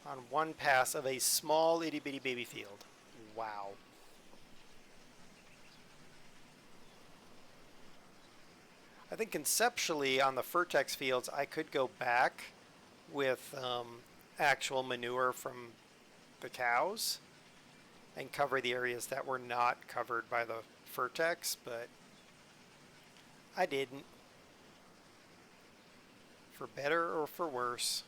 on one pass of a small itty bitty baby field. Wow. I think conceptually on the Vertex fields I could go back with actual manure from the cows and cover the areas that were not covered by the Vertex, but I didn't. For better or for worse.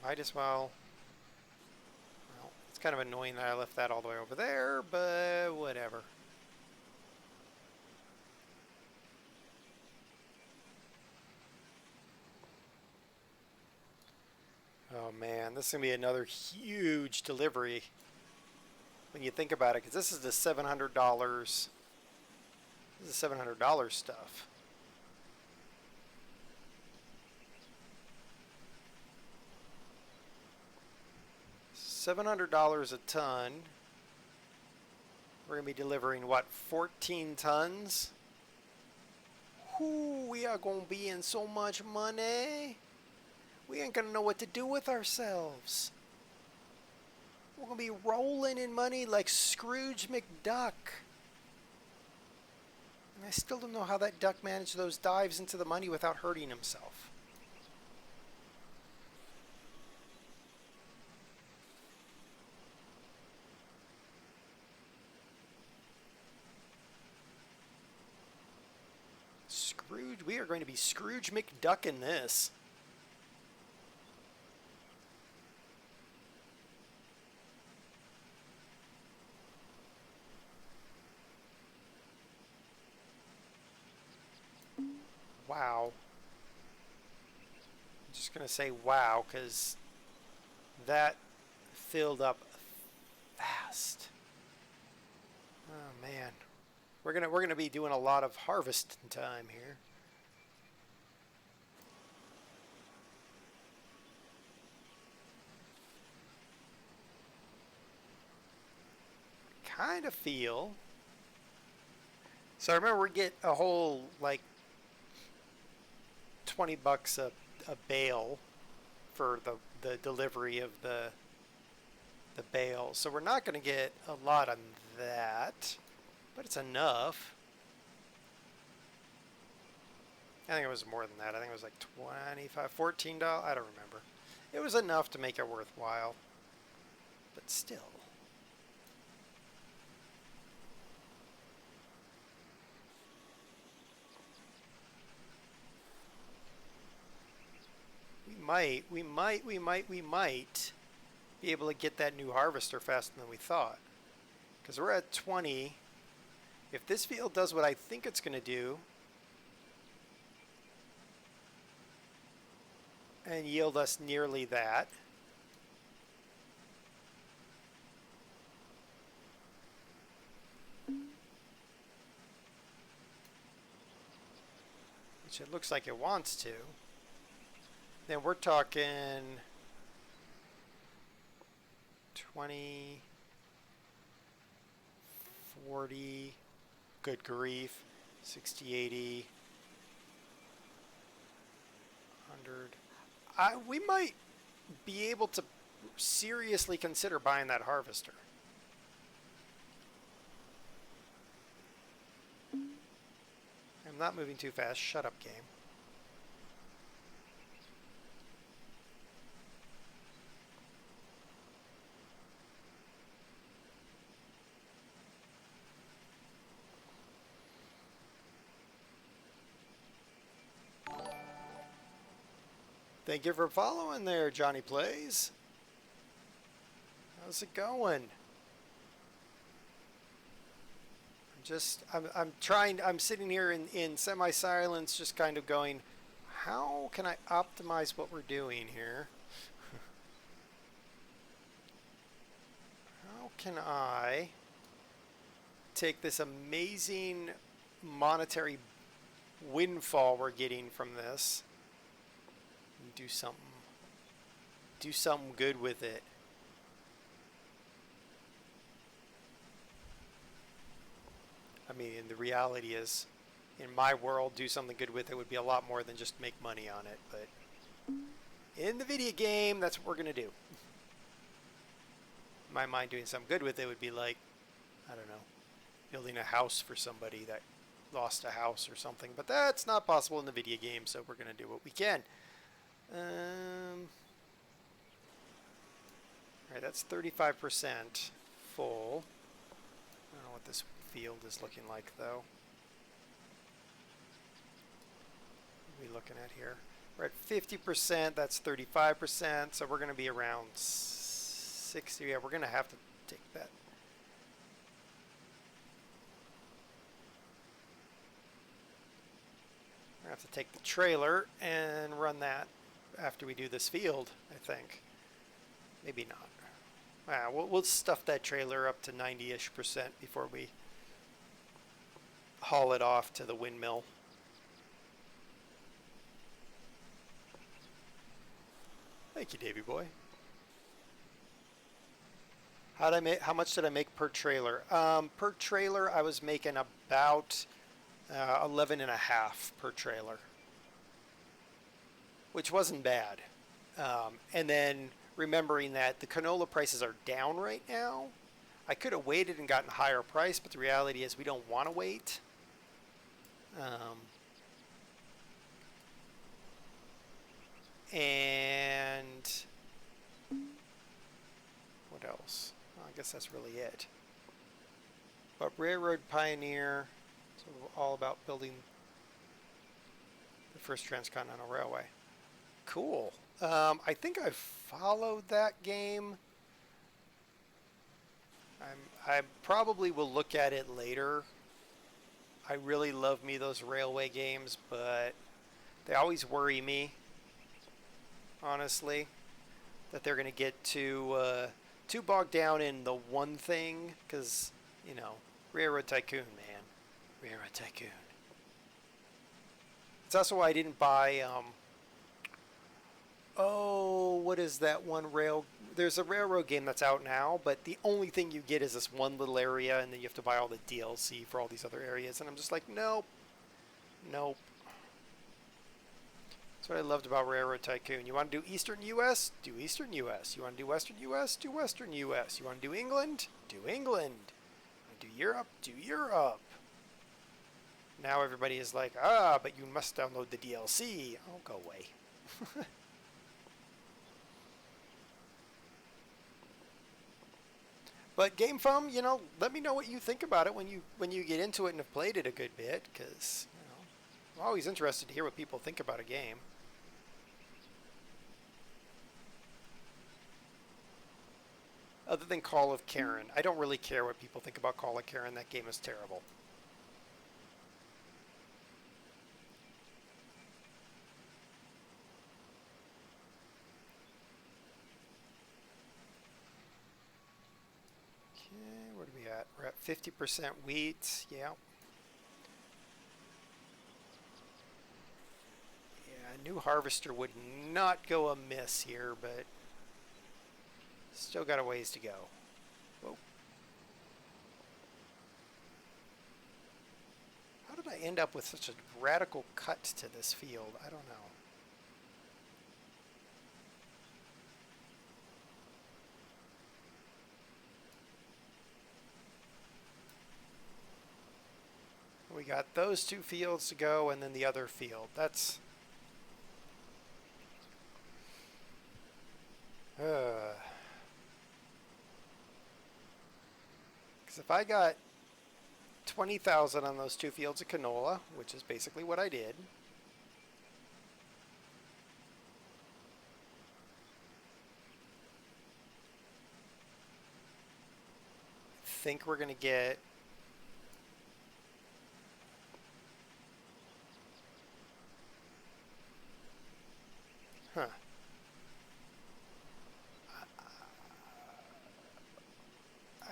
Might as well. Well, it's kind of annoying that I left that all the way over there, but whatever. Oh man, this is going to be another huge delivery when you think about it, because this is the $700. This is $700 stuff. $700 a ton. We're going to be delivering, what, 14 tons? Whoo, we are going to be in so much money. We ain't going to know what to do with ourselves. We're going to be rolling in money like Scrooge McDuck. And I still don't know how that duck managed those dives into the money without hurting himself. Scrooge, we are going to be Scrooge McDuck in this. Wow. I'm just going to say wow, because that filled up fast. Oh man. We're gonna be doing a lot of harvest time here. Kind of feel. So I remember we get a whole like $20 a bale for the delivery of the bale. So we're not going to get a lot on that, but it's enough. I think it was more than that. I think it was like $25, $14. I don't remember. It was enough to make it worthwhile, but still. We might be able to get that new harvester faster than we thought. Because we're at 20. If this field does what I think it's going to do, and yield us nearly that, which it looks like it wants to, then we're talking 20, 40, good grief, 60, 80, 100. We might be able to seriously consider buying that harvester. I'm not moving too fast. Shut up, game. Thank you for following there, Johnny Plays. How's it going? I'm sitting here in semi-silence, just kind of going, how can I optimize what we're doing here? How can I take this amazing monetary windfall we're getting from this and do something good with it? I mean, the reality is, in my world, do something good with it would be a lot more than just make money on it. But in the video game, that's what we're going to do. In my mind, doing something good with it would be like, I don't know, building a house for somebody that lost a house or something. But that's not possible in the video game, so we're going to do what we can. Alright, that's 35% full. I don't know what this field is looking like, though. What are we looking at here? We're at 50%, that's 35%, so we're going to be around 60. Yeah, we're going to have to take that. We're going to have to take the trailer and run that after we do this field, I think. Maybe not. We'll stuff that trailer up to 90-ish% before we haul it off to the windmill. Thank you, Davy boy. How much did I make per trailer? Per trailer, I was making about 11 and a half per trailer, which wasn't bad. And then remembering that the canola prices are down right now, I could have waited and gotten a higher price, but the reality is we don't want to wait. And what else? Well, I guess that's really it. But Railroad Pioneer, so all about building the first transcontinental railway. Cool. I think I followed that game. I probably will look at it later. I really love me those railway games, but they always worry me, honestly, that they're going to get too bogged down in the one thing, because, you know, Railroad Tycoon, man. Railroad Tycoon. It's also why I didn't buy, what is that one rail? There's a railroad game that's out now, but the only thing you get is this one little area, and then you have to buy all the DLC for all these other areas, and I'm just like, nope. Nope. That's what I loved about Railroad Tycoon. You want to do Eastern U.S.? Do Eastern U.S. You want to do Western U.S.? Do Western U.S. You want to do England? Do England. You want to do Europe? Do Europe. Now everybody is like, but you must download the DLC. Oh, go away. But Game Foam, you know, let me know what you think about it when you get into it and have played it a good bit, because, you know, I'm always interested to hear what people think about a game. Other than Call of Karen, I don't really care what people think about Call of Karen. That game is terrible. What are we at? We're at 50% wheat. Yeah. Yeah, a new harvester would not go amiss here, but still got a ways to go. Whoa. How did I end up with such a radical cut to this field? I don't know. We got those two fields to go, and then the other field. That's... Because if I got 20,000 on those two fields of canola, which is basically what I did, I think we're going to get... Huh.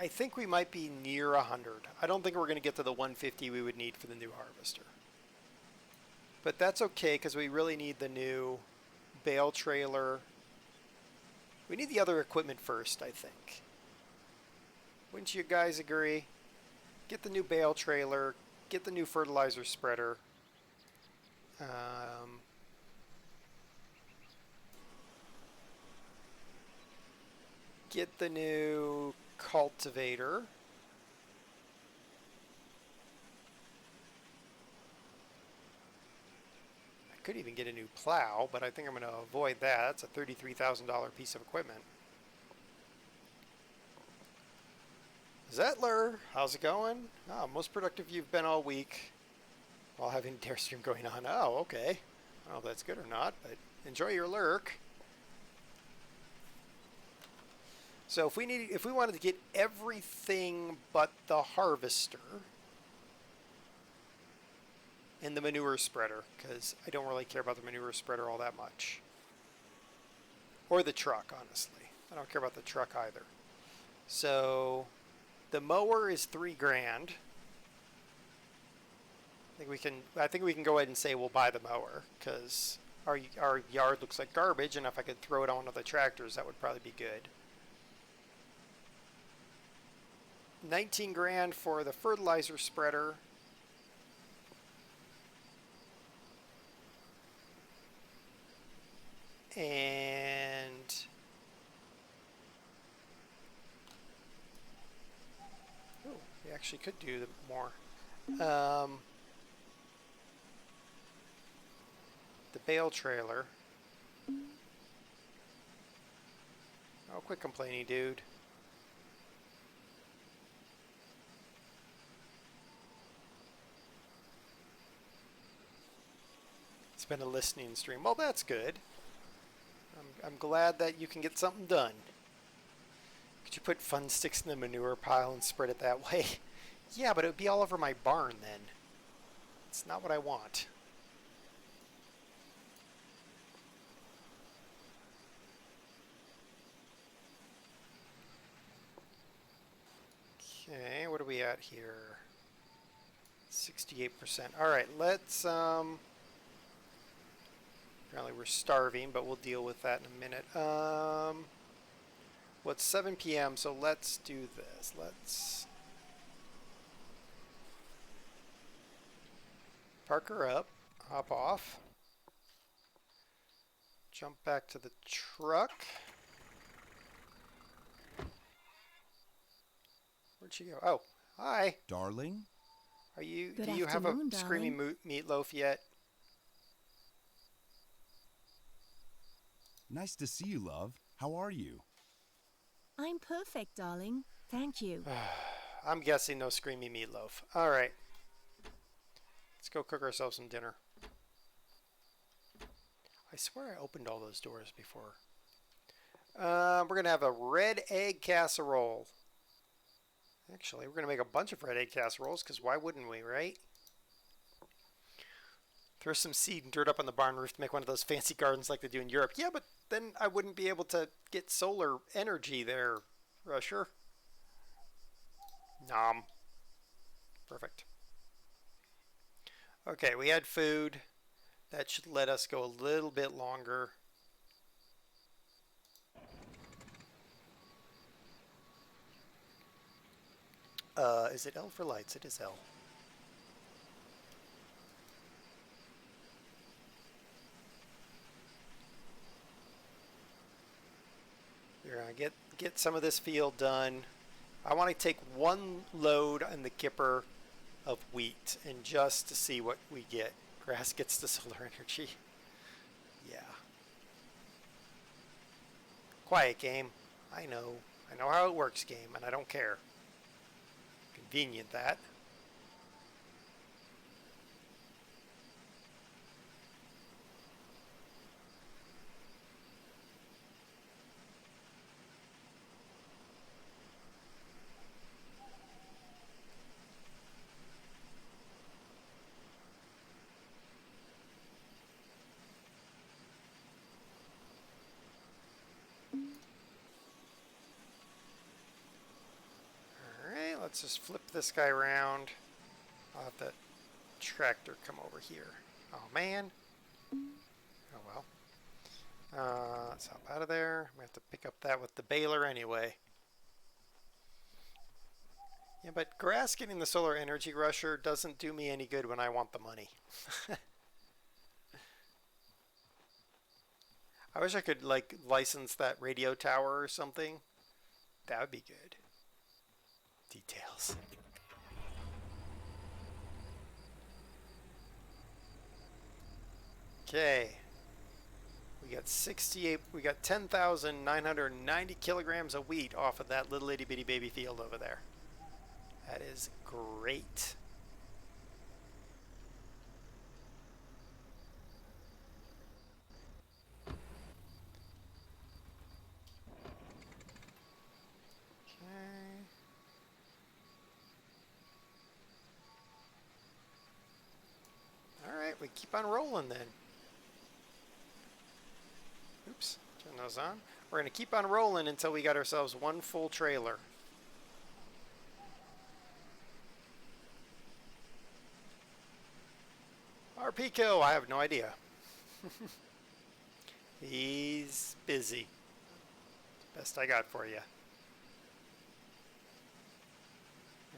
I think we might be near 100. I don't think we're going to get to the 150 we would need for the new harvester. But that's okay, because we really need the new bale trailer. We need the other equipment first, I think. Wouldn't you guys agree? Get the new bale trailer, get the new fertilizer spreader. Get the new cultivator. I could even get a new plow, but I think I'm going to avoid that. That's a $33,000 piece of equipment. Zettler, how's it going? Oh, most productive you've been all week while having Dare Stream going on. Oh, okay. I don't know if that's good or not, but enjoy your lurk. So if we wanted to get everything but the harvester and the manure spreader, because I don't really care about the manure spreader all that much. Or the truck, honestly. I don't care about the truck either. So the mower is $3 grand. I think we can go ahead and say we'll buy the mower, because our yard looks like garbage, and if I could throw it onto the tractors, that would probably be good. 19 grand for the fertilizer spreader. And oh, we actually could do more. The bale trailer. Oh, quit complaining, dude. It's been a listening stream. Well, that's good. I'm glad that you can get something done. Could you put fun sticks in the manure pile and spread it that way? Yeah, but it would be all over my barn then. It's not what I want. Okay, what are we at here? 68%. All right, let's apparently we're starving, but we'll deal with that in a minute. Well, it's 7 p.m., so let's do this. Let's park her up, hop off, jump back to the truck. Where'd she go? Oh, hi. Darling? Are you? Good do you have a afternoon, screaming meatloaf yet? Nice to see you, love. How are you? I'm perfect, darling. Thank you. I'm guessing no screaming meatloaf. All right. Let's go cook ourselves some dinner. I swear I opened all those doors before. We're going to have a red egg casserole. Actually, we're going to make a bunch of red egg casseroles, because why wouldn't we, right? Throw some seed and dirt up on the barn roof to make one of those fancy gardens like they do in Europe. Yeah, but then I wouldn't be able to get solar energy there, Rusher. Nom. Perfect. Okay, we had food. That should let us go a little bit longer. Is it L for lights? It is L. We're gonna get some of this field done. I want to take one load on the kipper of wheat, and just to see what we get. Grass gets the solar energy. Yeah. Quiet game. I know. I know how it works, game, and I don't care. Convenient, that. Let's just flip this guy around. I'll have the tractor come over here. Oh, man. Oh, well. Let's hop out of there. We have to pick up that with the baler anyway. Yeah, but grass getting the solar energy rusher doesn't do me any good when I want the money. I wish I could, like, license that radio tower or something. That would be good. Details. Okay. We got 10,990 kilograms of wheat off of that little itty bitty baby field over there. That is great. we keep on rolling then. Oops, turn those on. We're going to keep on rolling until we got ourselves one full trailer. RP kill, I have no idea. He's busy. Best I got for you.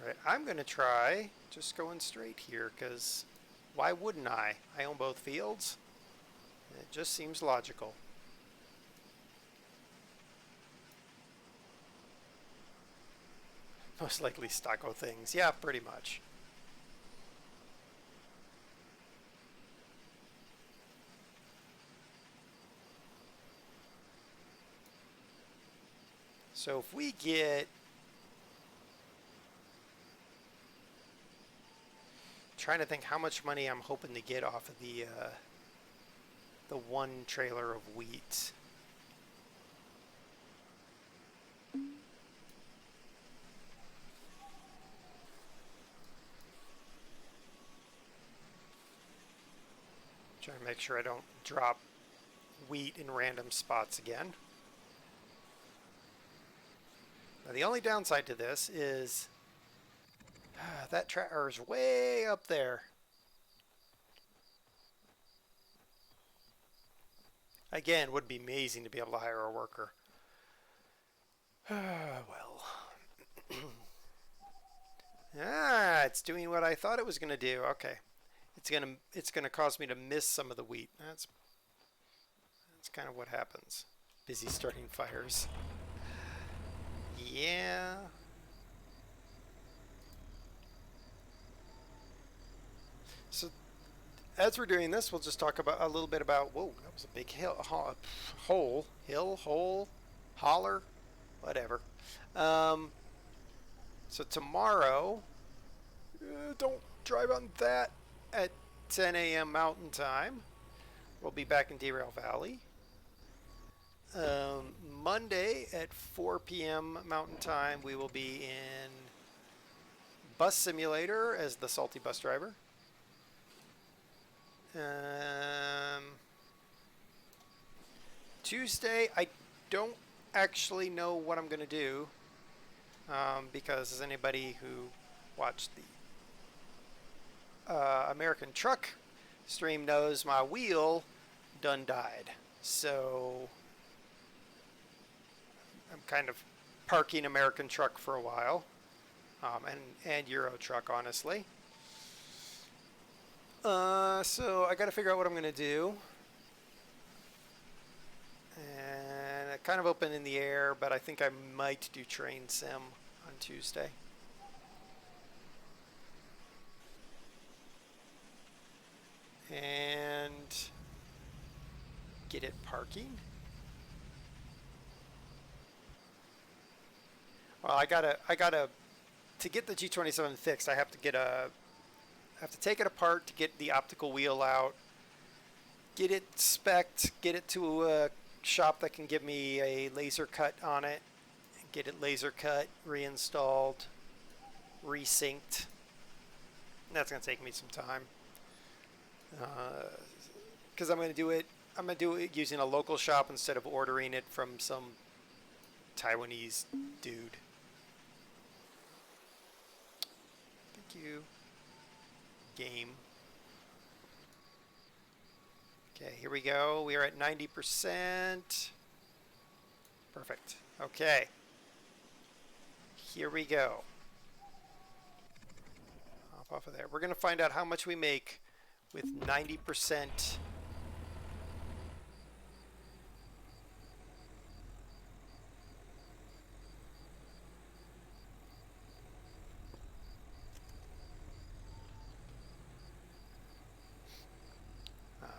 Alright, I'm going to try just going straight here, because why wouldn't I? I own both fields. It just seems logical. Most likely Stocko things. Yeah, pretty much. So if we get... trying to think how much money I'm hoping to get off of the one trailer of wheat. Trying to make sure I don't drop wheat in random spots again. Now the only downside to this is that tractor's way up there. Again, would be amazing to be able to hire a worker. Well. It's doing what I thought it was going to do. Okay. It's gonna cause me to miss some of the wheat. That's kind of what happens. Busy starting fires. Yeah. So as we're doing this, we'll just talk about a little bit about. Whoa, that was a big hole, holler, whatever. So tomorrow, don't drive on that. At 10 a.m. Mountain Time, we'll be back in Derail Valley. Monday at 4 p.m. Mountain Time, we will be in Bus Simulator as the Salty Bus Driver. Tuesday, I don't actually know what I'm going to do because as anybody who watched the American Truck stream knows, my wheel done died. So I'm kind of parking American Truck for a while, and Euro Truck, honestly. So I got to figure out what I'm going to do. And kind of open in the air, but I think I might do Train Sim on Tuesday. And get it parking. Well, I gotta to get the G27 fixed. I have to take it apart to get the optical wheel out, get it spec'd, get it to a shop that can give me a laser cut on it, get it laser cut, reinstalled, resynced. And that's gonna take me some time. Because I'm going to do it using a local shop instead of ordering it from some Taiwanese dude. Thank you. Game. Okay, here we go. We are at 90%. Perfect. Okay. Here we go. Hop off of there. We're going to find out how much we make with 90%.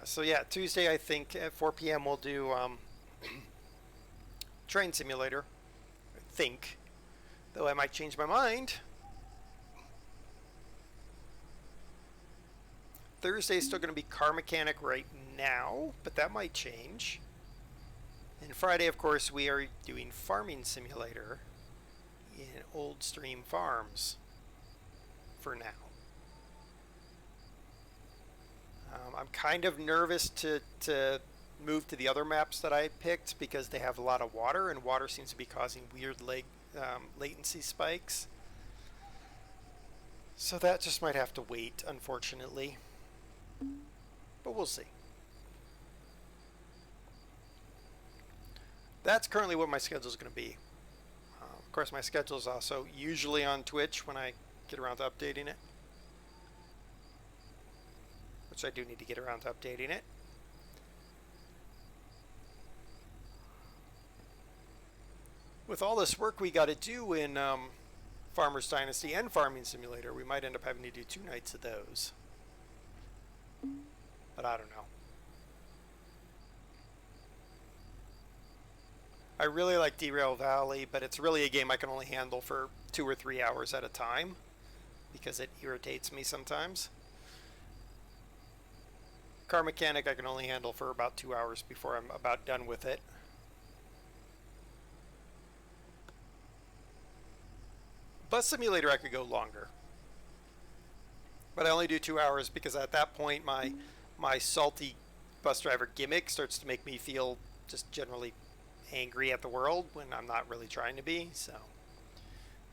So yeah, Tuesday I think at 4 p.m. we'll do Train Simulator. I think. Though I might change my mind. Thursday is still going to be Car Mechanic right now, but that might change. And Friday, of course, we are doing Farming Simulator in Old Stream Farms for now. I'm kind of nervous to move to the other maps that I picked because they have a lot of water, and water seems to be causing weird latency spikes. So that just might have to wait, unfortunately. But we'll see. That's currently what my schedule is going to be. Of course, my schedule is also usually on Twitch when I get around to updating it. Which I do need to get around to updating it. With all this work we got to do in Farmer's Dynasty and Farming Simulator, we might end up having to do 2 nights of those. But I don't know. I really like Derail Valley, but it's really a game I can only handle for 2 or 3 hours at a time because it irritates me sometimes. Car Mechanic I can only handle for about 2 hours before I'm about done with it. Bus Simulator I could go longer. But I only do 2 hours because at that point my salty bus driver gimmick starts to make me feel just generally angry at the world when I'm not really trying to be. So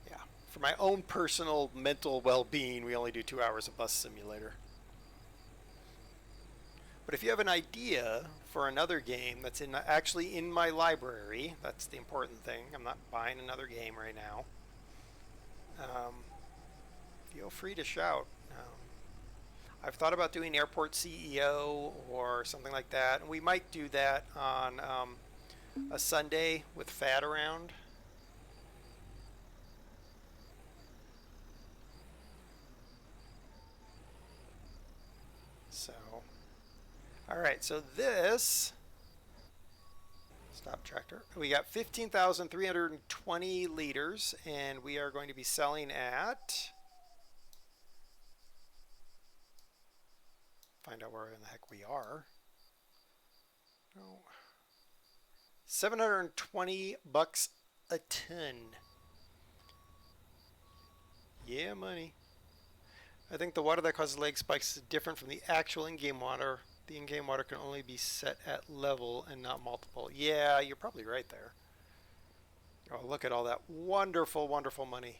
yeah, for my own personal mental well-being, we only do 2 hours of Bus Simulator. But if you have an idea for another game that's actually in my library, that's the important thing. I'm not buying another game right now. Feel free to shout. I've thought about doing Airport CEO or something like that, and we might do that on a Sunday with Fat around. So, all right, so this stop tractor. We got 15,320 liters, and we are going to be selling at. Find out where in the heck we are. No. $720 a ton. Yeah, money. I think the water that causes leg spikes is different from the actual in-game water. The in-game water can only be set at level and not multiple. Yeah, you're probably right there. Oh, look at all that wonderful, wonderful money.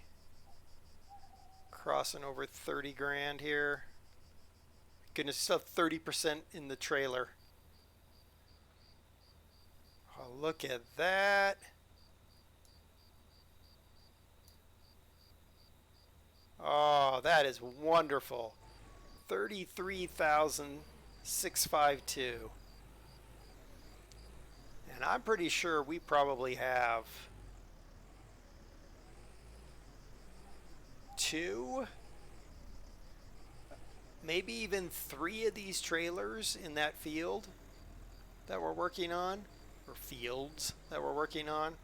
Crossing over 30 grand here. Goodness, still 30% in the trailer. Oh, look at that. Oh, that is wonderful. 33,652. And I'm pretty sure we probably have 2, maybe even 3 of these trailers in that field that we're working on, or fields that we're working on.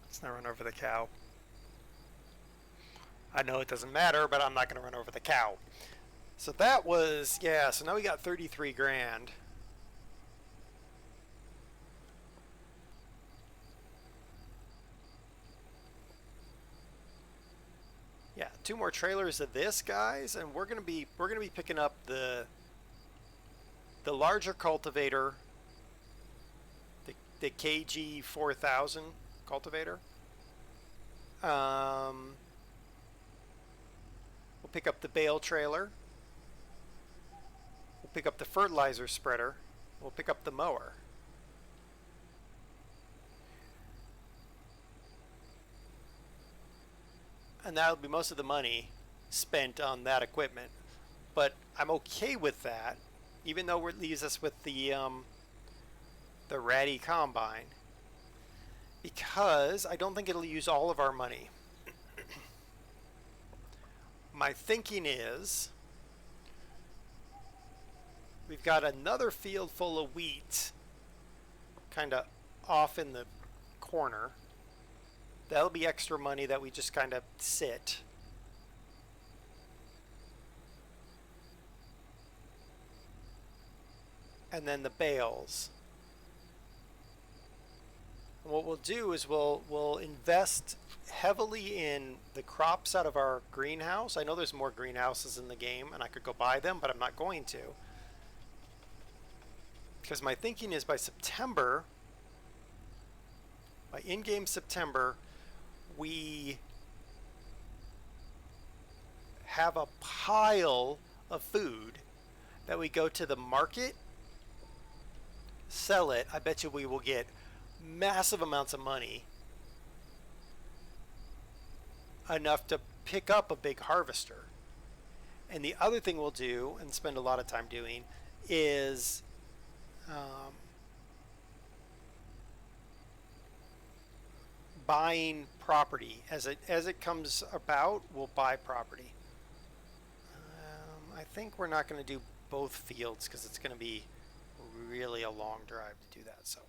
Let's not run over the cow. I know it doesn't matter, but I'm not going to run over the cow. So that was, yeah, so now we got 33 grand. Yeah, 2 more trailers of this, guys, and we're gonna be picking up the larger cultivator, the KG 4000 cultivator. We'll pick up the bale trailer. We'll pick up the fertilizer spreader. We'll pick up the mower. And that'll be most of the money spent on that equipment. But I'm okay with that, even though it leaves us with the ratty combine, because I don't think it'll use all of our money. My thinking is we've got another field full of wheat kind of off in the corner. That'll be extra money that we just kind of sit. And then the bales. And what we'll do is we'll invest heavily in the crops out of our greenhouse. I know there's more greenhouses in the game, and I could go buy them, but I'm not going to. Because my thinking is by September, by in-game September, we have a pile of food that we go to the market, sell it. I bet you we will get massive amounts of money, enough to pick up a big harvester. And the other thing we'll do, and spend a lot of time doing, is buying property. As it comes about, we'll buy property. I think we're not going to do both fields because it's going to be really a long drive to do that. So,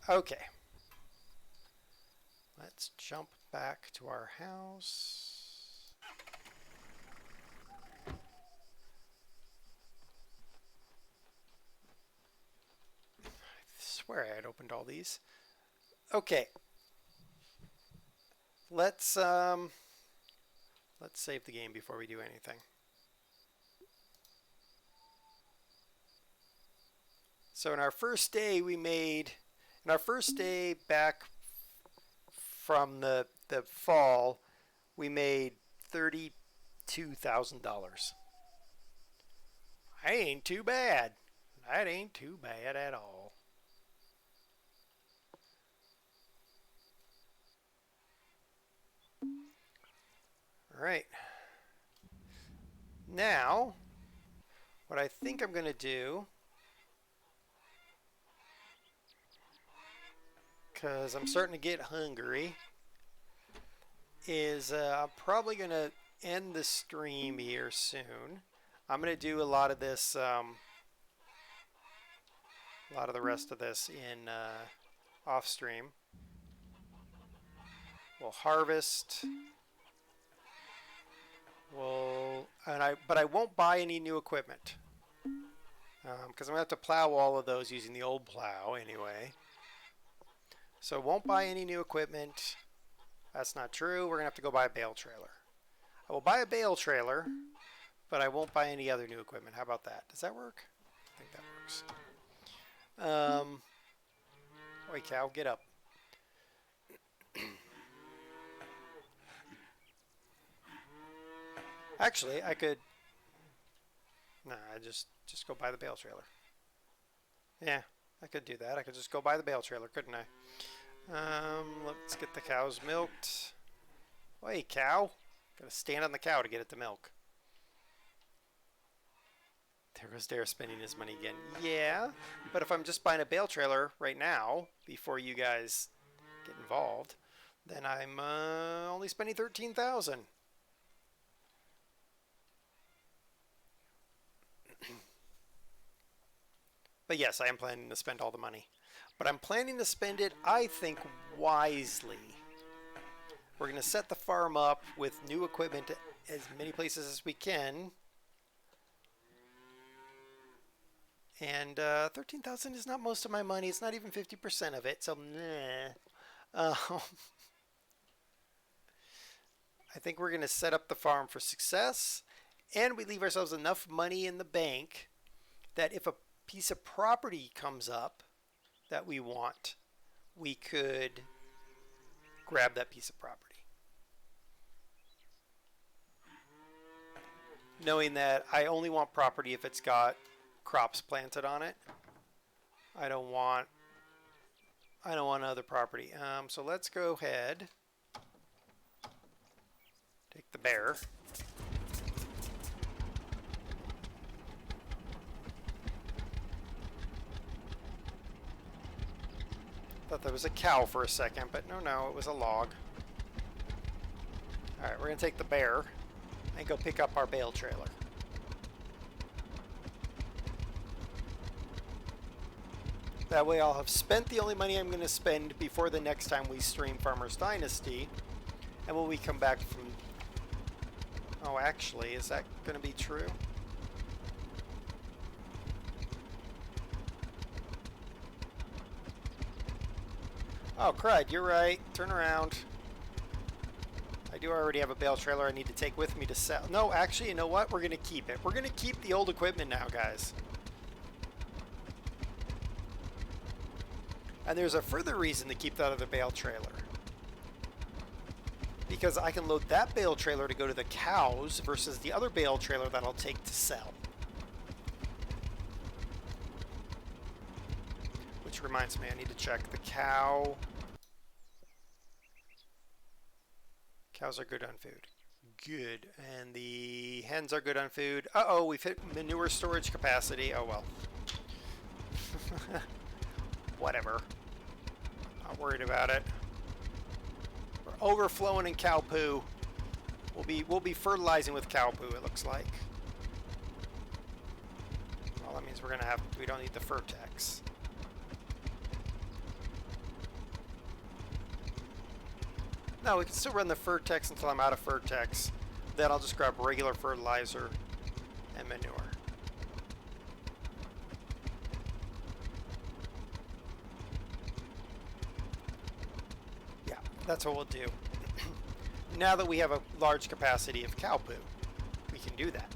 okay. Let's jump back to our house. I swear I had opened all these. Okay. Let's save the game before we do anything. So in our first day back from the fall, we made $32,000. That ain't too bad. That ain't too bad at all. All right. Now, what I think I'm going to do, because I'm starting to get hungry, is I'm probably going to end the stream here soon. I'm going to do a lot of this, a lot of the rest of this in off stream. We'll harvest. But I won't buy any new equipment because I'm gonna have to plow all of those using the old plow anyway. So I won't buy any new equipment. That's not true. We're gonna have to go buy a bale trailer. I will buy a bale trailer, but I won't buy any other new equipment. How about that? Does that work? I think that works. Oi, cow, get up. Actually, I could. Nah, I just go buy the bale trailer. Yeah, I could do that. I could just go buy the bale trailer, couldn't I? Let's get the cows milked. Hey, cow! Gotta stand on the cow to get it to milk. There goes Dare spending his money again. Yeah, but if I'm just buying a bale trailer right now before you guys get involved, then I'm only spending $13,000. But yes, I am planning to spend all the money. But I'm planning to spend it, I think, wisely. We're going to set the farm up with new equipment as many places as we can. And $13,000 is not most of my money. It's not even 50% of it. So, I think we're going to set up the farm for success. And we leave ourselves enough money in the bank that if a piece of property comes up that we want, we could grab that piece of property. Knowing that I only want property if it's got crops planted on it. I don't want other property. So let's go ahead. Take the bear. Thought there was a cow for a second, but no, it was a log. Alright, we're going to take the bear and go pick up our bale trailer. That way I'll have spent the only money I'm going to spend before the next time we stream Farmer's Dynasty. And when we come back from... Oh, actually, is that going to be true? Oh, crud, you're right. Turn around. I do already have a bale trailer I need to take with me to sell. No, actually, you know what? We're going to keep it. We're going to keep the old equipment now, guys. And there's a further reason to keep that other bale trailer. Because I can load that bale trailer to go to the cows versus the other bale trailer that I'll take to sell. Which reminds me, I need to check the cow. Cows are good on food. Good. And the hens are good on food. Uh-oh, we've hit manure storage capacity. Oh, well. Whatever. Not worried about it. We're overflowing in cow poo. We'll be fertilizing with cow poo, it looks like. Well, that means we don't need the Furtex. No, we can still run the Furtex until I'm out of Furtex. Then I'll just grab regular fertilizer and manure. Yeah, that's what we'll do. Now that we have a large capacity of cow poo, we can do that.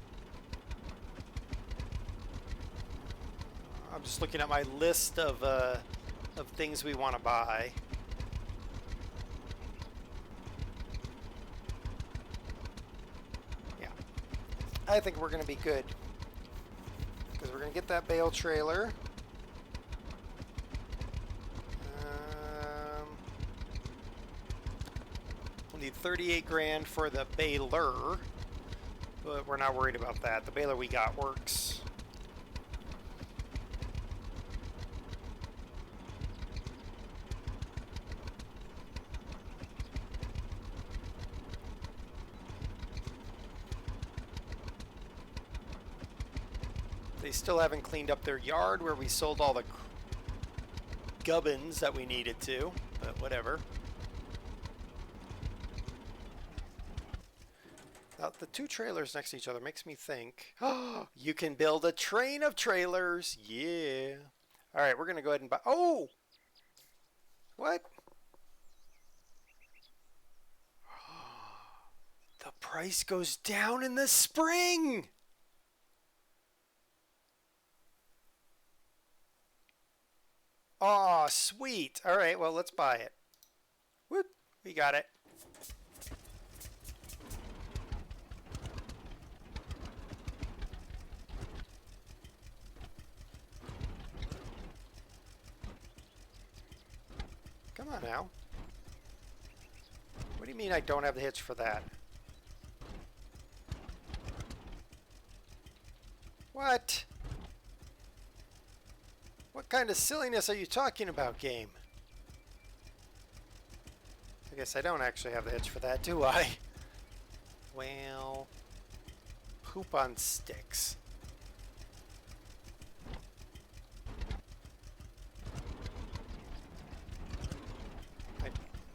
I'm just looking at my list of things we want to buy. I think we're going to be good because we're going to get that bale trailer. We'll need 38 grand for the baler, but we're not worried about that. The baler we got works. They still haven't cleaned up their yard where we sold all the gubbins that we needed to, but whatever. Now, the two trailers next to each other makes me think, oh, you can build a train of trailers. Yeah. All right, we're going to go ahead and buy. Oh! What? The price goes down in the spring! Oh, sweet. All right, well, let's buy it. Whoop, we got it. Come on now. What do you mean I don't have the hitch for that? What? What kind of silliness are you talking about, game? I guess I don't actually have the hitch for that, do I? Well, poop on sticks.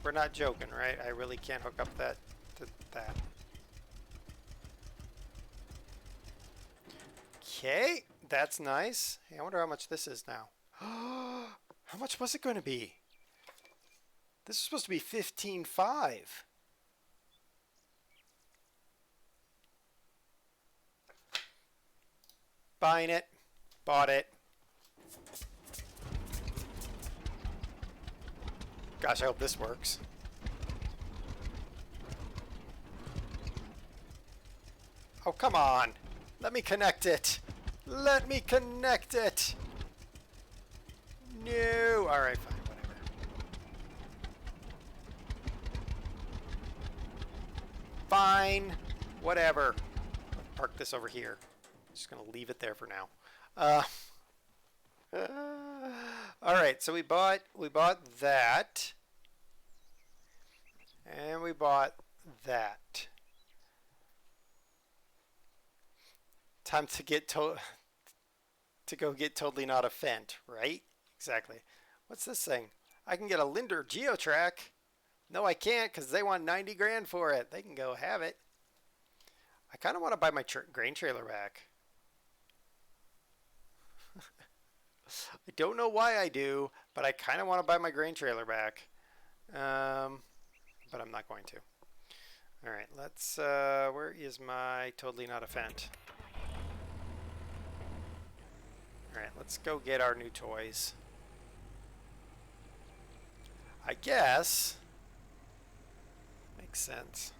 We're not joking, right? I really can't hook up that to that. Okay, that's nice. Hey, I wonder how much this is now. How much was it going to be? This is supposed to be 15.5. Buying it. Bought it. Gosh, I hope this works. Oh, come on. Let me connect it. Let me connect it. No. All right, fine, whatever. Fine. Whatever. Park this over here. Just going to leave it there for now. All right, so we bought that. And we bought that. Time to get to go get totally not a Fent, right? Exactly. What's this thing? I can get a Linder Geotrack. No, I can't because they want 90 grand for it. They can go have it. I kind of want to buy my grain trailer back. I don't know why I do, but I kind of want to buy my grain trailer back. But I'm not going to. All right, let's, where is my totally not a Fent? All right, let's go get our new toys. I guess. Makes sense.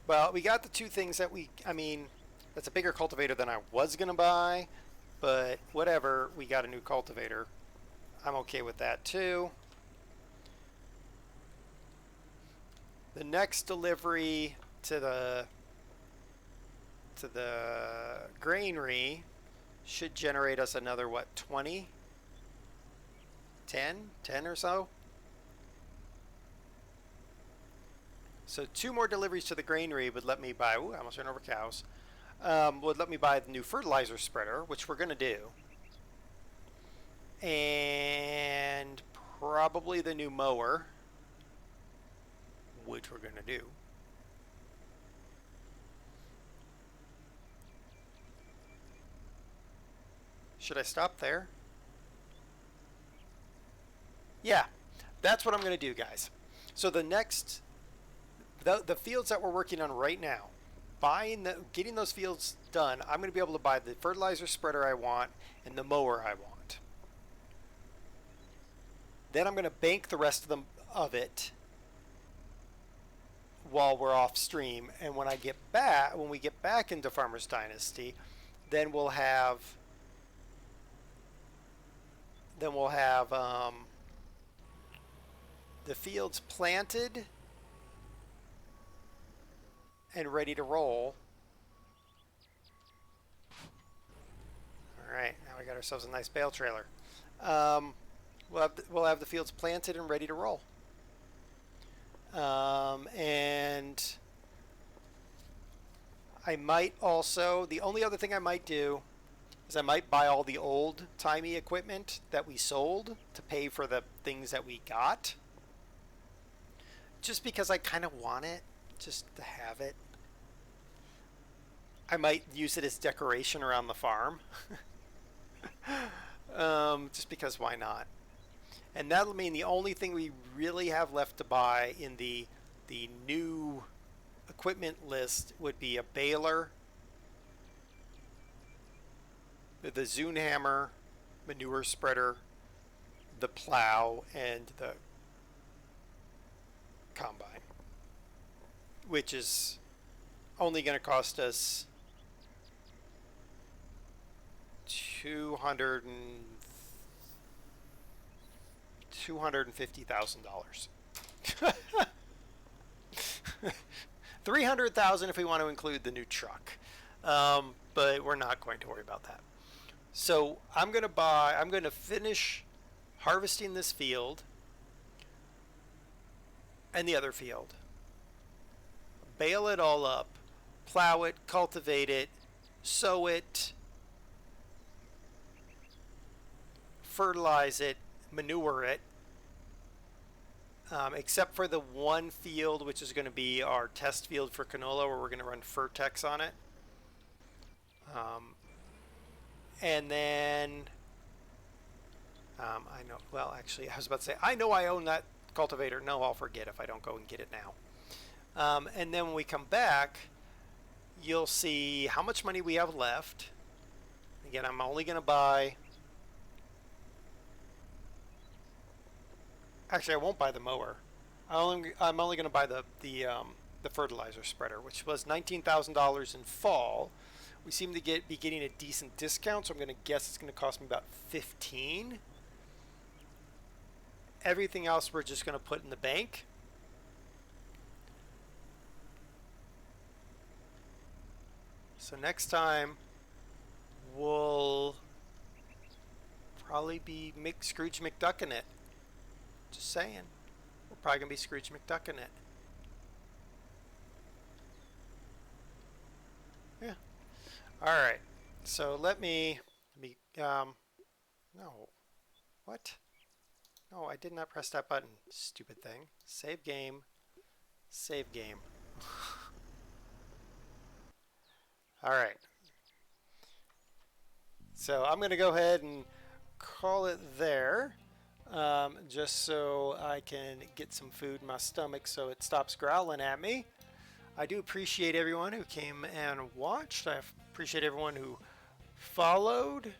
Well, we got the two things that I mean, that's a bigger cultivator than I was going to buy, but whatever, we got a new cultivator. I'm okay with that too. The next delivery to the granary should generate us another, what, 20? 10? 10 or so? So 2 more deliveries to the granary would let me buy, ooh, I almost ran over cows, would let me buy the new fertilizer spreader, which we're going to do. And probably the new mower, which we're going to do. Should I stop there? Yeah, that's what I'm going to do, guys. So the next, the fields that we're working on right now, getting those fields done, I'm going to be able to buy the fertilizer spreader I want and the mower I want. Then I'm going to bank the rest of it while we're off stream, and when we get back into Farmers Dynasty, then we'll have the fields planted and ready to roll. All right, now we got ourselves a nice bale trailer. We'll have the fields planted and ready to roll. And I might also, the only other thing I might do is I might buy all the old-timey equipment that we sold to pay for the things that we got. Just because I kind of want it, just to have it. I might use it as decoration around the farm. Just because why not? And that'll mean the only thing we really have left to buy in the new equipment list would be a baler, the Zune hammer, manure spreader, the plow, and the combine, which is only going to cost us $250,000. $300,000 if we want to include the new truck, but we're not going to worry about that. So I'm going to finish harvesting this field and the other field, bale it all up, plow it, cultivate it, sow it, fertilize it, manure it, except for the one field, which is going to be our test field for canola, where we're going to run Fertex on it. And then, I know, well, actually, I was about to say, I know I own that cultivator. No, I'll forget if I don't go and get it now. And then when we come back, you'll see how much money we have left. Again, I'm only going to buy... Actually, I won't buy the mower. I'm only going to buy the fertilizer spreader, which was $19,000 in fall. We seem to be getting a decent discount, so I'm going to guess it's going to cost me about $15,000. Everything else we're just going to put in the bank. So next time we'll probably be Scrooge McDucking it. Just saying. We're probably going to be Scrooge McDucking it. Yeah. Alright. So let me no. What? No, I did not press that button. Stupid thing. Save game. Save game. Alright. So I'm going to go ahead and call it there, just so I can get some food in my stomach so it stops growling at me. I do appreciate everyone who came and watched. I appreciate everyone who followed.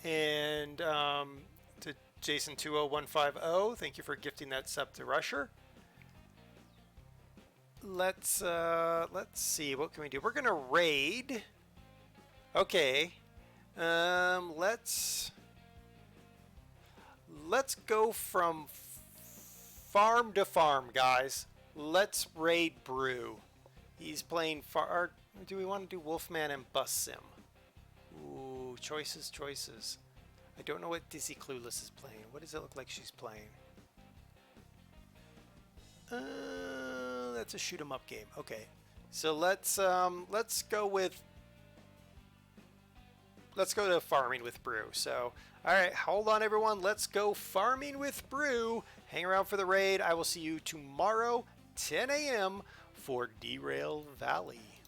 And to Jason20150, thank you for gifting that sub to Rusher. Let's see, what can we do? We're gonna raid. Okay. Let's go from farm to farm, guys. Let's raid Brew. He's playing far. Do we want to do Wolfman and Bus Sim? Ooh, choices. I don't know what Dizzy Clueless is playing. What does it look like she's playing? That's a shoot 'em up game. Okay, so let's go to farming with Brew. So, all right, hold on, everyone. Let's go farming with Brew. Hang around for the raid. I will see you tomorrow, 10 a.m. for Derail Valley.